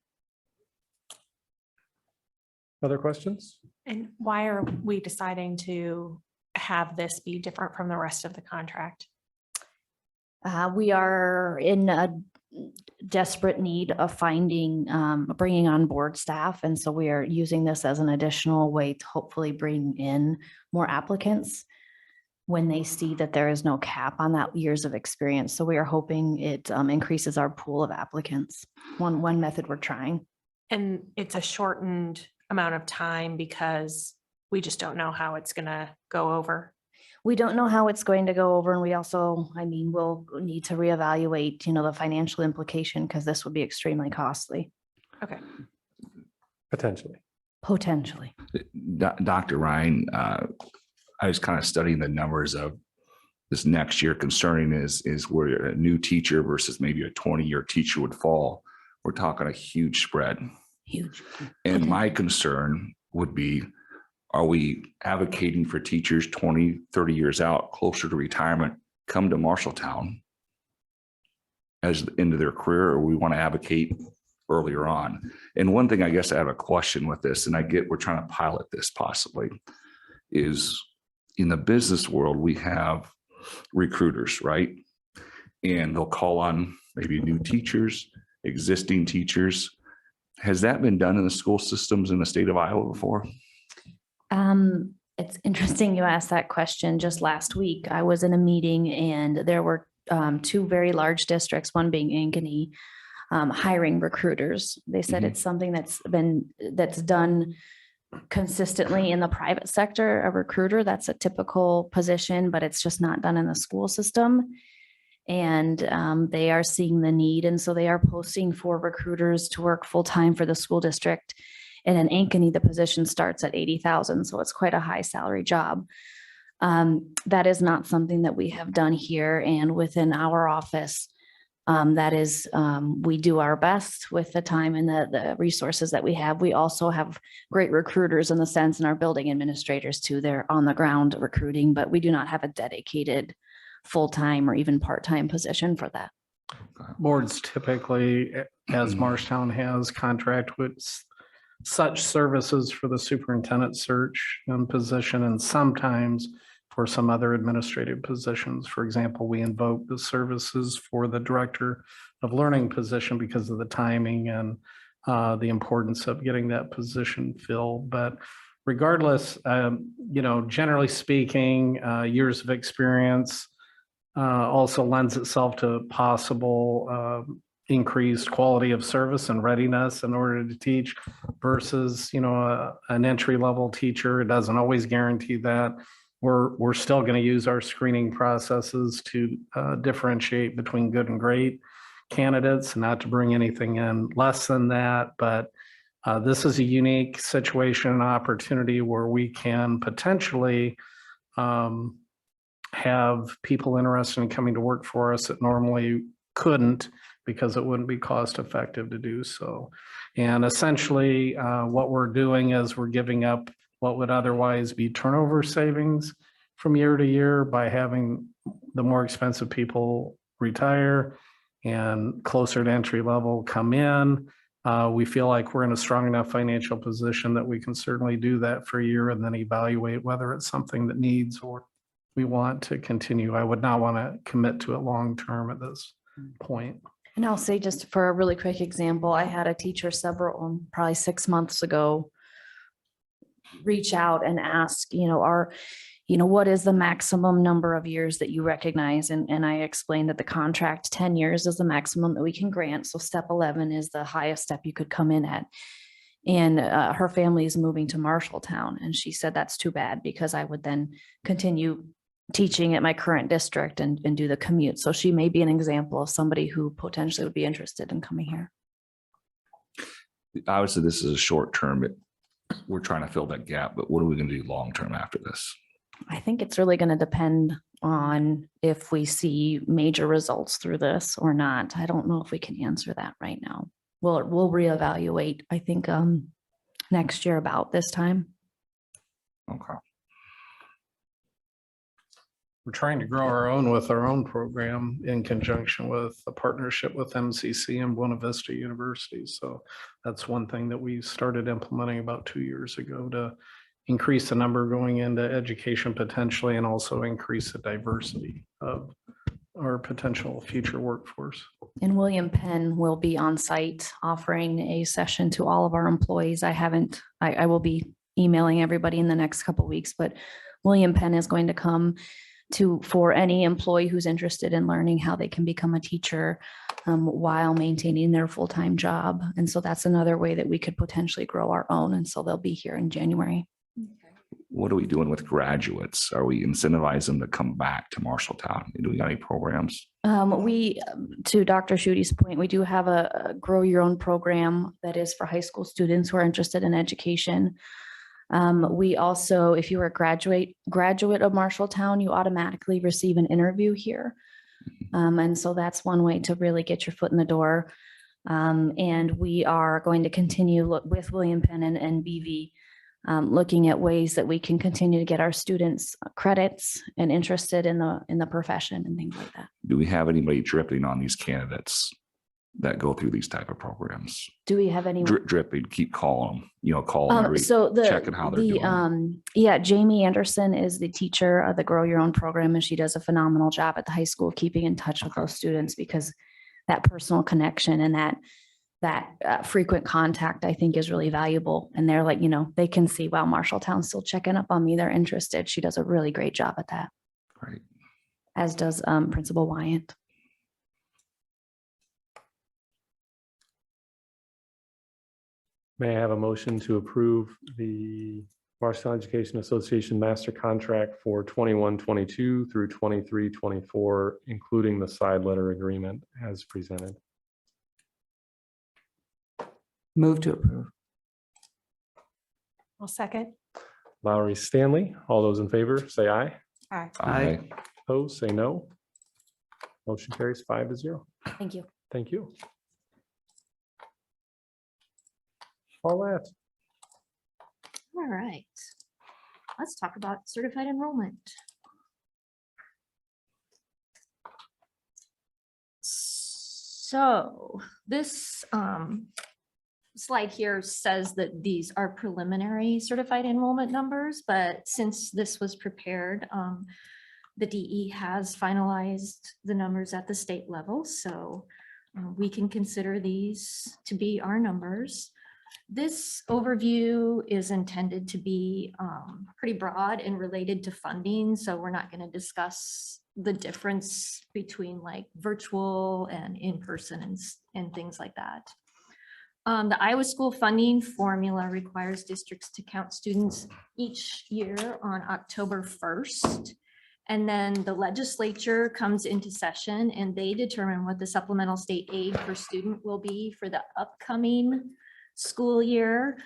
Other questions? And why are we deciding to have this be different from the rest of the contract? We are in a desperate need of finding, bringing on board staff. And so we are using this as an additional way to hopefully bring in more applicants when they see that there is no cap on that years of experience. So we are hoping it increases our pool of applicants. One method we're trying. And it's a shortened amount of time because we just don't know how it's going to go over. We don't know how it's going to go over, and we also, I mean, we'll need to reevaluate, you know, the financial implication, because this would be extremely costly. Okay. Potentially. Potentially. Dr. Ryan, I was kind of studying the numbers of this next year concerning is where a new teacher versus maybe a 20-year teacher would fall. We're talking a huge spread. Huge. And my concern would be, are we advocating for teachers 20, 30 years out, closer to retirement, come to Marshalltown as into their career, or we want to advocate earlier on? And one thing I guess I have a question with this, and I get we're trying to pilot this possibly, is in the business world, we have recruiters, right? And they'll call on maybe new teachers, existing teachers. Has that been done in the school systems in the state of Iowa before? It's interesting you asked that question. Just last week, I was in a meeting and there were two very large districts, one being Ankeny, hiring recruiters. They said it's something that's done consistently in the private sector. A recruiter, that's a typical position, but it's just not done in the school system. And they are seeing the need. And so they are posting for recruiters to work full-time for the school district. And in Ankeny, the position starts at 80,000. So it's quite a high salary job. That is not something that we have done here. And within our office, that is, we do our best with the time and the resources that we have. We also have great recruiters in the sense, and our building administrators too. They're on the ground recruiting, but we do not have a dedicated full-time or even part-time position for that. Boards typically, as Marshalltown has, contract with such services for the superintendent search and position, and sometimes for some other administrative positions. For example, we invoke the services for the director of learning position because of the timing and the importance of getting that position filled. But regardless, generally speaking, years of experience also lends itself to possible increased quality of service and readiness in order to teach versus, an entry-level teacher. It doesn't always guarantee that. We're still going to use our screening processes to differentiate between good and great candidates, not to bring anything in less than that. But this is a unique situation and opportunity where we can potentially have people interested in coming to work for us that normally couldn't, because it wouldn't be cost effective to do so. And essentially what we're doing is we're giving up what would otherwise be turnover savings from year to year by having the more expensive people retire and closer to entry level come in. We feel like we're in a strong enough financial position that we can certainly do that for a year and then evaluate whether it's something that needs or we want to continue. I would not want to commit to it long-term at this point. And I'll say, just for a really quick example, I had a teacher probably 6 months ago reach out and ask, what is the maximum number of years that you recognize? And I explained that the contract 10 years is the maximum that we can grant. So step 11 is the highest step you could come in at. And her family is moving to Marshalltown. And she said, that's too bad, because I would then continue teaching at my current district and do the commute. So she may be an example of somebody who potentially would be interested in coming here. Obviously, this is a short term. We're trying to fill that gap, but what are we going to do long term after this? I think it's really going to depend on if we see major results through this or not. I don't know if we can answer that right now. We'll reevaluate, I think, next year about this time. Okay. we're trying to grow our own with our own program in conjunction with a partnership with MCC and Buena Vista University. So that's one thing that we started implementing about 2 years ago to increase the number going into education potentially, and also increase the diversity of our potential future workforce. And William Penn will be on site offering a session to all of our employees. I will be emailing everybody in the next couple of weeks, but William Penn is going to come for any employee who's interested in learning how they can become a teacher while maintaining their full-time job. And so that's another way that we could potentially grow our own. And so they'll be here in January. What are we doing with graduates? Are we incentivizing them to come back to Marshalltown? Do we got any programs? To Dr. Schuette's point, we do have a grow your own program that is for high school students who are interested in education. We also, if you are a graduate of Marshalltown, you automatically receive an interview here. And so that's one way to really get your foot in the door. And we are going to continue with William Penn and BV, looking at ways that we can continue to get our students credits and interested in the profession and things like that. Do we have anybody dripping on these candidates that go through these type of programs? Do we have any? Dripping, keep calling them, call them checking how they're doing. Yeah, Jamie Anderson is the teacher of the Grow Your Own program, and she does a phenomenal job at the high school keeping in touch with those students, because that personal connection and that frequent contact, I think, is really valuable. And they're like, they can see, wow, Marshalltown's still checking up on me. They're interested. She does a really great job at that. Right. As does Principal Wyant. May I have a motion to approve the Marshalltown Education Association Master Contract for 21-22 through 23-24, including the side letter agreement as presented? Move to approve. I'll second. Lowry Stanley, all those in favor, say aye. Aye. Aye. Opposed, say no. Motion carries 5-0. Thank you. Thank you. Paulette. All right. Let's talk about certified enrollment. So this slide here says that these are preliminary certified enrollment numbers, but since this was prepared, the DE has finalized the numbers at the state level, so we can consider these to be our numbers. This overview is intended to be pretty broad and related to funding, so we're not going to discuss the difference between like virtual and in-person and things like that. The Iowa school funding formula requires districts to count students each year on October 1st. And then the legislature comes into session and they determine what the supplemental state aid per student will be for the upcoming school year.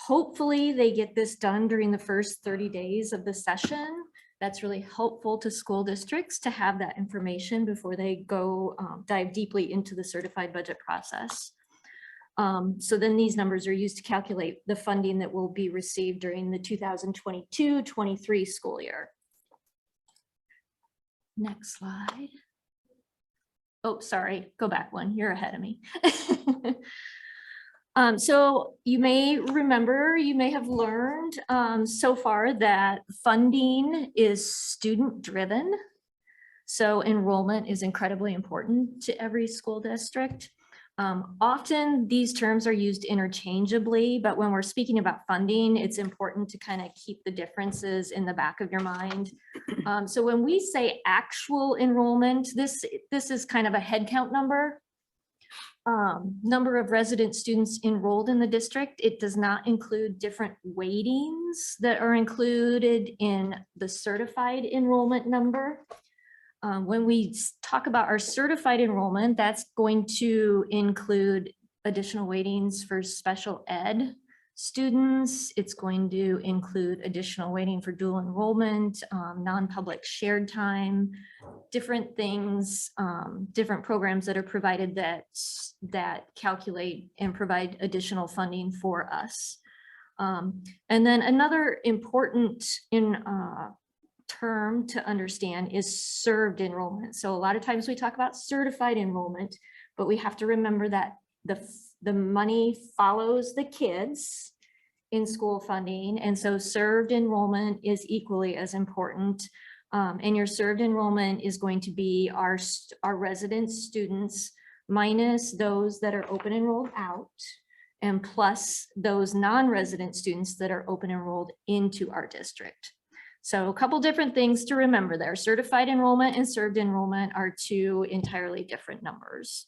Hopefully they get this done during the first 30 days of the session. That's really helpful to school districts to have that information before they go dive deeply into the certified budget process. So then these numbers are used to calculate the funding that will be received during the 2022-23 school year. Next slide. Oh, sorry, go back one, you're ahead of me. So you may remember, you may have learned so far that funding is student driven. So enrollment is incredibly important to every school district. Often these terms are used interchangeably, but when we're speaking about funding, it's important to kind of keep the differences in the back of your mind. So when we say actual enrollment, this is kind of a head count number. Number of resident students enrolled in the district. It does not include different weightings that are included in the certified enrollment number. When we talk about our certified enrollment, that's going to include additional weightings for special ed students. It's going to include additional weighting for dual enrollment, non-public shared time, different things, different programs that are provided that calculate and provide additional funding for us. And then another important term to understand is served enrollment. So a lot of times we talk about certified enrollment, but we have to remember that the money follows the kids in school funding. And so served enrollment is equally as important. And your served enrollment is going to be our resident students minus those that are open enrolled out and plus those non-resident students that are open enrolled into our district. So a couple different things to remember there. Certified enrollment and served enrollment are two entirely different numbers.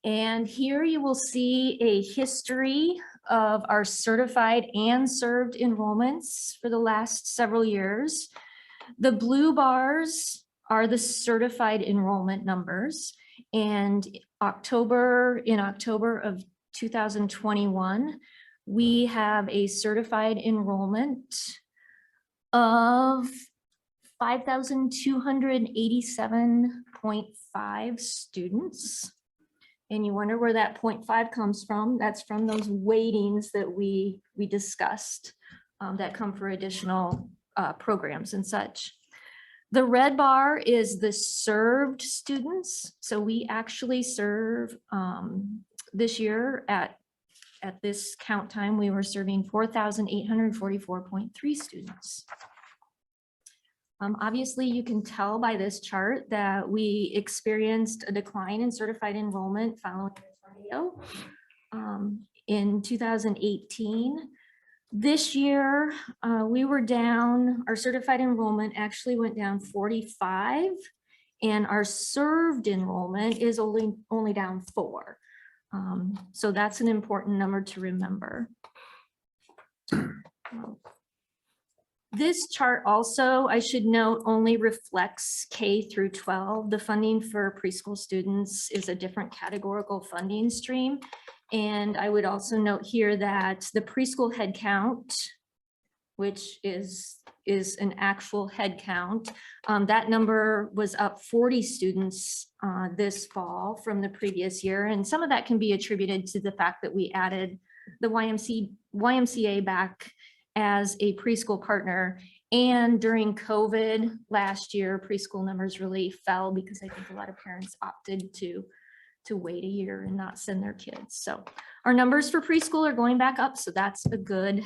And here you will see a history of our certified and served enrollments for the last several years. The blue bars are the certified enrollment numbers. And in October of 2021, we have a certified enrollment of 5,287.5 students. And you wonder where that 0.5 comes from. That's from those weightings that we discussed that come for additional programs and such. The red bar is the served students. So we actually serve this year at this count time, we were serving 4,844.3 students. Obviously, you can tell by this chart that we experienced a decline in certified enrollment following the tornado in 2018. This year, we were down, our certified enrollment actually went down 45, and our served enrollment is only down 4. So that's an important number to remember. This chart also, I should note, only reflects K through 12. The funding for preschool students is a different categorical funding stream. And I would also note here that the preschool head count, which is an actual head count, that number was up 40 students this fall from the previous year. And some of that can be attributed to the fact that we added the YMCA back as a preschool partner. And during COVID last year, preschool numbers really fell because I think a lot of parents opted to wait a year and not send their kids. So our numbers for preschool are going back up. So that's a good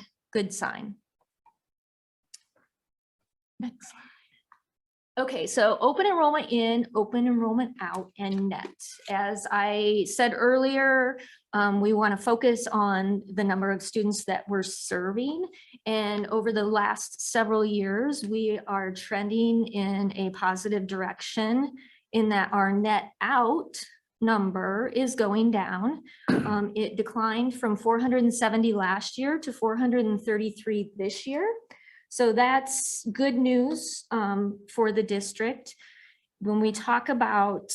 sign. Next slide. Okay, so open enrollment in, open enrollment out, and net. As I said earlier, we want to focus on the number of students that we're serving. And over the last several years, we are trending in a positive direction in that our net out number is going down. It declined from 470 last year to 433 this year. So that's good news for the district. When we talk about,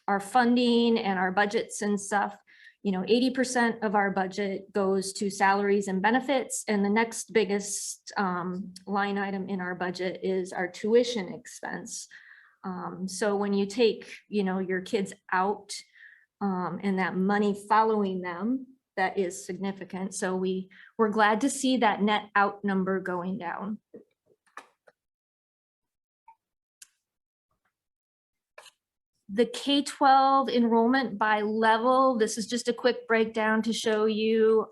our funding and our budgets and stuff, 80% of our budget goes to salaries and benefits. And the next biggest line item in our budget is our tuition expense. So when you take, your kids out and that money following them, that is significant. So we're glad to see that net out number going down. The K-12 enrollment by level, this is just a quick breakdown to show you,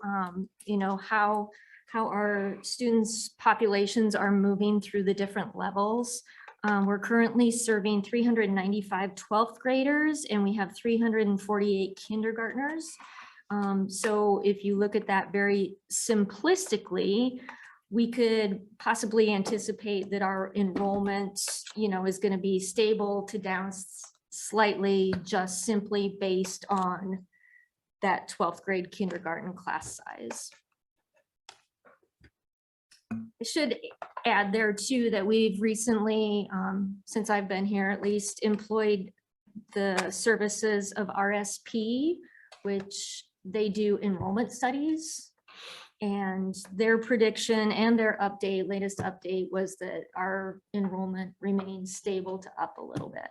how our students' populations are moving through the different levels. We're currently serving 395 12th graders, and we have 348 kindergartners. So if you look at that very simplistically, we could possibly anticipate that our enrollment, is going to be stable to down slightly, just simply based on that 12th grade kindergarten class size. I should add there too that we've recently, since I've been here at least, employed the services of RSP, which they do enrollment studies, and their prediction and their latest update was that our enrollment remains stable to up a little bit.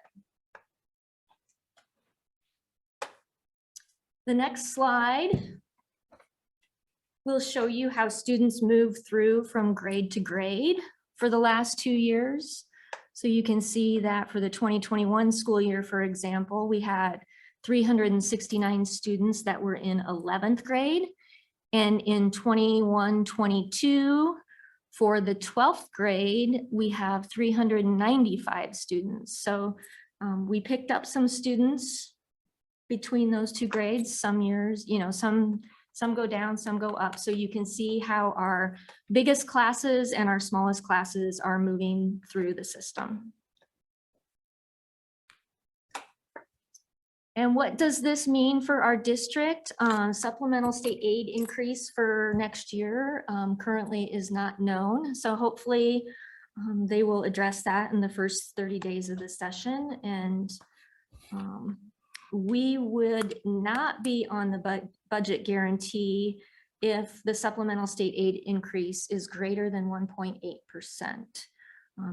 The next slide, We'll show you how students move through from grade to grade for the last 2 years. So you can see that for the 2021 school year, for example, we had 369 students that were in 11th grade. And in 21-22, for the 12th grade, we have 395 students. So we picked up some students between those 2 grades. Some years, some go down, some go up. So you can see how our biggest classes and our smallest classes are moving through the system. And what does this mean for our district? Supplemental state aid increase for next year currently is not known. So hopefully they will address that in the first 30 days of the session. And we would not be on the budget guarantee if the supplemental state aid increase is greater than 1.8%.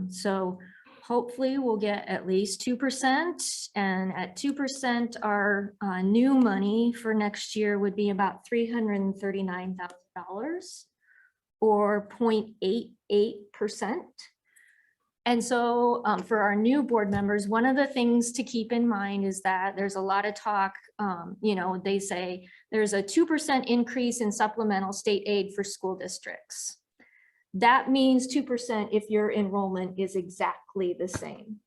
So hopefully we'll get at least 2%, and at 2%, our new money for next year would be about $339,000 or 0.88%. And so for our new board members, one of the things to keep in mind is that there's a lot of talk, they say there's a 2% increase in supplemental state aid for school districts. That means 2% if your enrollment is exactly the same.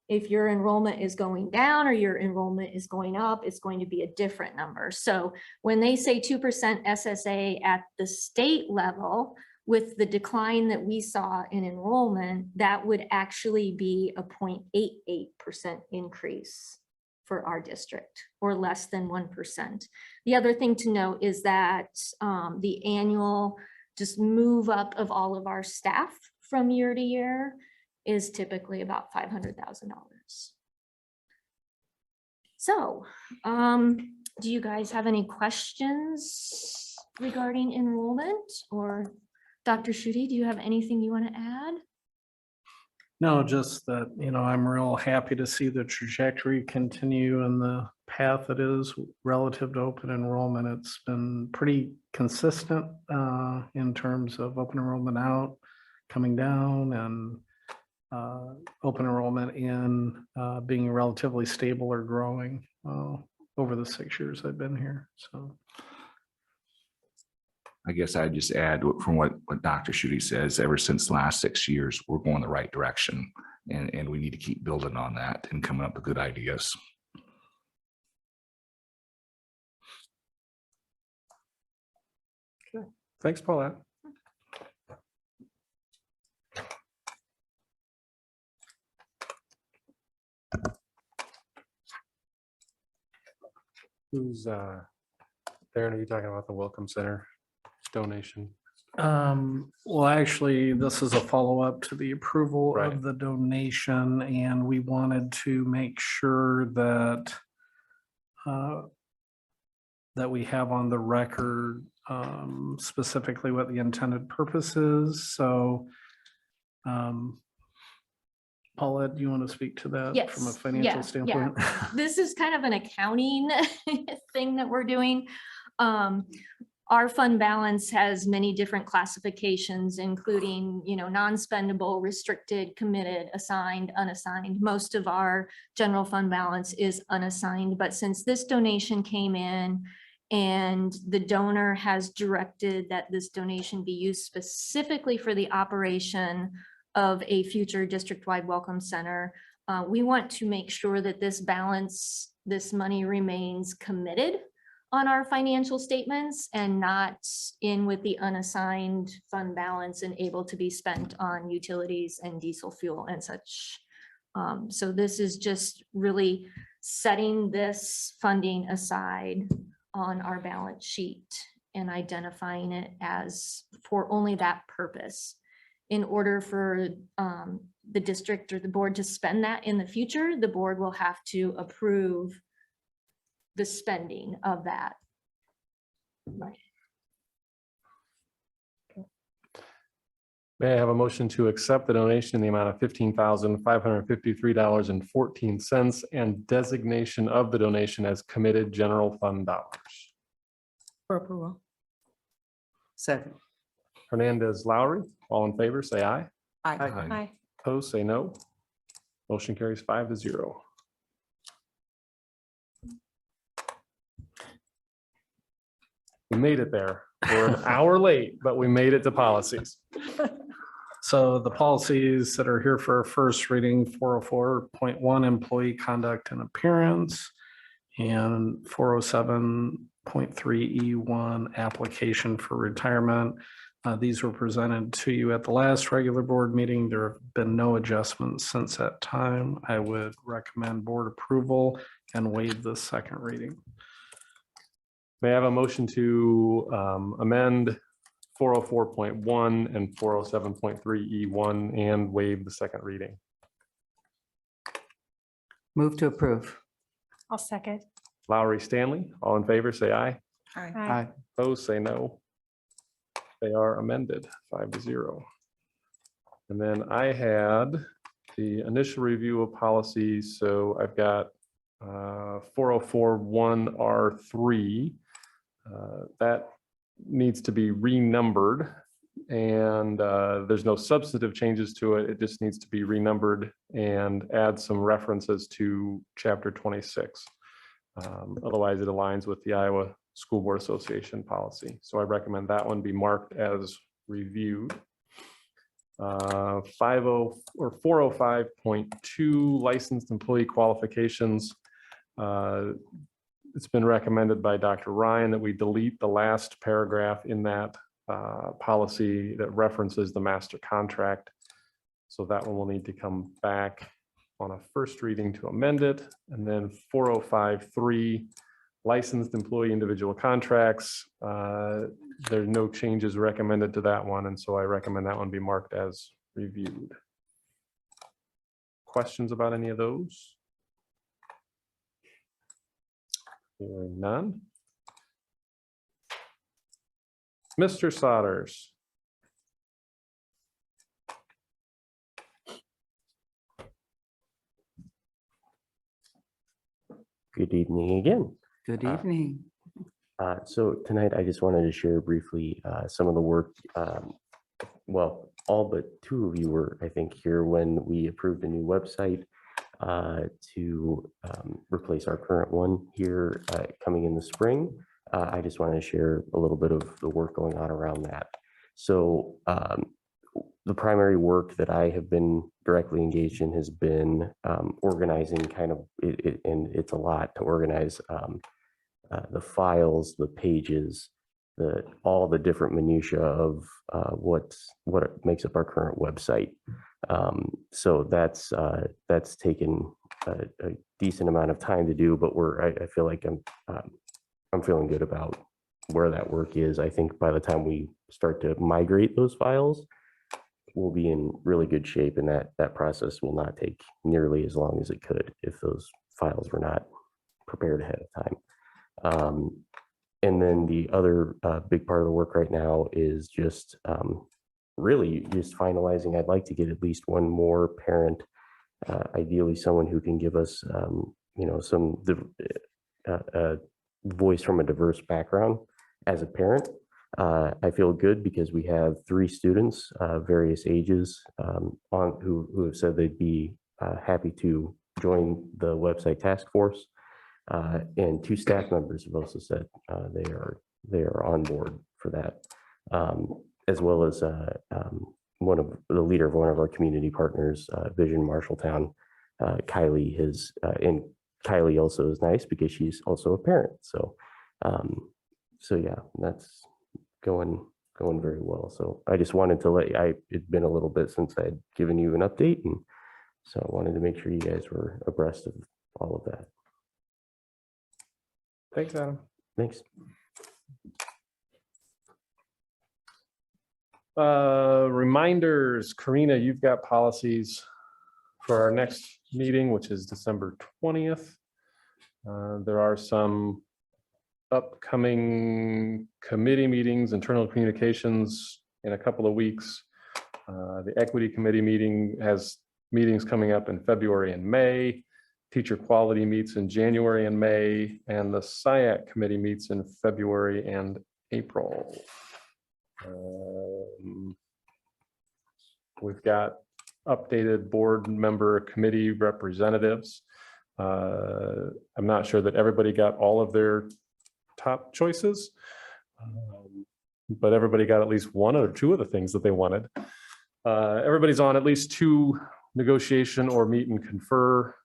If your enrollment is going down or your enrollment is going up, it's going to be a different number. So when they say 2% SSA at the state level, with the decline that we saw in enrollment, that would actually be a 0.88% increase for our district, or less than 1%. The other thing to note is that the annual just move up of all of our staff from year to year is typically about $500,000. So do you guys have any questions regarding enrollment? Or Dr. Schutte, do you have anything you want to add? No, just that, I'm real happy to see the trajectory continue and the path it is relative to open enrollment. It's been pretty consistent in terms of open enrollment out, coming down, and open enrollment in being relatively stable or growing over the 6 years I've been here. So I guess I'd just add from what Dr. Schutte says, ever since the last 6 years, we're going the right direction, and we need to keep building on that and coming up with good ideas. Okay. Thanks, Paulette. Who's Darren, are you talking about the Welcome Center donation? Well, actually, this is a follow-up to the approval Right. of the donation, and we wanted to make sure that that we have on the record specifically what the intended purpose is. So Paulette, do you want to speak to that Yes. from a financial standpoint? Yeah. This is kind of an accounting thing that we're doing. Our fund balance has many different classifications, including, non-spendable, restricted, committed, assigned, unassigned. Most of our general fund balance is unassigned, but since this donation came in and the donor has directed that this donation be used specifically for the operation of a future district-wide welcome center, we want to make sure that this money remains committed on our financial statements and not in with the unassigned fund balance and able to be spent on utilities and diesel fuel and such. So this is just really setting this funding aside on our balance sheet and identifying it as for only that purpose. In order for the district or the board to spend that in the future, the board will have to approve the spending of that. Right. May I have a motion to accept the donation in the amount of $15,553.14 and designation of the donation as committed general fund dollars? For approval. Second. Hernandez, Lowry, all in favor, say aye. Aye. Opposed, say no. Motion carries 5-0. We made it there. We're an hour late, but we made it to policies. So the policies that are here for a first reading, 404.1 employee conduct and appearance, and 407.3E1 application for retirement. These were presented to you at the last regular board meeting. There have been no adjustments since that time. I would recommend board approval and waive the second reading. May I have a motion to amend 404.1 and 407.3E1 and waive the second reading? Move to approve. I'll second. Lowry, Stanley, all in favor, say aye. Aye. Opposed, say no. They are amended 5-0. And then I had the initial review of policies. So I've got 404.1R3. That needs to be renumbered, and there's no substantive changes to it. It just needs to be renumbered and add some references to Chapter 26. Otherwise, it aligns with the Iowa School Board Association policy. So I recommend that one be marked as reviewed. 405.2 licensed employee qualifications. It's been recommended by Dr. Ryan that we delete the last paragraph in that policy that references the master contract. So that one will need to come back on a first reading to amend it. And then 405.3 licensed employee individual contracts. There's no changes recommended to that one. And so I recommend that one be marked as reviewed. Questions about any of those? Hearing none. Mr. Sodders. Good evening again. Good evening. So tonight I just wanted to share briefly some of the work. Well, all but two of you were, I think, here when we approved a new website to replace our current one here coming in the spring. I just wanted to share a little bit of the work going on around that. So the primary work that I have been directly engaged in has been organizing kind of, and it's a lot to organize the files, the pages, all the different minutia of what makes up our current website. So that's taken a decent amount of time to do, but I feel like I'm feeling good about where that work is. I think by the time we start to migrate those files, we'll be in really good shape, and that process will not take nearly as long as it could if those files were not prepared ahead of time. And then the other big part of the work right now is just really just finalizing. I'd like to get at least one more parent, ideally someone who can give us, some voice from a diverse background as a parent. I feel good because we have 3 students, various ages, who have said they'd be happy to join the website task force. And 2 staff members have also said they are on board for that, as well as the leader of one of our community partners, Vision Marshalltown, Kylie. And Kylie also is nice because she's also a parent. So yeah, that's going very well. So I just wanted to it'd been a little bit since I'd given you an update, and so I wanted to make sure you guys were abreast of all of that. Thanks, Adam. Thanks. Reminders, Karina, you've got policies for our next meeting, which is December 20th. There are some upcoming committee meetings, internal communications in a couple of weeks. The Equity Committee meeting has meetings coming up in February and May. Teacher Quality meets in January and May, and the SIAC Committee meets in February and April. We've got updated board member committee representatives. I'm not sure that everybody got all of their top choices, but everybody got at least one or two of the things that they wanted. Everybody's on at least 2 negotiation or meet and confer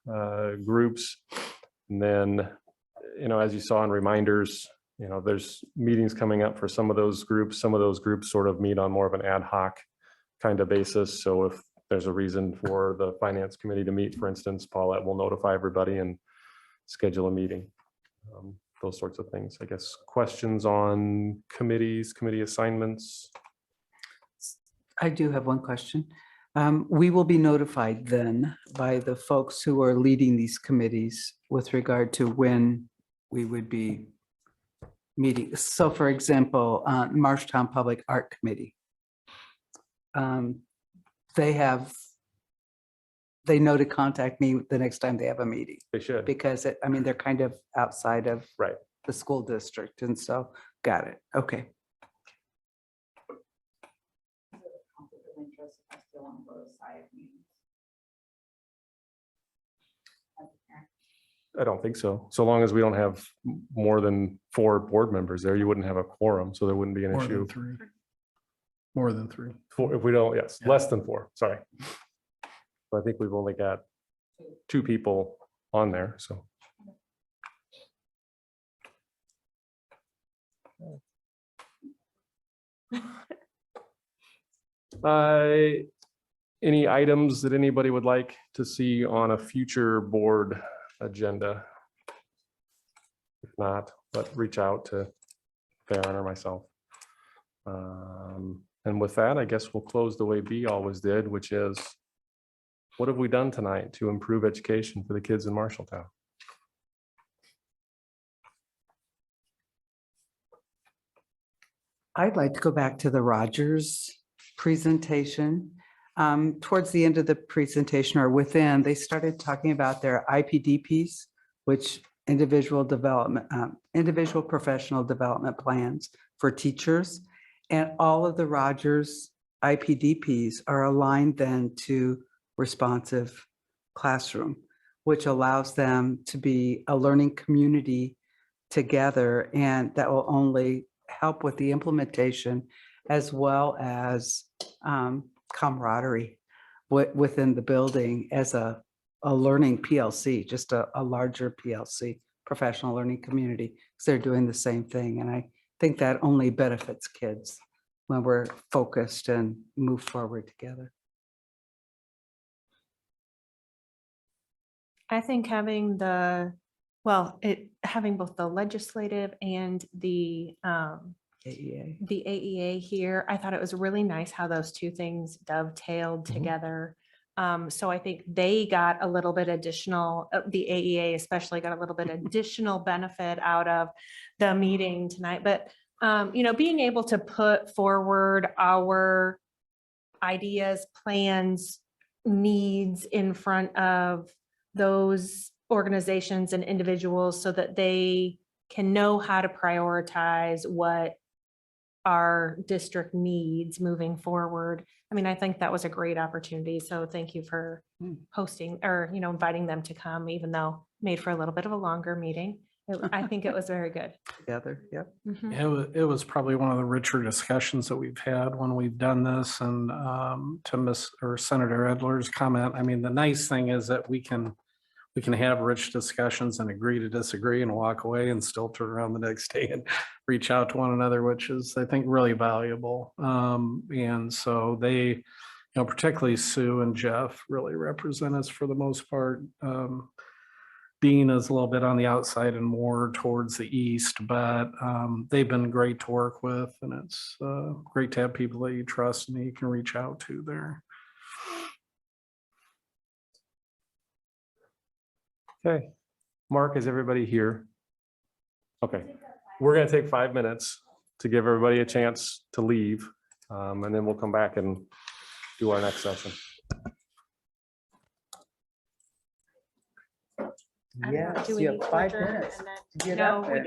groups. And then, as you saw in reminders, there's meetings coming up for some of those groups. Some of those groups sort of meet on more of an ad hoc kind of basis. So if there's a reason for the finance committee to meet, for instance, Paulette will notify everybody and schedule a meeting. Those sorts of things. I guess questions on committees, committee assignments. I do have one question. We will be notified then by the folks who are leading these committees with regard to when we would be meeting. So for example, Marshalltown Public Art Committee. They know to contact me the next time they have a meeting. They should. Because they're kind of outside of the school district. And so, got it. Okay. I don't think so. So long as we don't have more than 4 board members there, you wouldn't have a quorum, so there wouldn't be an More issue. than 3. More than 3. 4, if we don't, yes, less than 4, sorry. So I think we've only got 2 people on there, so. Any items that anybody would like to see on a future board agenda? If not, but reach out to Farron or myself. And with that, I guess we'll close the way B always did, which is, what have we done tonight to improve education for the kids in Marshalltown? I'd like to go back to the Rogers presentation. Towards the end of the presentation or within, they started talking about their IPDPs, which individual professional development plans for teachers. And all of the Rogers IPDPs are aligned then to responsive classroom, which allows them to be a learning community together, and that will only help with the implementation as well as camaraderie within the building as a learning PLC, just a larger PLC, professional learning community, because they're doing the same thing. And I think that only benefits kids when we're focused and move forward together. I think having having both the legislative and the AEA here, I thought it was really nice how those 2 things dovetailed together. So I think they got a little bit additional, the AEA especially got a little bit additional benefit out of the meeting tonight. But, being able to put forward our ideas, plans, needs in front of those organizations and individuals so that they can know how to prioritize what our district needs moving forward. I mean, I think that was a great opportunity. So thank you for hosting or, inviting them to come, even though made for a little bit of a longer meeting. I think it was very good. Together, yep. It was probably one of the richer discussions that we've had when we've done this. And to Senator Edler's comment, I mean, the nice thing is that we can have rich discussions and agree to disagree and walk away and still turn around the next day and reach out to one another, which is, I think, really valuable. And so they, particularly Sue and Jeff really represent us for the most part. Dean is a little bit on the outside and more towards the east, but they've been great to work with, and it's great to have people that you trust and you can reach out to there. Okay, Mark, is everybody here? Okay, we're gonna take 5 minutes to give everybody a chance to leave, and then we'll come back and do our next session. Yes, you have 5 minutes to get out there.